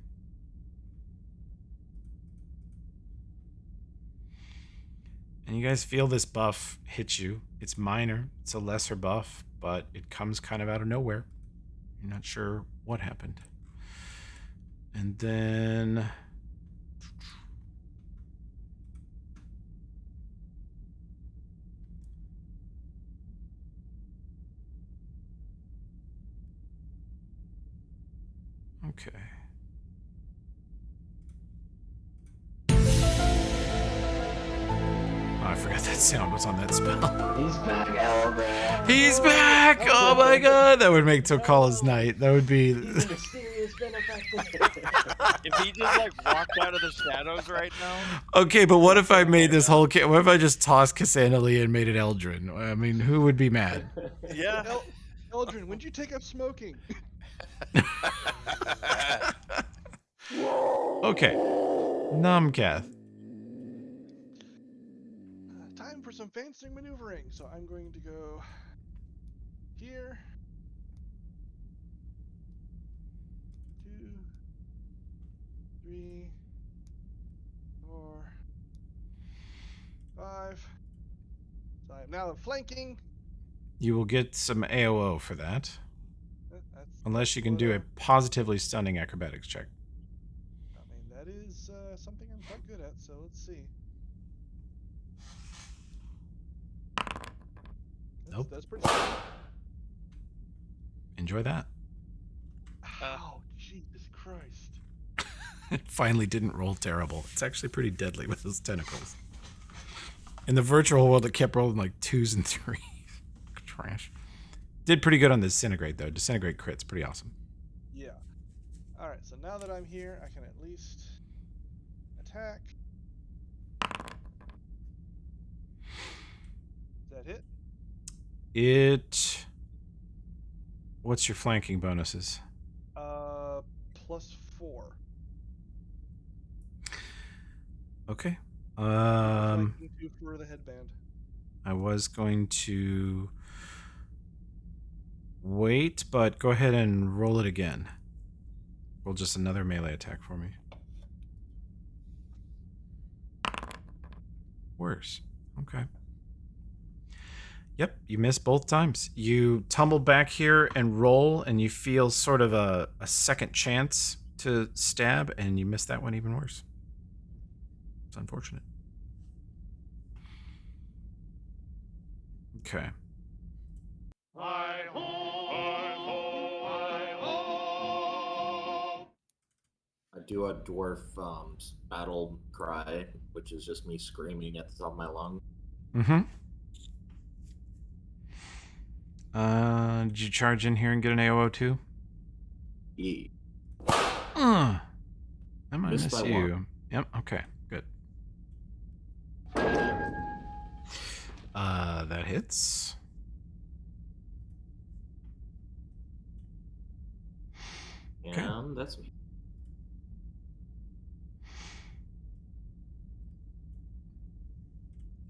And you guys feel this buff hit you. It's minor. It's a lesser buff, but it comes kind of out of nowhere. You're not sure what happened. And then... Okay. Oh, I forgot that sound was on that spell. He's back, Albert. He's back! Oh my god! That would make Tokala's night. That would be... He's a mysterious benefactor. If he just like walked out of the shadows right now. Okay, but what if I made this whole... What if I just tossed Cassandra Lee and made it Eldrin? I mean, who would be mad? Yeah. Eldrin, when'd you take up smoking? Okay. Numcath. Time for some fancy maneuvering. So I'm going to go here. 2, 3, 4, 5. So I'm now flanking. You will get some AOO for that. That's Unless you can do a positively stunning acrobatics check. I mean, that is something I'm quite good at, so let's see. Nope. That's pretty good. Enjoy that. Oh, Jesus Christ. It finally didn't roll terrible. It's actually pretty deadly with those tentacles. In the virtual world, it kept rolling like 2s and 3s. Trash. Did pretty good on the Disintegrate, though. Disintegrate crit's pretty awesome. Yeah. Alright, so now that I'm here, I can at least attack. Does that hit? It... What's your flanking bonuses? +4. Okay. Flanking 2 for the headband. I was going to wait, but go ahead and roll it again. Roll just another melee attack for me. Worse. Okay. Yep, you miss both times. You tumble back here and roll, and you feel sort of a second chance to stab, and you miss that one even worse. It's unfortunate. Okay. I do a dwarf battle cry, which is just me screaming at the top of my lung. Mm-hmm. Did you charge in here and get an AOO too? Yeah. I might Missed miss by you. one. Yep, okay, good. That hits. Okay. And that's me.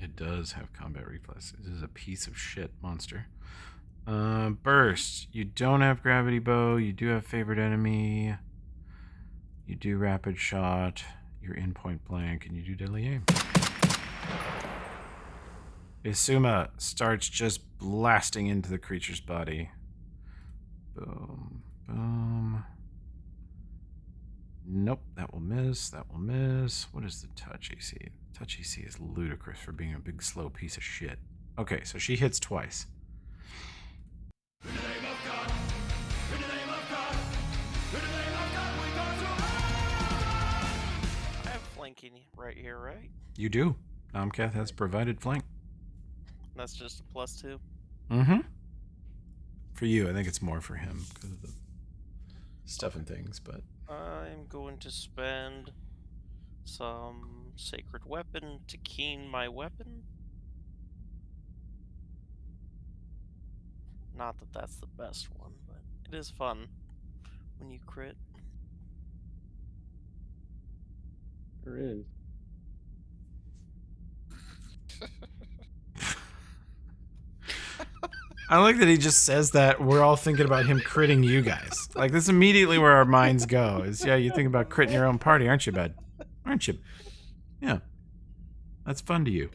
It does have combat reflex. This is a piece of shit monster. Burst. You don't have gravity bow. You do have favorite enemy. You do rapid shot. You're in point blank, and you do deadly aim. Isuma starts just blasting into the creature's body. Boom, boom. Nope, that will miss. That will miss. What is the touch AC? Touch AC is ludicrous for being a big, slow piece of shit. Okay, so she hits twice. I have flanking right here, right? You do. Nomcath has provided flank. That's just a +2. Mm-hmm. For you, I think it's more for him because of the stuff and things, but... I'm going to spend some sacred weapon to keen my weapon. Not that that's the best one, but it is fun when you crit. Sure is. I like that he just says that we're all thinking about him critting you guys. Like, this is immediately where our minds go. Is, yeah, you think about critting your own party, aren't you, bud? Aren't you? Yeah. That's fun to you.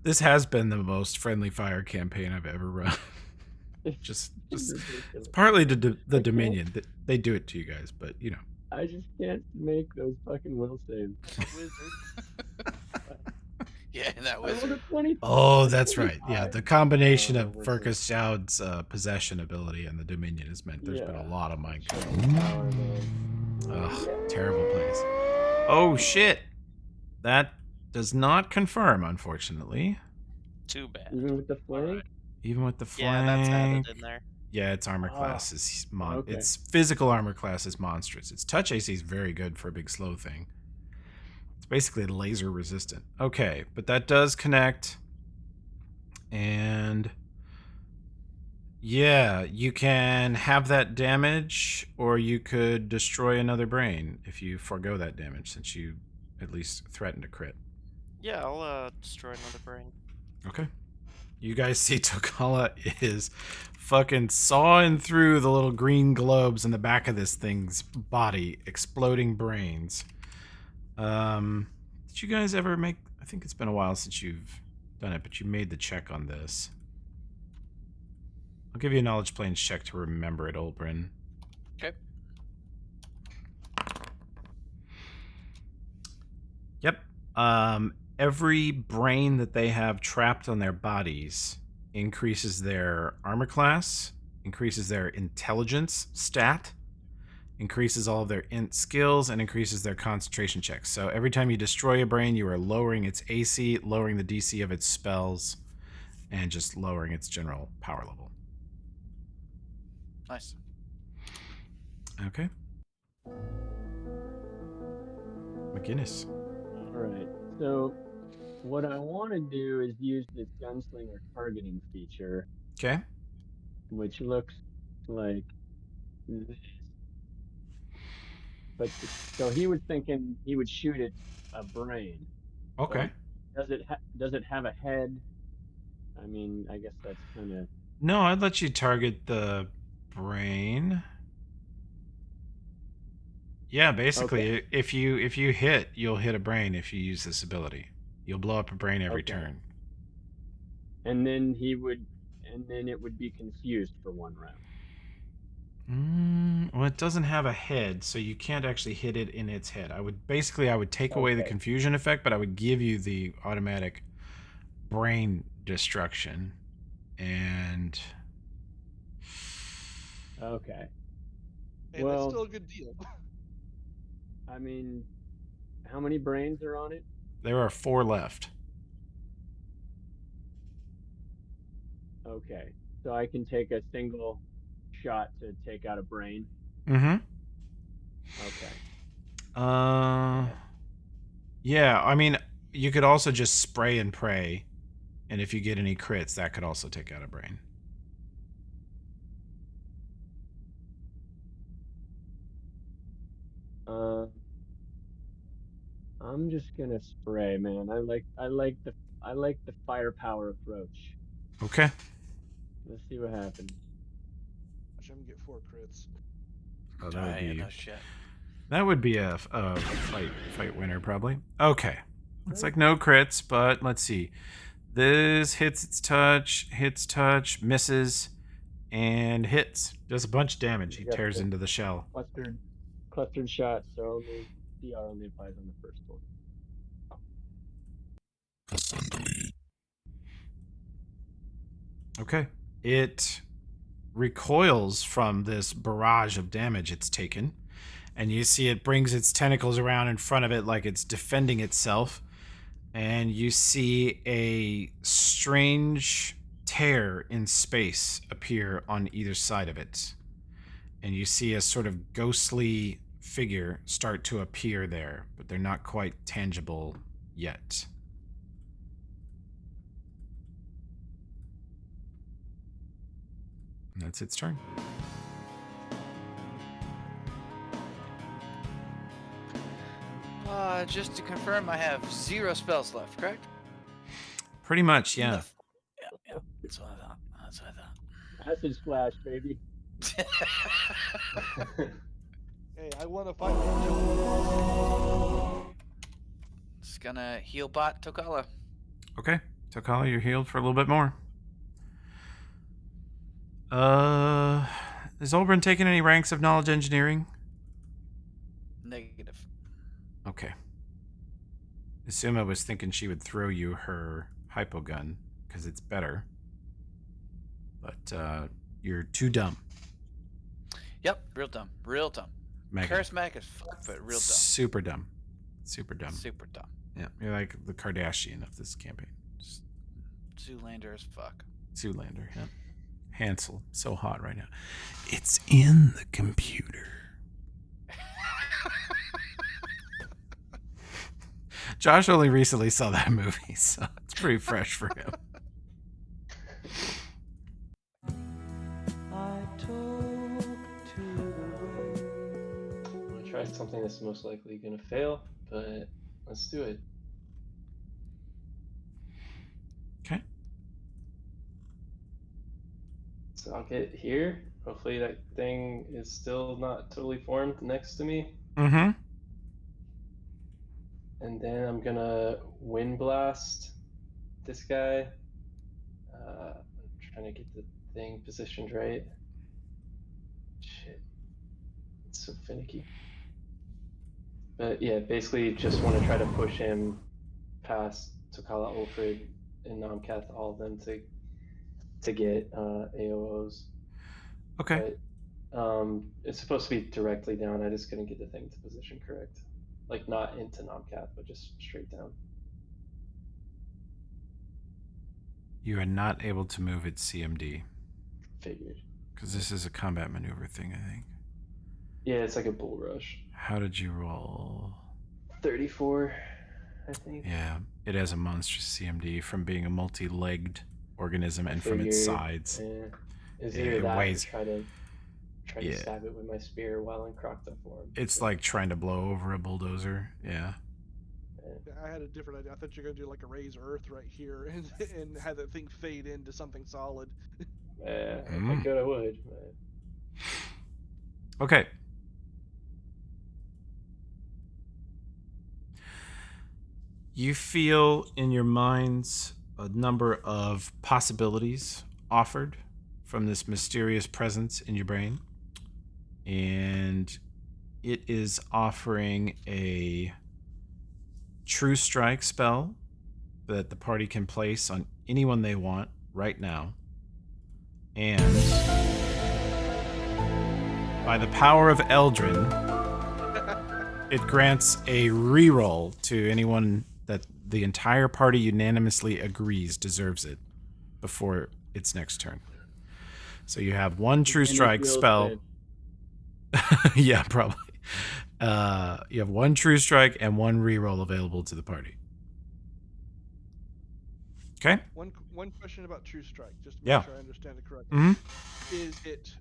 This has been the most friendly fire campaign I've ever run. just Ridiculous. partly the I can't- Dominion. They do it to you guys, but you know. I just can't make those fucking will saves. Wizard. Yeah, and that I rolled wizard. a 20. Oh, that's right. Yeah, the combination of we're Furcus Shoud's possession ability and the Dominion has meant there's been a Yeah. lot of mind Power, control. man. Ugh, terrible place. Oh shit! That does not confirm, unfortunately. Too bad. Even with the flank? Even with the Yeah, flank. that's added in there. Yeah, its armor Ah, class is okay. its physical armor class is monstrous. Its touch AC is very good for a big slow thing. It's basically laser resistant. Okay, but that does connect. And yeah, you can have that damage, or you could destroy another brain if you forego that damage, since you at least threatened a crit. Yeah, I'll destroy another brain. Okay. You guys see Tokala is fucking sawing through the little green globes in the back of this thing's body, exploding brains. Did you guys ever make... I think it's been a while since you've done it, but you made the check on this. I'll give you a knowledge planes check to remember it, Olbrin. Okay. Yep. Every brain that they have trapped on their bodies increases their armor class, increases their intelligence stat, increases all of their int skills, and increases their concentration checks. So every time you destroy a brain, you are lowering its AC, lowering the DC of its spells, and just lowering its general power level. Nice. Okay. McGinnis. All right. So, what I want to do is use this gunslinger targeting feature, Okay. which looks like this. But so he was thinking he would shoot at a brain. Okay. Does it have a head? I mean, I guess that's kind of No, I'd let you target the brain. Yeah, basically, if you hit, you'll hit a brain if you use this ability. You'll blow up a brain every Okay. turn. and then it would be confused for one round. Well, it doesn't have a head, so you can't actually hit it in its head. I would take away the Okay. confusion effect, but I would give you the automatic brain destruction. And Okay. And Well- that's still a good deal. I mean, how many brains are on it? there are 4 left. Okay. So I can take a single shot to take out a brain. Mm-hmm. Okay. Yeah, I mean, you could also just spray and pray, and if you get any crits, that could also take out a brain. I'm just gonna spray, man. I like the firepower approach. Okay. Let's see what happens. Watch him get 4 crits. Oh, Oh, yeah, no shit. that would be a fight winner, probably. Okay. Looks like no crits, but let's see. This hits its touch, misses, and hits. Does a bunch of damage. He You got tears the- into the shell. Clustered shot, so only CR only applies on the first one. Okay. It recoils from this barrage of damage it's taken, and you see it brings its tentacles around in front of it like it's defending itself, and you see a strange tear in space appear on either side of it, and you see a sort of ghostly figure start to appear there, but they're not quite tangible yet. And that's its turn. Just to confirm, I have 0 spells left, correct? Pretty much, yeah. Yeah, that's what I thought. That's what I Acid splash, baby. thought. Hey, I want to fight you. Just gonna heal bot Tokala. Okay. Tokala, you're healed for a little bit more. Is Olbrin taking any ranks of knowledge engineering? Negative. Okay. Asuma was thinking she would throw you her hypo gun because it's better. But you're too dumb. Yep, real dumb. Real dumb. Megan. Charismatic as fuck, but real dumb. Super dumb. Super dumb. Super dumb. Yeah, you're like the Kardashian of this campaign. Zoolander as fuck. Zoolander, yeah. Hansel, so hot right now. It's in the computer. Josh only recently saw that movie, so it's pretty fresh for him. I talk to the wind. I'm gonna try something that's most likely gonna fail, but let's do it. Okay. So I'll get here. Hopefully that thing is still not totally formed next to me. Mm-hmm. And then I'm gonna wind blast this guy. I'm trying to get the thing positioned right. Shit. It's so finicky. But yeah, basically just want to try to push him past Tokala, Ulfrid, and Nomkath, all of them to get AOOs. Okay. But it's supposed to be directly down. I just couldn't get the thing to position correct. Like not into Nomkath, but just straight down. You are not able to move its CMD. Figured. Because this is a combat maneuver thing, I think. Yeah, it's like a bull rush. How did you roll? 34, I think. Yeah, it has a monstrous CMD from being a multi-legged organism and from its Figured, sides. yeah. Is Yeah, either it that weighs- or try Yeah. to stab it with my spear while in Crocta form. It's like trying to blow over a bulldozer. Yeah. I had a different idea. I thought you were gonna do like a raise earth right here and have that thing fade into something solid. If I Mm. could, I would. But Okay. You feel in your minds a number of possibilities offered from this mysterious presence in your brain. And it is offering a True Strike spell that the party can place on anyone they want right now. And by the power of Eldrin, it grants a reroll to anyone that the entire party unanimously agrees deserves it before its next turn. So you have one True And it Strike feels spell. good. Yeah, probably. You have one True Strike and one reroll available to the party. Okay? One question about True Strike, just to make Yeah. sure I understand it correctly. Mm-hmm. Is it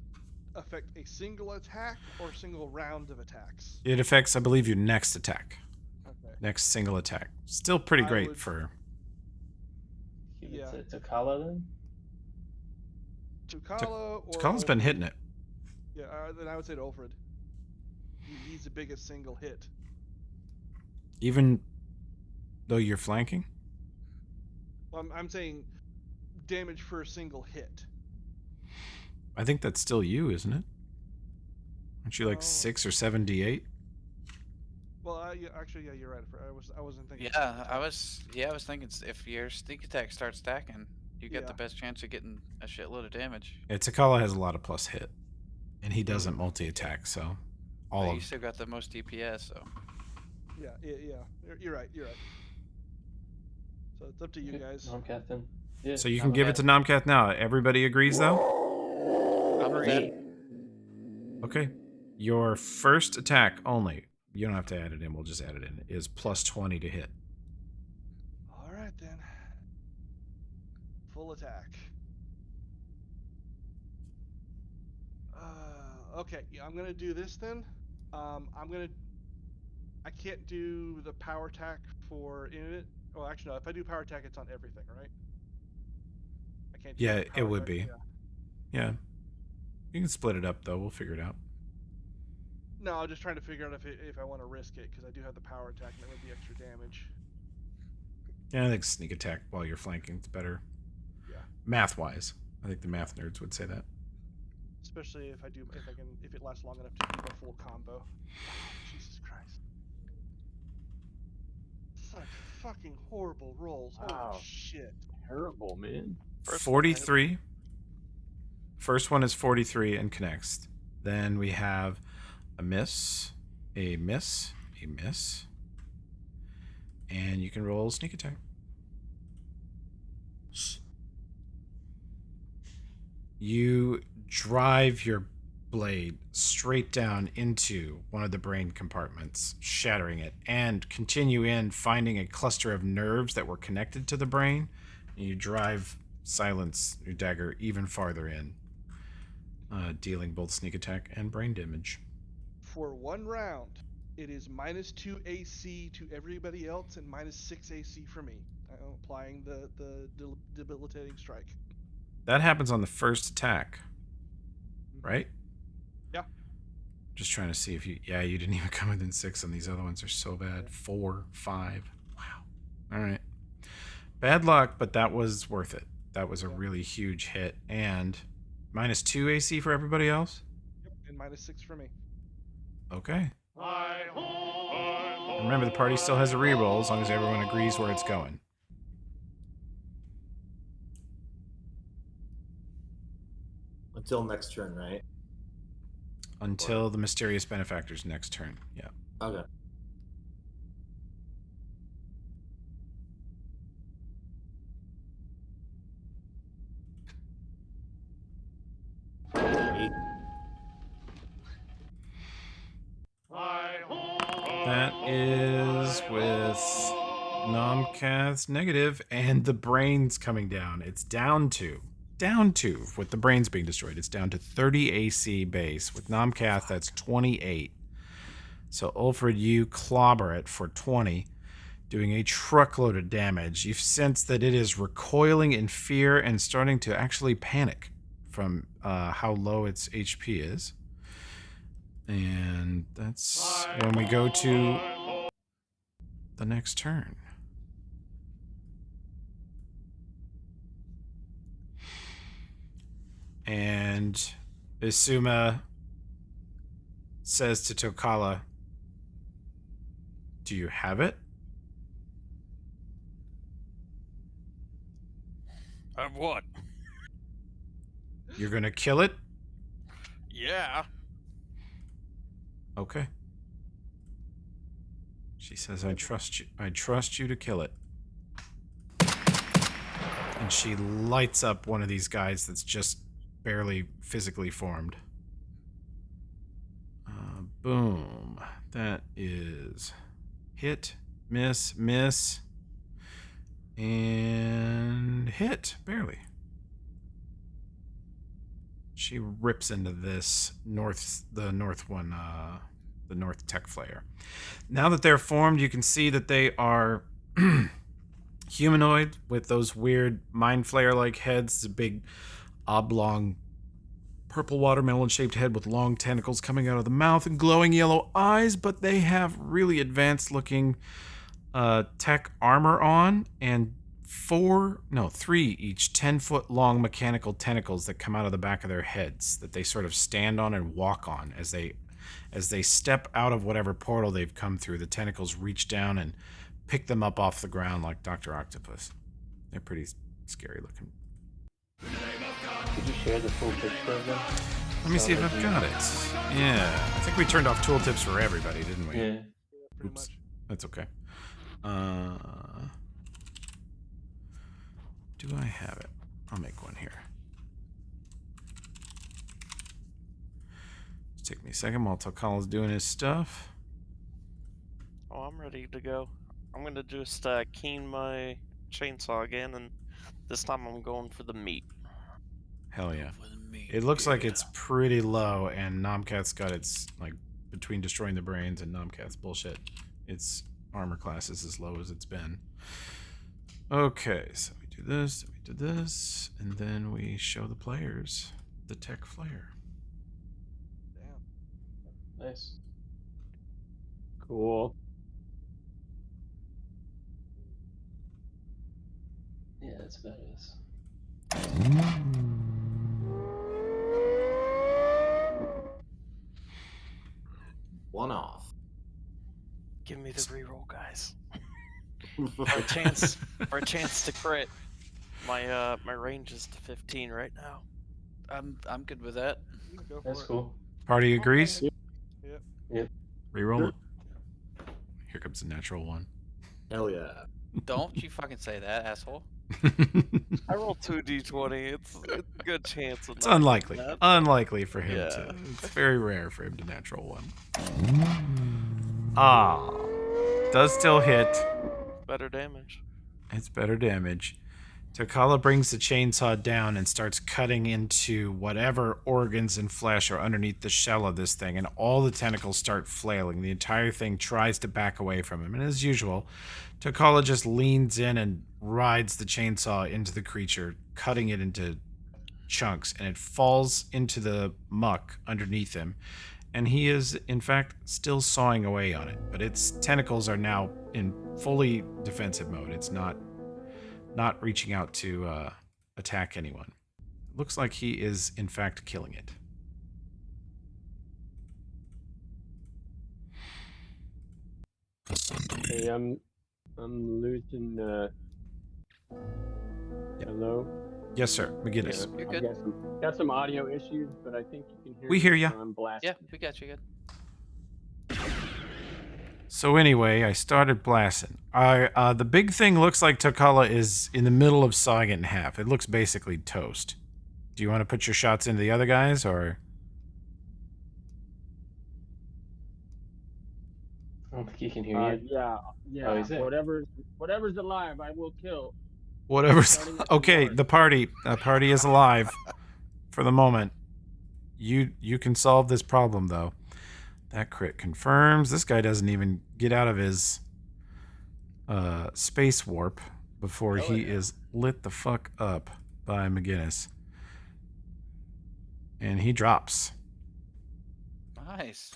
affect a single attack or single round of attacks? It affects, I believe, your next attack. Okay. Next single attack. Still pretty I great would- for... give Yeah. it to Kala then. Tukala or Kala's been Ulfrid? hitting it. Yeah, then I would say to Ulfrid. He's the biggest single hit. Even though you're flanking? Well, I'm saying damage for a single hit. I think that's still you, isn't it? Aren't you like Oh. 6 or 7 D8? Well, yeah, actually, yeah, you're right. I wasn't thinking. Yeah, I was thinking if your sneak attack starts stacking, you get Yeah. the best chance of getting a shitload of damage. Yeah, Takala has a lot of plus hit. And he doesn't multi-attack, so all But you of... still got the most DPS, so Yeah. You're right. So it's up to you guys. Nomkath then. Yeah. So you can give it to Nomkath now. Everybody agrees, though? I'm ready. Okay. Your first attack only, you don't have to add it in, we'll just add it in, is plus 20 to hit. All right then. Full attack. Okay, yeah, I'm gonna do this then. I can't do the power attack for it. Well, actually, no. If I do power attack, it's on everything, right? I can't. Do Yeah, the it power would attack, be. Yeah. Yeah. You can split it up, though. We'll figure it out. No, I'm just trying to figure out if I want to risk it because I do have the power attack and it would be extra damage. Yeah, I think sneak attack while you're flanking is better. Yeah. Math wise, I think the math nerds would say that. Especially if it lasts long enough to keep a full combo. Oh, Jesus Christ. Such fucking horrible rolls. Holy Wow. shit. Terrible, man. First one hit. 43. First one is 43 and connects. Then we have a miss, a miss, a miss. And you can roll sneak attack. You drive your blade straight down into one of the brain compartments, shattering it, and continue in, finding a cluster of nerves that were connected to the brain. And you drive silence your dagger even farther in, dealing both sneak attack and brain damage. For 1 round, it is -2 AC to everybody else and -6 AC for me. I'm applying the debilitating strike. That happens on the first attack, right? Yeah. Just trying to see if you... Yeah, you didn't even come within 6 on these other ones. Are so bad. 4, 5. Wow. All right. Bad luck, but that was worth it. That was a really huge hit. And -2 AC for everybody else? Yep, and -6 for me. Okay. Remember, the party still has a reroll as long as everyone agrees where it's going. Until next turn, right? Until the mysterious benefactor's next turn. Yeah. Okay. That is with Nomcath's negative and the brains coming down. It's down to, with the brains being destroyed, it's down to 30 AC base. With Nomcath, that's 28. So, Ulfred, you clobber it for 20, doing a truckload of damage. You sense that it is recoiling in fear and starting to actually panic from how low its HP is. And that's when we go to the next turn. And Isuma says to Tokala, "Do you have it?" Of what? You're gonna kill it? Yeah. Okay. She says, I trust you. I trust you to kill it. And she lights up one of these guys that's just barely physically formed. Boom. That is hit, miss, miss, and hit, barely. She rips into this the north tech flare. Now that they're formed, you can see that they are humanoid with those weird mind flare-like heads. It's a big oblong purple watermelon-shaped head with long tentacles coming out of the mouth and glowing yellow eyes, but they have really advanced-looking tech armor on and 3 each 10-foot-long mechanical tentacles that come out of the back of their heads that they sort of stand on and walk on as they step out of whatever portal they've come through. The tentacles reach down and pick them up off the ground like Dr. Octopus. They're pretty scary looking. Could you share the full picture of them? Let me see if I've got it. Yeah, I think we turned off tooltips for everybody, didn't we? Yeah. Pretty Oops. much. That's okay. Do I have it? I'll make one here. Just take me a second while Tokala's doing his stuff. Oh, I'm ready to go. I'm gonna just keen my chainsaw again, and this time I'm going for the meat. Hell yeah. For the meat, It looks like yeah. it's pretty low, and Nomcath's got its, like, between destroying the brains and Nomcath's bullshit, its armor class is as low as it's been. Okay, so we do this, and then we show the players the tech flare. Damn. Nice. Cool. Yeah, that's about it. One off. Give me the reroll, guys. For a chance to crit. My my range is to 15 right now. I'm good with that. Go for That's it. cool. Party agrees? Yep. Reroll Sure. it. Here comes the natural one. Hell yeah. Don't you fucking say that, asshole. I rolled 2d20. It's a good chance. Of It's not getting unlikely. that. Unlikely for him to. Yeah. It's very rare for him to natural one. Ah. Does still hit. Better damage. It's better damage. Takala brings the chainsaw down and starts cutting into whatever organs and flesh are underneath the shell of this thing, and all the tentacles start flailing. The entire thing tries to back away from him, and as usual, Takala just leans in and rides the chainsaw into the creature, cutting it into chunks, and it falls into the muck underneath him. And he is, in fact, still sawing away on it, but its tentacles are now in fully defensive mode. It's not reaching out to attack anyone. Looks like he is, in fact, killing it. Hey, I'm losing. Hello. Yes, sir. McGinnis. You're I've good. got some audio issues, but I think you can hear. We me, hear ya. so I'm blasting. Yeah, we got you good. So anyway, I started blasting. The big thing looks like Takala is in the middle of sawing it in half. It looks basically toast. Do you want to put your shots into the other guys, or? I don't think he can hear you. Yeah. Oh, he's there. Whatever's alive, I will kill. Whatever's Starting at the okay. north. The party is alive for the moment. You can solve this problem though. That crit confirms. This guy doesn't even get out of his space warp before he is lit the fuck up by McGinnis, and he drops. Nice.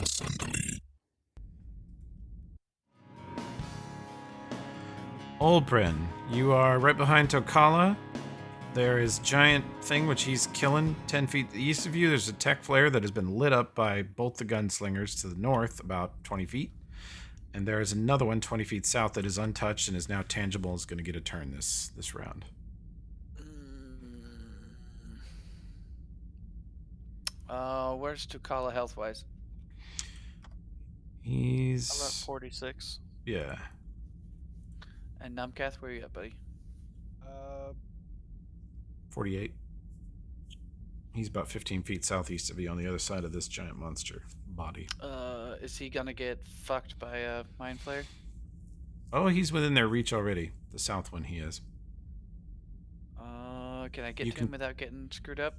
Oldbrin, you are right behind Tokala. There is giant thing which he's killing 10 feet east of you. There's a tech flare that has been lit up by both the gunslingers to the north, about 20 feet. And there is another one 20 feet south that is untouched and is now tangible and is going to get a turn this round. Where's Tukala health-wise? He's... I'm at 46. Yeah. And Numcath, where you at, buddy? 48. He's about 15 feet southeast of you on the other side of this giant monster body. Is he gonna get fucked by a mind flare? Oh, he's within their reach already. The south one he is. Can I get You to him can- without getting screwed up?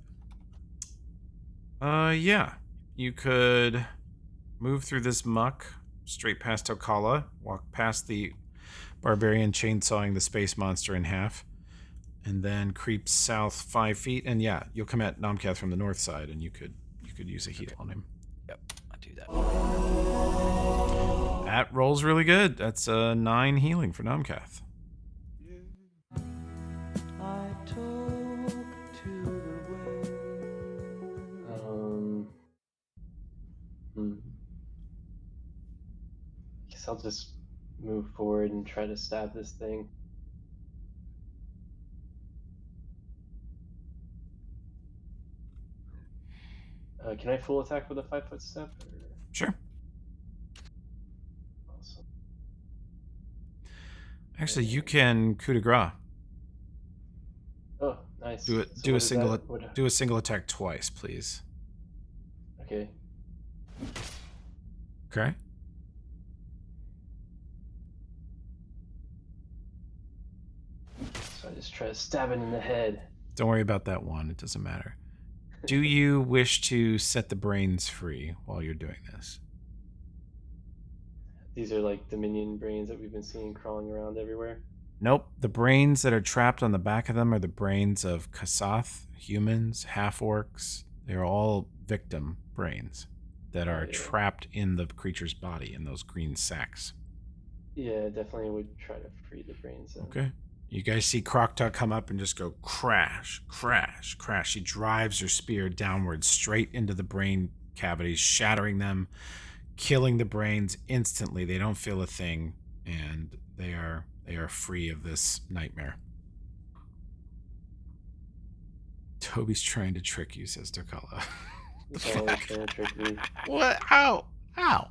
Yeah. You could move through this muck straight past Tokala, walk past the barbarian chainsawing the space monster in half, and then creep south 5 feet. And yeah, you'll come at Nomcath from the north side, and you could use a heal on him. Yep, I'll do that. That rolls really good. That's a 9 healing for Nomcath. I talk to the wind. Guess I'll just move forward and try to stab this thing. Can I full attack with a 5-foot step? Or... Sure. Awesome. Actually, you can coup de grace. Oh, nice. Do it. So Do what a is single. that? What- Do a single attack twice, please. Okay. Okay. So I just try to stab it in the head. Don't worry about that one. It doesn't matter. Do you wish to set the brains free while you're doing this? These are like Dominion brains that we've been seeing crawling around everywhere. Nope. The brains that are trapped on the back of them are the brains of Kasath, humans, half-orcs. They're all victim brains that are Yeah. trapped in the creature's body in those green sacks. Yeah, definitely would try to free the brains. Then. Okay. You guys see Croctaw come up and just go crash, crash, crash. She drives her spear downward straight into the brain cavities, shattering them, killing the brains instantly. They don't feel a thing, and they are free of this nightmare. Toby's trying to trick you, says Tokala. He's always trying to trick me. What? How? How?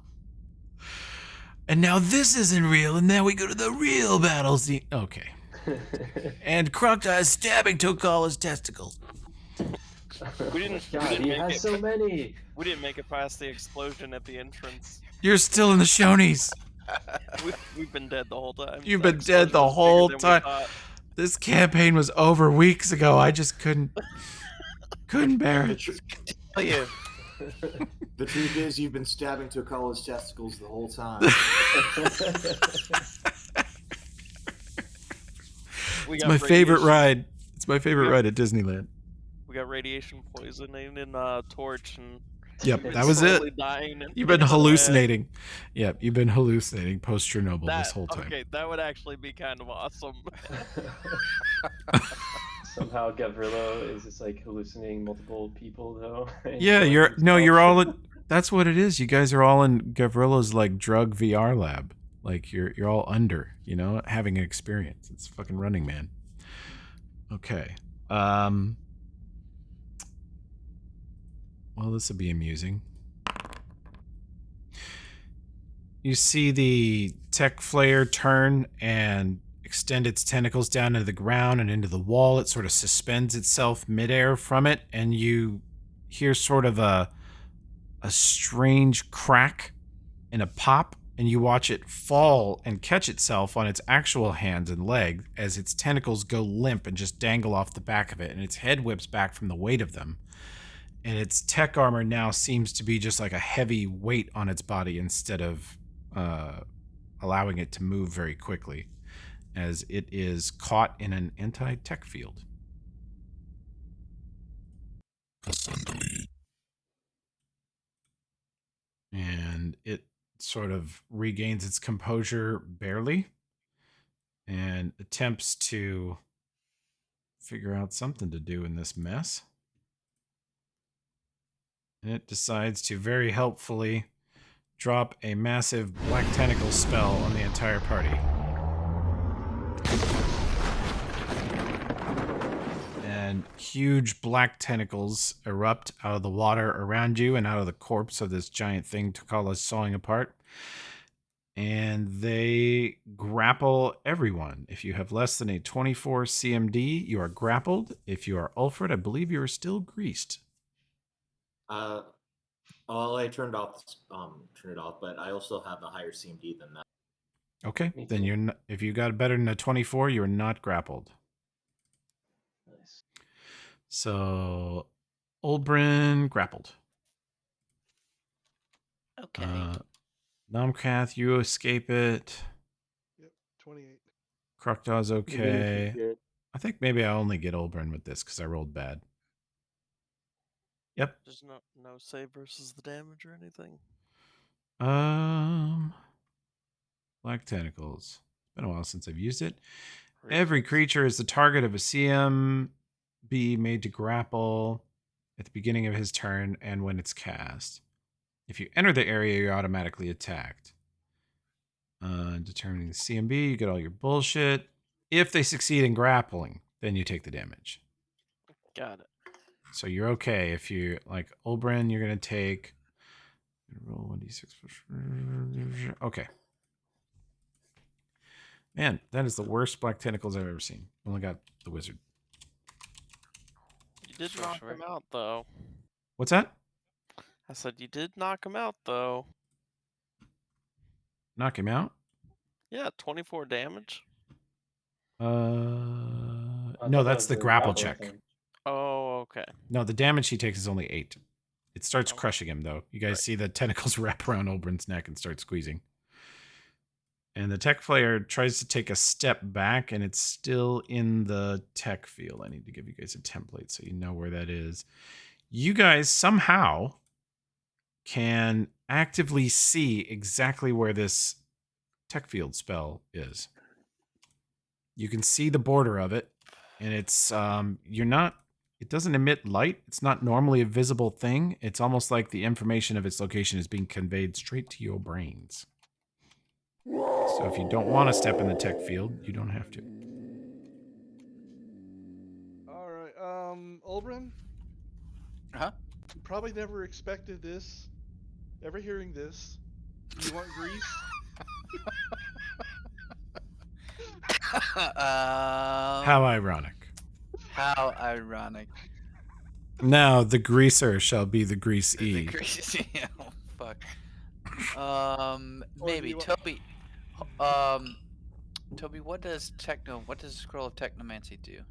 And now this isn't real, and now we go to the real battle scene. Okay. And Croctaw is stabbing Tokala's testicles. We didn't. God, we didn't he make has it, so many. We didn't make it past the explosion at the entrance. You're still in the Shonies. We've been dead the whole time. You've The been dead the explosion was bigger whole than we time. thought. This campaign was over weeks ago. I just couldn't bear The, it. tr- Oh, yeah. the truth is, you've been stabbing Tokala's testicles the whole time. We It's got my favorite radiation- ride. It's my favorite Yep. ride at Disneyland. We got radiation poisoning in Torch, and Yep, we've been that was it. slowly dying in- You've been in the head. hallucinating. Yep, you've been hallucinating post Chernobyl That, this whole time. Okay, that would actually be kind of awesome. Somehow Gavrilo is just like hallucinating multiple people though. and Yeah, killing you're himself. all in, that's what it is. You guys are all in Gavrilo's like drug VR lab. Like you're all under, having an experience. It's fucking Running Man. Okay. Well, this will be amusing. You see the tech flare turn and extend its tentacles down into the ground and into the wall. It sort of suspends itself midair from it, and you hear sort of a strange crack and a pop, and you watch it fall and catch itself on its actual hands and leg as its tentacles go limp and just dangle off the back of it, and its head whips back from the weight of them. And its tech armor now seems to be just like a heavy weight on its body instead of allowing it to move very quickly, as it is caught in an anti-tech field. And it sort of regains its composure barely and attempts to figure out something to do in this mess. And it decides to very helpfully drop a massive black tentacle spell on the entire party. And huge black tentacles erupt out of the water around you and out of the corpse of this giant thing Tokala's sawing apart. And they grapple everyone. If you have less than a 24 CMD, you are grappled. If you are Ulfred, I believe you are still greased. Well, I turned it off, but I also have a higher CMD than that. Okay, Me then too. you're not, if you got better than a 24, you are not grappled. Nice. So, Oldbrin grappled. Okay. Nomcath, you escape it. Yep, 28. Croctaw's You're doing okay. pretty good. I think maybe I only get Oldbrin with this because I rolled bad. Yep. There's no save versus the damage or anything. Black tentacles. It's been a while since I've used it. Every creature is the target of a CMB made to grapple at the beginning of his turn and when it's cast. If you enter the area, you're automatically attacked. Determining the CMB, you get all your bullshit. If they succeed in grappling, then you take the damage. Got it. So you're okay. If you like Oldbrin, you're gonna take roll 1d6. Okay. Man, that is the worst black tentacles I've ever seen. Only got the wizard. You did Sure, knock sure. him out, though. What's that? I said you did knock him out, though. Knock him out? Yeah, 24 damage. I No, thought that that's was the grapple grappling check. thing. Oh, okay. No, the damage he takes is only 8. It starts Okay. crushing him, though. You guys Right. see the tentacles wrap around Oldbrin's neck and start squeezing. And the tech flare tries to take a step back, and it's still in the tech field. I need to give you guys a template so you know where that is. You guys somehow can actively see exactly where this tech field spell is. You can see the border of it, and it's you're not. It doesn't emit light. It's not normally a visible thing. It's almost like the information of its location is being conveyed straight to your brains. So if you don't want to step in the tech field, you don't have to. All right, Olbrin, Huh? you probably never expected this. Ever hearing this? You want grease? How ironic. How ironic. Now the greaser shall be the grease The E. grease. Oh, fuck. Or Maybe you wa- Toby. Toby, what does Scroll of Technomancy do?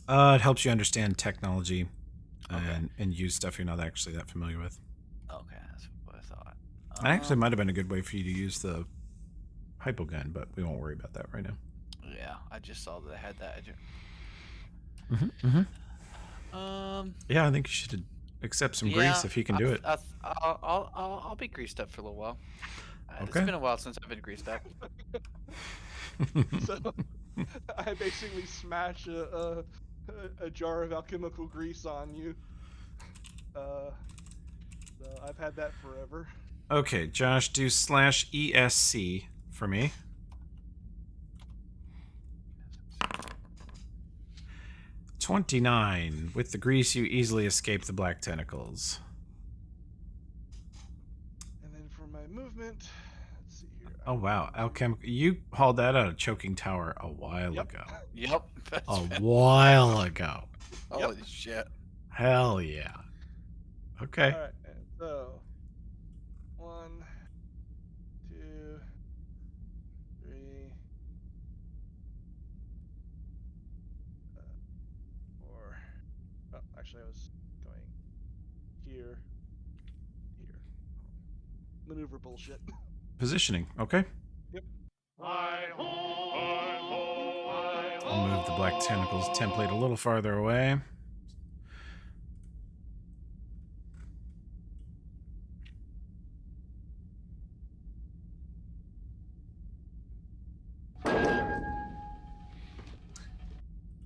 It helps you understand technology Okay. and use stuff you're not actually that familiar with. Okay, that's what I thought. That actually might have been a good way for you to use the hypogun, but we won't worry about that right now. Yeah, I just saw that I had that. Yeah, I think you should accept some grease if you can do it. I'll be greased up for a little while. It's Okay. been a while since I've been greased up. So I basically smash a jar of alchemical grease on you. So I've had that forever. Okay, Josh, do /ESC for me. $29. With the grease, you easily escape the black tentacles. And then for my movement, let's see here. Oh wow, alchemical! You hauled that out of Choking Tower a while Yep. ago. Yep. A while ago. Holy shit. Hell yeah. Okay. All right, and so 1, 2, 3, 4. Oh, actually, I was going here. Maneuver bullshit. Positioning. Okay. Yep. I'll move the black tentacles template a little farther away.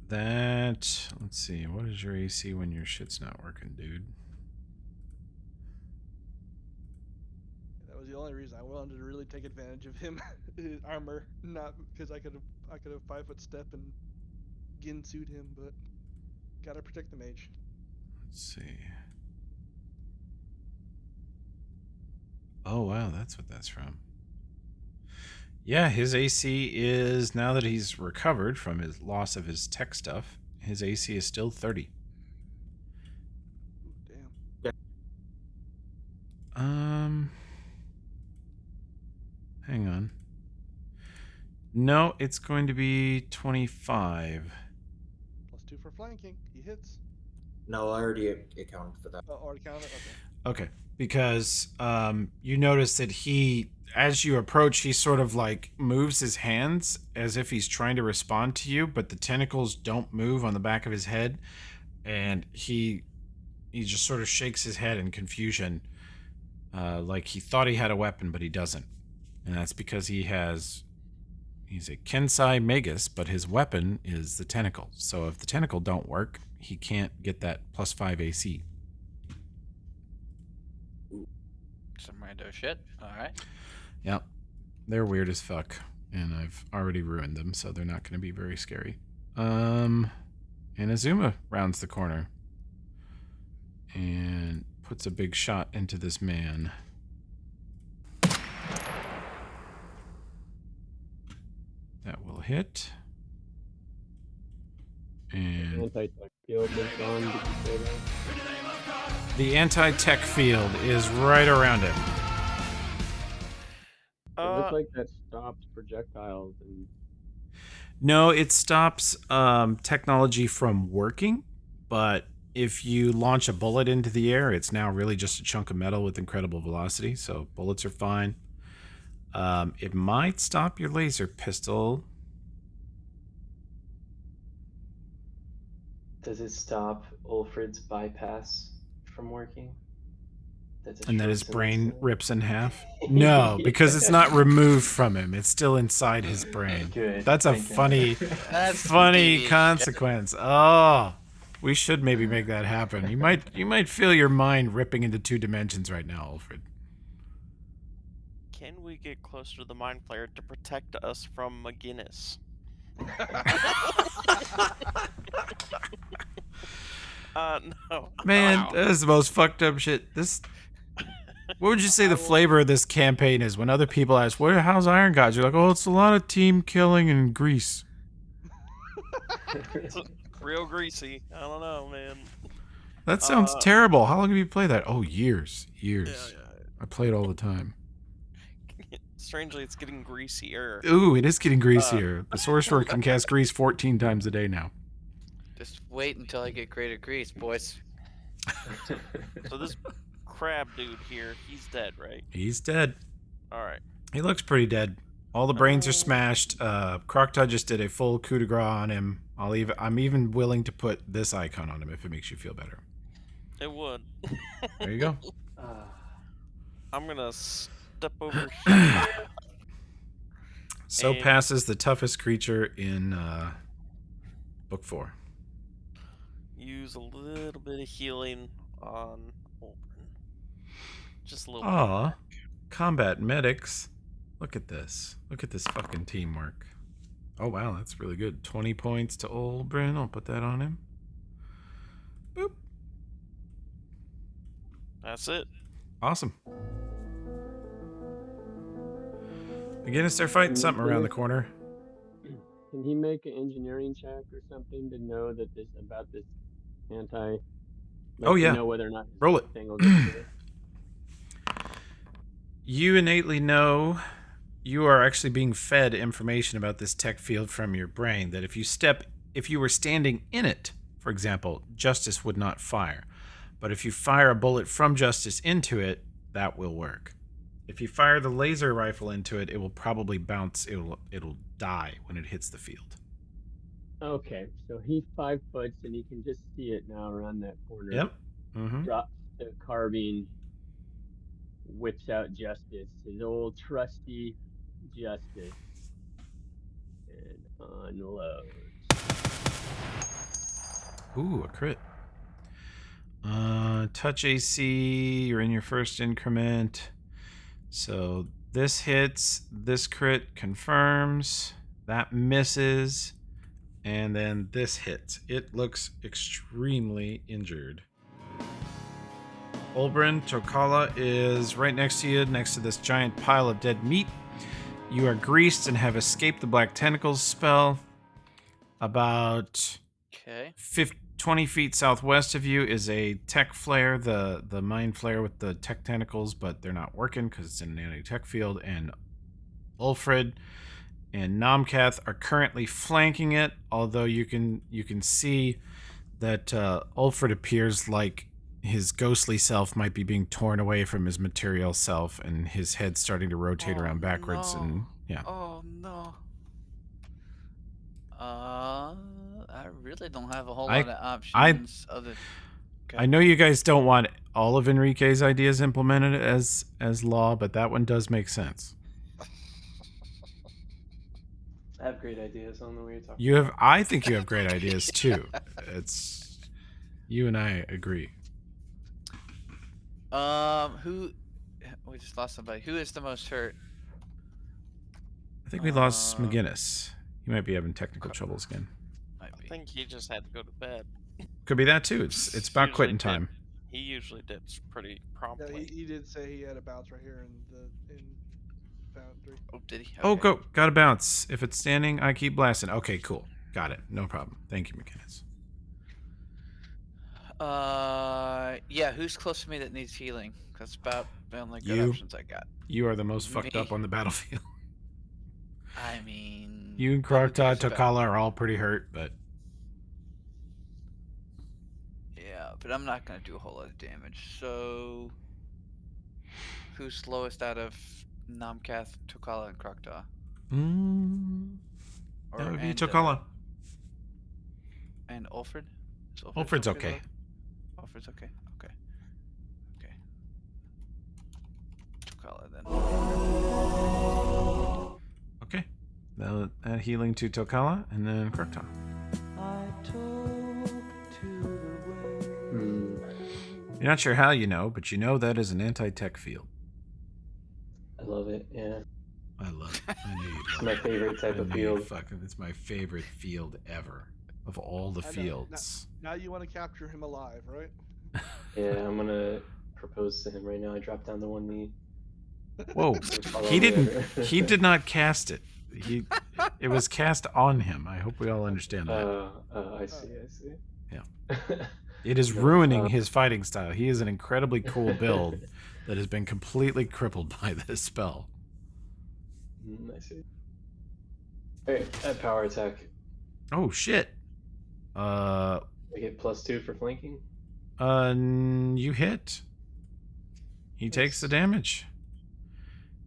That, let's see, what is your AC when your shit's not working, dude? That was the only reason I wanted to really take advantage of him, his armor, not because I could have 5-foot step and Ginsued him, but gotta protect the mage. Let's see. Oh wow, that's what that's from. Yeah, his AC is, now that he's recovered from his loss of his tech stuff, his AC is still 30. Ooh, damn. Hang on. No, it's going to be 25. +2 for flanking. He hits. No, I already accounted for that. Oh, already counted? Okay. Okay, because you notice that he, as you approach, he sort of like moves his hands as if he's trying to respond to you, but the tentacles don't move on the back of his head, and he just sort of shakes his head in confusion, like he thought he had a weapon, but he doesn't, and that's because he's a Kensai Magus, but his weapon is the tentacle. So if the tentacle don't work, he can't get that +5 AC. Some rando shit. Alright. Yep. They're weird as fuck, and I've already ruined them, so they're not going to be very scary. And Azuma rounds the corner and puts a big shot into this man. That will hit. And Anti-tech field is on. Did you say that? the anti-tech field is right around him. It looks like that stops projectiles and No, it stops technology from working, but if you launch a bullet into the air, it's now really just a chunk of metal with incredible velocity, so bullets are fine. It might stop your laser pistol. Does it stop Ulfred's bypass from working? And then his destroys him brain instantly. rips in half? No, because it's not removed from him. It's still inside his brain. Good. That's a thank God. funny, That's some funny devious shit. consequence. Oh, we should maybe make that happen. You might feel your mind ripping into 2 dimensions right now, Alfred. Can we get closer to the Mind Flayer to protect us from McGinnis? No. Man, Wow. that is the most fucked up shit. This. What would you say the flavor of this campaign is? When other people ask, how's Iron Gods?" You're like, "Oh, it's a lot of team killing and grease." Real greasy. I don't know, man. That sounds terrible. How long have you played that? Oh, years. Years. Yeah. I play it all the time. Strangely, it's getting greasier. Ooh, it is getting greasier. The sorcerer can cast grease 14 times a day now. Just wait until I get greater grease, boys. So this crab dude here, he's dead, right? He's dead. All right. He looks pretty dead. All the brains are smashed. Crocta just did a full coup de grace on him. I'm even willing to put this icon on him if it makes you feel better. It would. There you go. I'm gonna step over here. So And- passes the toughest creature in book 4. Use a little bit of healing on Olbrin. Just a little Aw, combat medics. Look at this. Look at this fucking teamwork. Oh wow, that's really good. 20 points to Olbrin. I'll put that on him. Boop. That's it. Awesome. McGinnis, they're fighting something around the corner. Can he make an engineering check or something to know that this anti? Like, Oh, to yeah. know whether or not his Roll it. thing will get through? You innately know you are actually being fed information about this tech field from your brain that if you were standing in it, for example, Justice would not fire. But if you fire a bullet from Justice into it, that will work. If you fire the laser rifle into it, it will probably bounce. It'll die when it hits the field. Okay, so he's 5 foot and he can just see it now around that corner. Yep. Mm-hmm. Drops the carbine, whips out Justice, his old trusty Justice, and unloads. Ooh, a crit. Touch AC, you're in your first increment. So this hits, this crit confirms, that misses, and then this hits. It looks extremely injured. Olbrin, Tokala is right next to you, next to this giant pile of dead meat. You are greased and have escaped the Black Tentacles spell. About Okay. 20 feet southwest of you is a tech flare, the mind flare with the tech tentacles, but they're not working because it's in an anti-tech field. And Ulfred and Nomkath are currently flanking it, although you can see that Ulfred appears like his ghostly self might be being torn away from his material self, and his head's starting to rotate around backwards. no. And yeah, Oh no. I really don't have a whole I- lot of options other. I know you guys don't want all of Enrique's ideas implemented as law, but that one does make sense. I have great ideas. I don't know what you're talking You have, I think you have great ideas too. It's you and I agree. Who? We just lost somebody. Who is the most hurt? I think we lost Um, McGinnis. He might be having technical troubles again. Might I be. think he just had to go to bed. Could be that too. It's about Usually quitting dip. time. He usually dips pretty Yeah, promptly. he did say he had a bounce right here in Foundry. Oh, did he? Oh, Okay. go! Gotta bounce. If it's standing, I keep blasting. Okay, cool. Got it. No problem. Thank you, McGinnis. Yeah. Who's close to me that needs healing? That's about the only good You. options I got. You are the most fucked Me. up on the battlefield. I mean. You and who Krogta, cares about- Tokala are all pretty hurt, but Yeah, but I'm not gonna do a whole lot of damage. So, who's slowest out of Nomkath, Tokala, and Krogta? that would be and, Tokala. And Ulfred? Is Ulfred's okay. though? Ulfred's okay. Okay. Okay. Tokala then. Okay. That healing to Tokala, and then Krukta. I talk to the wind. You're not sure how you know, but you know that is an anti-tech field. I love it. Yeah, I love it. I knew you'd it's love my it. favorite type I of knew you'd field. fucking. It's my favorite field ever of all the I know. fields. Now you want to capture him alive, right? Yeah, I'm gonna propose to him right now. I dropped down the one knee. Whoa, Follow he me didn't. over. He did not cast it. It was cast on him. I hope we all understand that. I see. I see. Yeah. It is No, ruining his fighting style. He is an incredibly cool build that has been completely crippled by this spell. I see. Alright, at power attack, Oh shit. I get +2 for flanking. You hit. He takes the damage.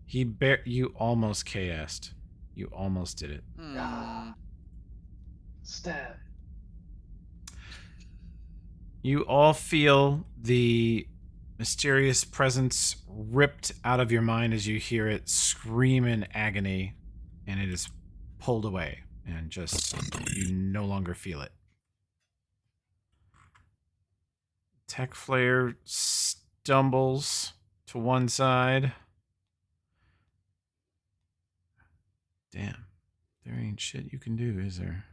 You almost KS'd. You almost did it. Stab. You all feel the mysterious presence ripped out of your mind as you hear it scream in agony, and it is pulled away, and just you no longer feel it. Tech Flare stumbles to one side. Damn. There ain't shit you can do, is there?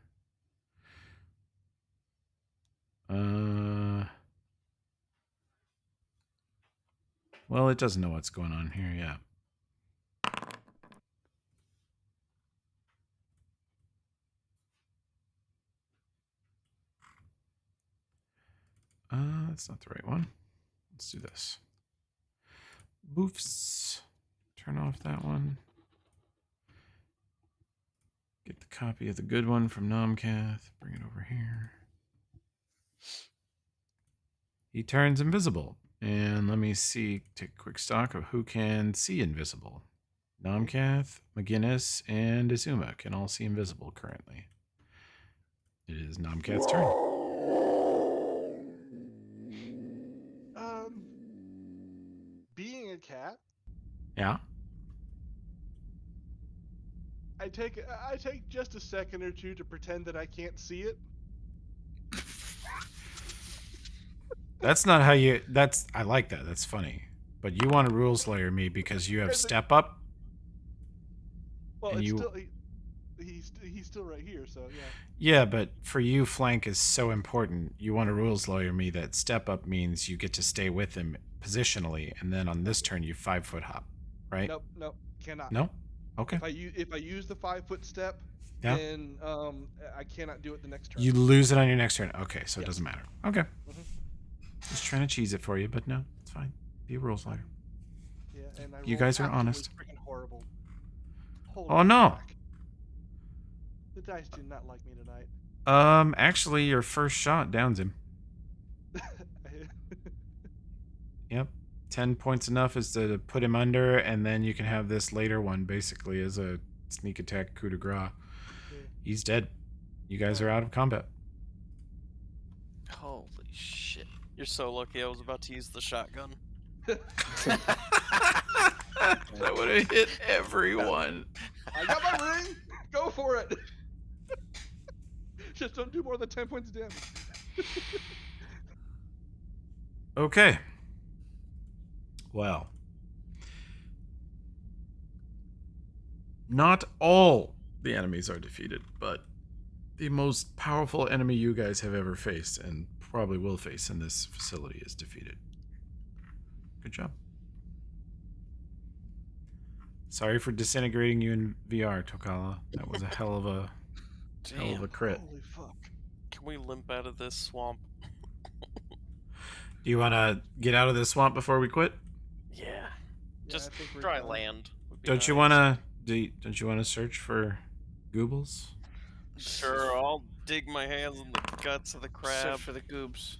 Well, it doesn't know what's going on here, yeah. That's not the right one. Let's do this. Boofs. Turn off that one. Get the copy of the good one from Nomcath. Bring it over here. He turns invisible. And let me see, take a quick stock of who can see invisible. Nomcath, McGinnis, and Izuma can all see invisible currently. It is Nomcath's turn. Being a cat, Yeah. I take just a second or two to pretend that I can't see it. That's not how you. I like that. That's funny. But you want to rule slayer me because you have step up. Well, And it's you- still he's still right here, so yeah. Yeah, but for you, flank is so important. You want to rules lawyer me that step up means you get to stay with him positionally, and then on this turn you 5-foot hop, right? Nope, cannot. No. Okay. If I use the 5-foot step, Yeah. then I cannot do it the next turn. You lose it on your next turn. Okay, so it Yes. doesn't matter. Okay. Mhm. Just trying to cheese it for you, but no, it's fine. Be a rules lawyer. Yeah, and I You rolled guys are absolutely honest. Freaking horrible. Holy Oh no. fuck. The dice do not like me tonight. Actually, your first shot downs him. Yep. 10 points enough is to put him under, and then you can have this later one basically as a sneak attack coup de grace. Yeah. He's dead. You guys are out of combat. Holy shit. You're so lucky I was about to use the shotgun. That would have hit everyone. I got my ring. Go for it. Just don't do more than 10 points of damage. Okay. Well. Not all the enemies are defeated, but the most powerful enemy you guys have ever faced and probably will face in this facility is defeated. Good job. Sorry for disintegrating you in VR, Tokala. That was a hell of a Damn. crit. Holy fuck. Can we limp out of this swamp? Do you want to get out of this swamp before we quit? Yeah. Yeah, Just I think we're dry done. land. would be Don't you nice. want to? Don't you want to search for Goobles? Sure, I'll dig my hands in the guts of the crab. Except for the goobs.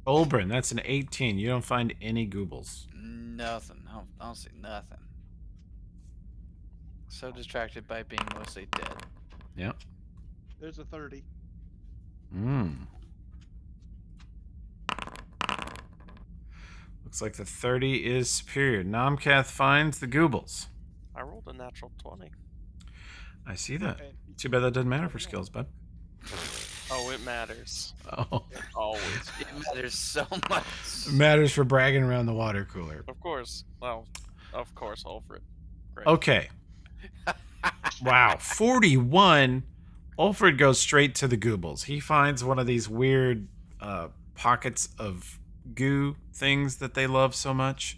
Olbrin, that's an 18. You don't find any Goobles. Nothing. I don't see nothing. So distracted by being mostly dead. Yep. There's a 30. Looks Looks like the 30 is superior. Nomcath finds the Goobles. I rolled a natural 20. I see that. Okay. Too bad that doesn't matter for skills, bud. Oh, it matters. Oh, Always. It matters so much. it matters for bragging around the water cooler. Of course. Well, of course, Ulfred. Great. Okay. Wow, 41. Ulfred goes straight to the Goobles. He finds one of these weird pockets of goo things that they love so much.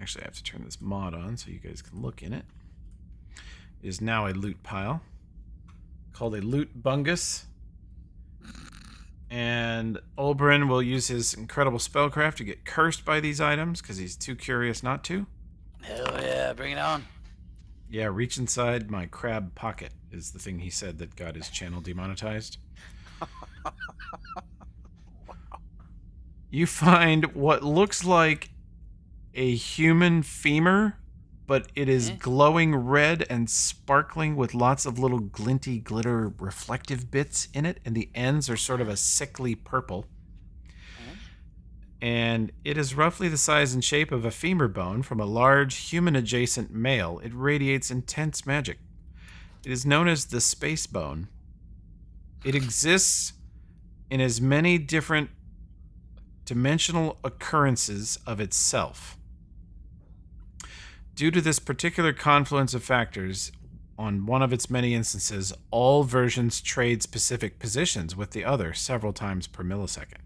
Actually, I have to turn this mod on so you guys can look in it. It is now a loot pile called a loot bungus. And Olberin will use his incredible spellcraft to get cursed by these items because he's too curious not to. Hell yeah, bring it on. Yeah, reach inside my crab pocket is the thing he said that got his channel demonetized. You find what looks like a human femur, but it is glowing red and sparkling with lots of little glinty, glitter, reflective bits in it, and the ends are sort of a sickly purple. And it is roughly the size and shape of a femur bone from a large human-adjacent male. It radiates intense magic. It is known as the space bone. It exists in as many different dimensional occurrences of itself. Due to this particular confluence of factors, on one of its many instances, all versions trade specific positions with the other several times per millisecond.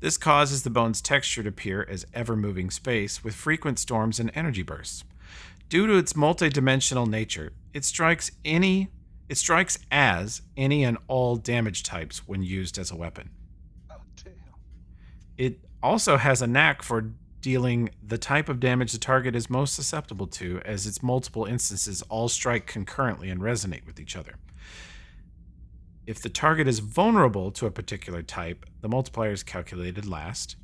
This causes the bone's texture to appear as ever-moving space with frequent storms and energy bursts. Due to its multidimensional nature, it strikes as any and all damage types when used as a weapon. Oh, damn. It also has a knack for dealing the type of damage the target is most susceptible to, as its multiple instances all strike concurrently and resonate with each other. If the target is vulnerable to a particular type, the multiplier is calculated last.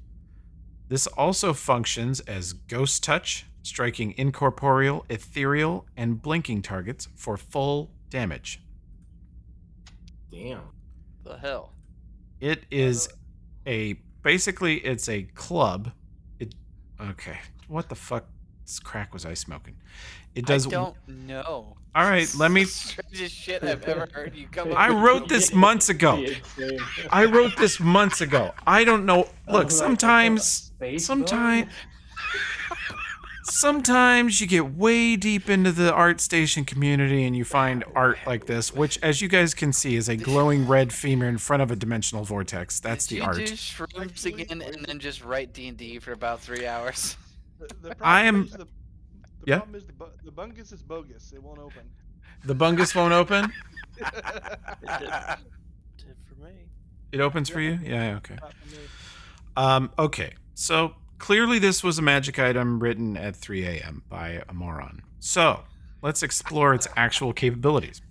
This also functions as ghost touch, striking incorporeal, ethereal, and blinking targets for full damage. Damn. The hell? It is basically it's a club. Okay, what the fuck crack was I smoking? It does. I don't know. All right, let me. Strangest shit I've ever heard you come up I with. wrote this months ago. Insane. I wrote this months ago. I don't know. Oh, Look, like sometimes space sometimes you get way deep into the ArtStation community and you find art like this, which, as you guys can see, is a glowing red femur in front of a dimensional vortex. That's Did the you art. do shrooms again and then just write D&D for about 3 hours? The I problem am- is the Yeah? problem is the bungus is bogus. It won't open. The bungus won't open. It did for me. It opens for you. Yeah. Okay. Not for me. Okay. So clearly, this was a magic item written at 3 a.m. by a moron. So let's explore its actual capabilities.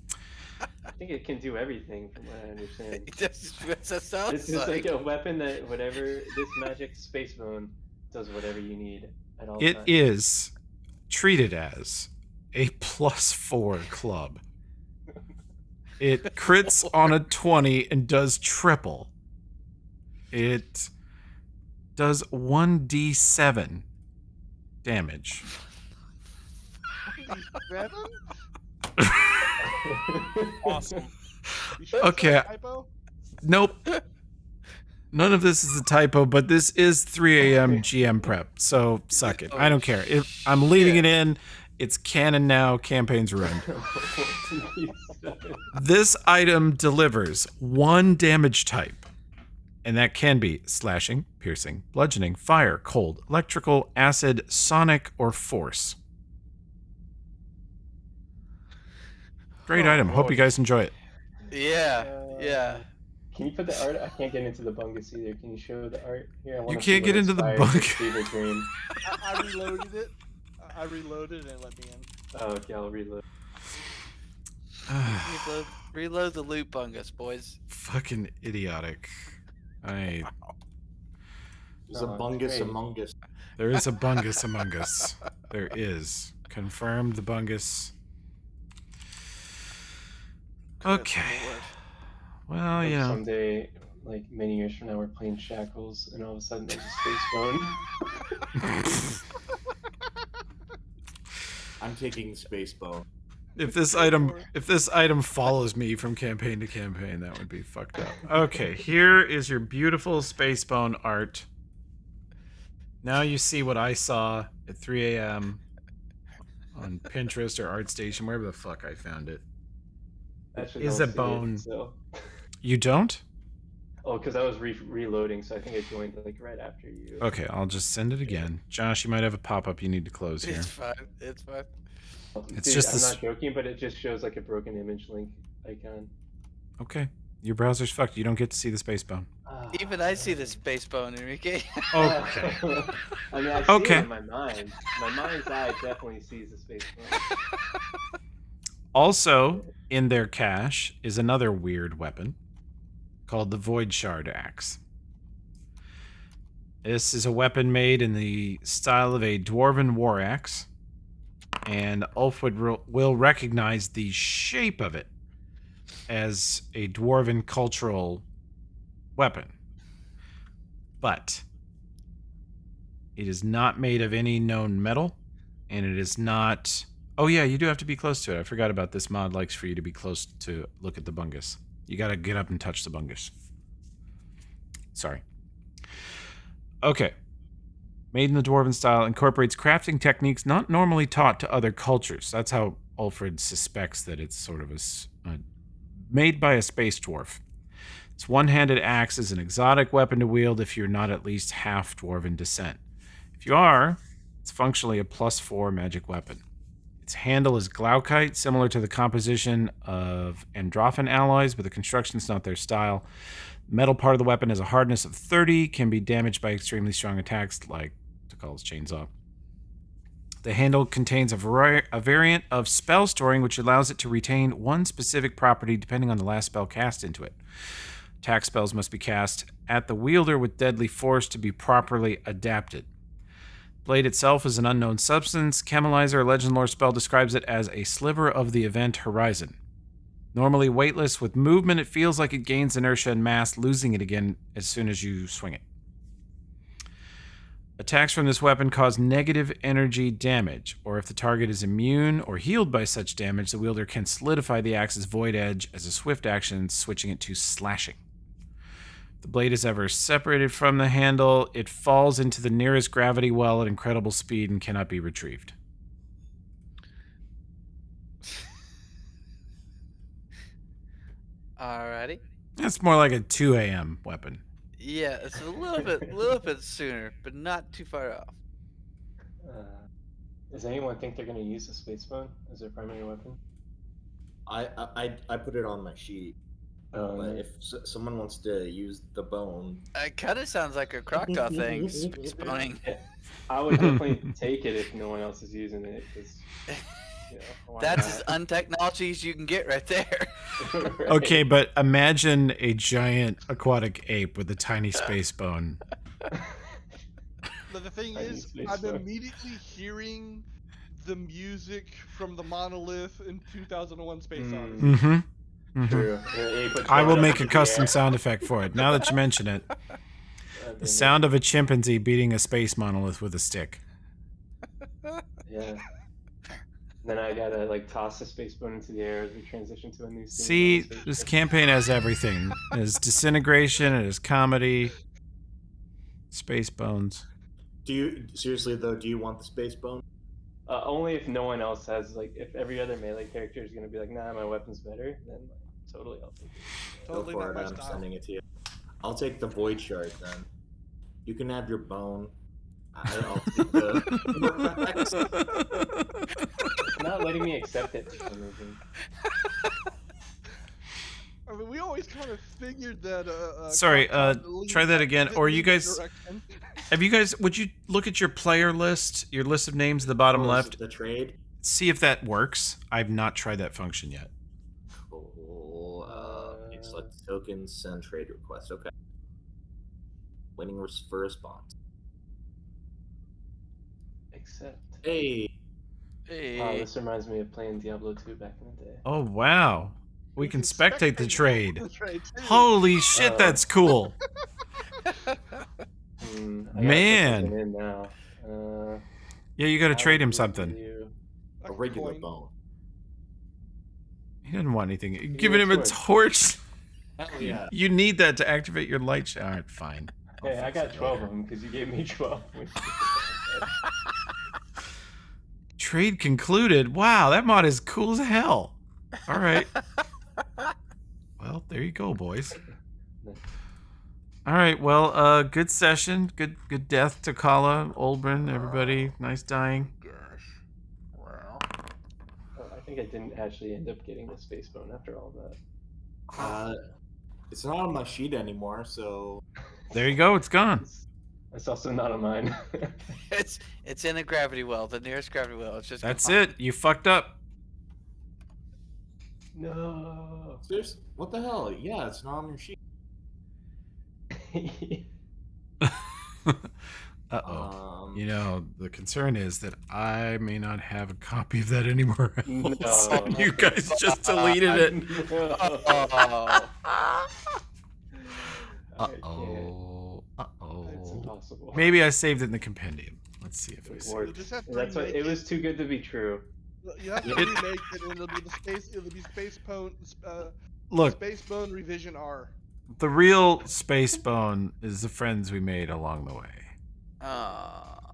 I think it can do everything, from what I understand. That's what that sounds This is like a weapon that whatever this magic space bone does whatever you need at all It times. is treated as a +4 club. It crits on a 20 and does triple. It does 1d7 damage. 7? Awesome. You sure it's not a Okay. typo? Nope. None of this is a typo, but this is 3 a.m. GM prep, so suck it. I don't care. I'm leaving it in. It's canon now. Campaign's ruined. This item delivers 1 damage type, and that can be slashing, piercing, bludgeoning, fire, cold, electrical, acid, sonic, or force. Great item. Hope you guys enjoy it. Yeah, yeah. Can you put the art? I can't get into the bungus either. Can you show the art here? I wanna You see can't what get into the inspired this bungus. fever dream. I reloaded it. I reloaded and it let me in. Oh, okay, I'll reload. Reload the loot bungus, boys. Fucking idiotic. There's a Oh, bungus great. among us. There is a bungus among us. There is. Confirmed the bungus. Okay. Well, Hope you know. Someday like many years from now we're playing Shackles and all of a sudden there's a space bone. I'm taking Space Bone. If this item follows me from campaign to campaign, that would be fucked up. Okay, here is your beautiful space bone art. Now you see what I saw at 3 a.m. on Pinterest or ArtStation, wherever the fuck I found it. Actually, Is don't a see it, bone. so. You don't? Oh, because I was reloading, so I think I joined like right after you. Okay, I'll just send it again. Josh, you might have a pop-up you need to close here. It's fine. It's fine. It's Dude, just I'm this. not joking, but it just shows like a broken image link icon. Okay, your browser's fucked. You don't get to see the space bone. Even I see the space bone, Enrique. Okay. I mean, I see Okay. it in my mind. My mind's eye definitely sees the space bone. Also, in their cache is another weird weapon called the Void Shard Axe. This is a weapon made in the style of a dwarven war axe, and Ulfwood will recognize the shape of it as a dwarven cultural weapon. But it is not made of any known metal, and it is not... Oh yeah, you do have to be close to it. I forgot about this mod likes for you to be close to look at the bungus. You gotta get up and touch the bungus. Sorry. Okay. Made in the dwarven style, incorporates crafting techniques not normally taught to other cultures. That's how Ulfred suspects that it's sort of made by a space dwarf. Its one-handed axe is an exotic weapon to wield if you're not at least half dwarven descent. If you are, it's functionally a +4 magic weapon. Its handle is glaucite, similar to the composition of Androphen alloys, but the construction's not their style. The metal part of the weapon has a hardness of 30, can be damaged by extremely strong attacks like Takal's chainsaw. The handle contains a variant of spell storing, which allows it to retain one specific property depending on the last spell cast into it. Attack spells must be cast at the wielder with deadly force to be properly adapted. Blade itself is an unknown substance. Chemalizer, a legend lore spell, describes it as a sliver of the event horizon. Normally weightless, with movement it feels like it gains inertia and mass, losing it again as soon as you swing it. Attacks from this weapon cause negative energy damage, or if the target is immune or healed by such damage, the wielder can solidify the axe's void edge as a swift action, switching it to slashing. The blade is ever separated from the handle. It falls into the nearest gravity well at incredible speed and cannot be retrieved. Alrighty. That's more like a 2 a.m. weapon. Yeah, it's a little bit sooner, but not too far off. Does anyone think they're going to use the space bone as their primary weapon? I put it on my sheet. But if someone wants to use the bone, It kind of sounds like a Croctaw thing, space boning. I would definitely take it if no one else is using it. Cause, you know, why That's not? as untechnology as you can get right there. Right. Okay, but imagine a giant aquatic ape with a tiny space bone. The thing Tiny is, space I'm bone. immediately hearing the music from the Monolith in 2001 Space Odyssey. Mm-hmm. True. Yeah, he puts I will one up make a into the custom air. sound effect for it. Now that you mention it, the sound of a chimpanzee beating a space monolith with a stick. Yeah. Then I gotta like toss the space bone into the air as we transition to a new scene. See, Obviously. this campaign has everything. It has disintegration, it has comedy, space bones. do you seriously though? Do you want the Space Bone? Only if no one else has like if every other melee character is gonna be like, nah, my weapon's better, then like, totally I'll take it. Totally Go for not it. my I'm style. sending it to you. I'll take the Void Shard then. You can have your bone. I'll take the. It's not letting me accept it for some reason. I mean, we always kind of figured that. Sorry, Croctaw leaned try that again. didn't Or lean you that guys- direction. Have you guys, would you look at your player list, your list of names at the bottom Oh, is left? it the trade. See if that works. I've not tried that function yet. Cool. Select tokens, send trade request. Okay. Waiting for response. Accept. Hey. Hey. Wow, this reminds me of playing Diablo 2 back in the day. Oh, wow. We You can spectate the trade. the trade too. Holy shit, that's cool. I gotta put Man. something in now. Yeah, you got to I trade will him give something. you- Like A regular coin. bone. He doesn't want anything. me Giving a him a torch. torch. Hell yeah. You need that to activate your light shot. All right, fine. I'll Hey, I fix got it 12 later. of them because you gave me 12. Trade concluded. Wow, that mod is cool as hell. All right. Well, there you go, boys. All right. Well, good session. Good death to Kala, Olbrin, everybody. Nice dying. Oh, I think I didn't actually end up getting the space bone after all that. It's not on my sheet anymore, so There you go. It's gone. That's also not on mine. It's in the gravity well, the nearest gravity well. It's just That's gone. it. You fucked up. No. seriously, what the hell? Yeah, it's not on your sheet. Uh-oh. You know, the concern is that I may not have a copy of that anymore. No. You guys just deleted it. No. Oh. I can't. Uh-oh. It's Uh-oh. impossible. Maybe I saved it in the compendium. Let's see if I It save worked. it. You just have to That's what remake it was too good to be true. You have to It- remake it, and it'll be Space Bone. Look, Space Bone Revision R. the real space bone is the friends we made along the way.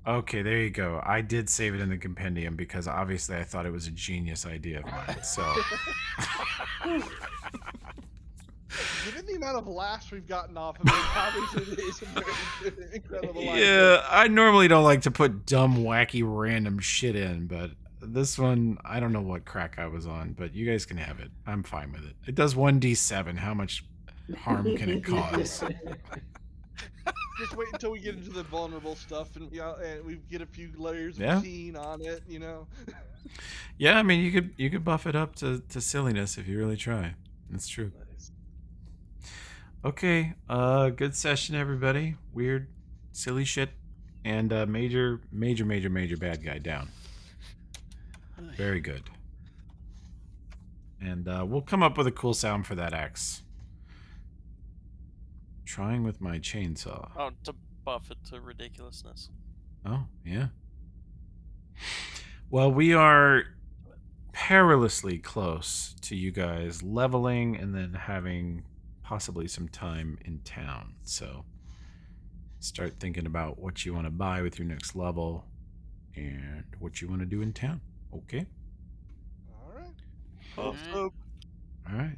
Okay, there you go. I did save it in the compendium because obviously I thought it was a genius idea of mine. So Given the amount of laughs we've gotten off of it, obviously it is a very incredible idea. yeah, I normally don't like to put dumb, wacky, random shit in, but this one, I don't know what crack I was on, but you guys can have it. I'm fine with it. It does 1d7. How much harm can it cause? Just wait until we get into the vulnerable stuff and we get a few layers Yeah. of scene on it, you know. Yeah, I mean, you could buff it up to silliness if you really try. That's true. Okay, good session, everybody. Weird, silly shit, and major bad guy down. Very good. And we'll come up with a cool sound for that axe. Trying with my chainsaw. Oh, to buff it to ridiculousness. Oh, yeah. Well, we are perilously close to you guys leveling and then having possibly some time in town. So start thinking about what you want to buy with your next level and what you want to do in town. Okay? All right. Mhm. All right.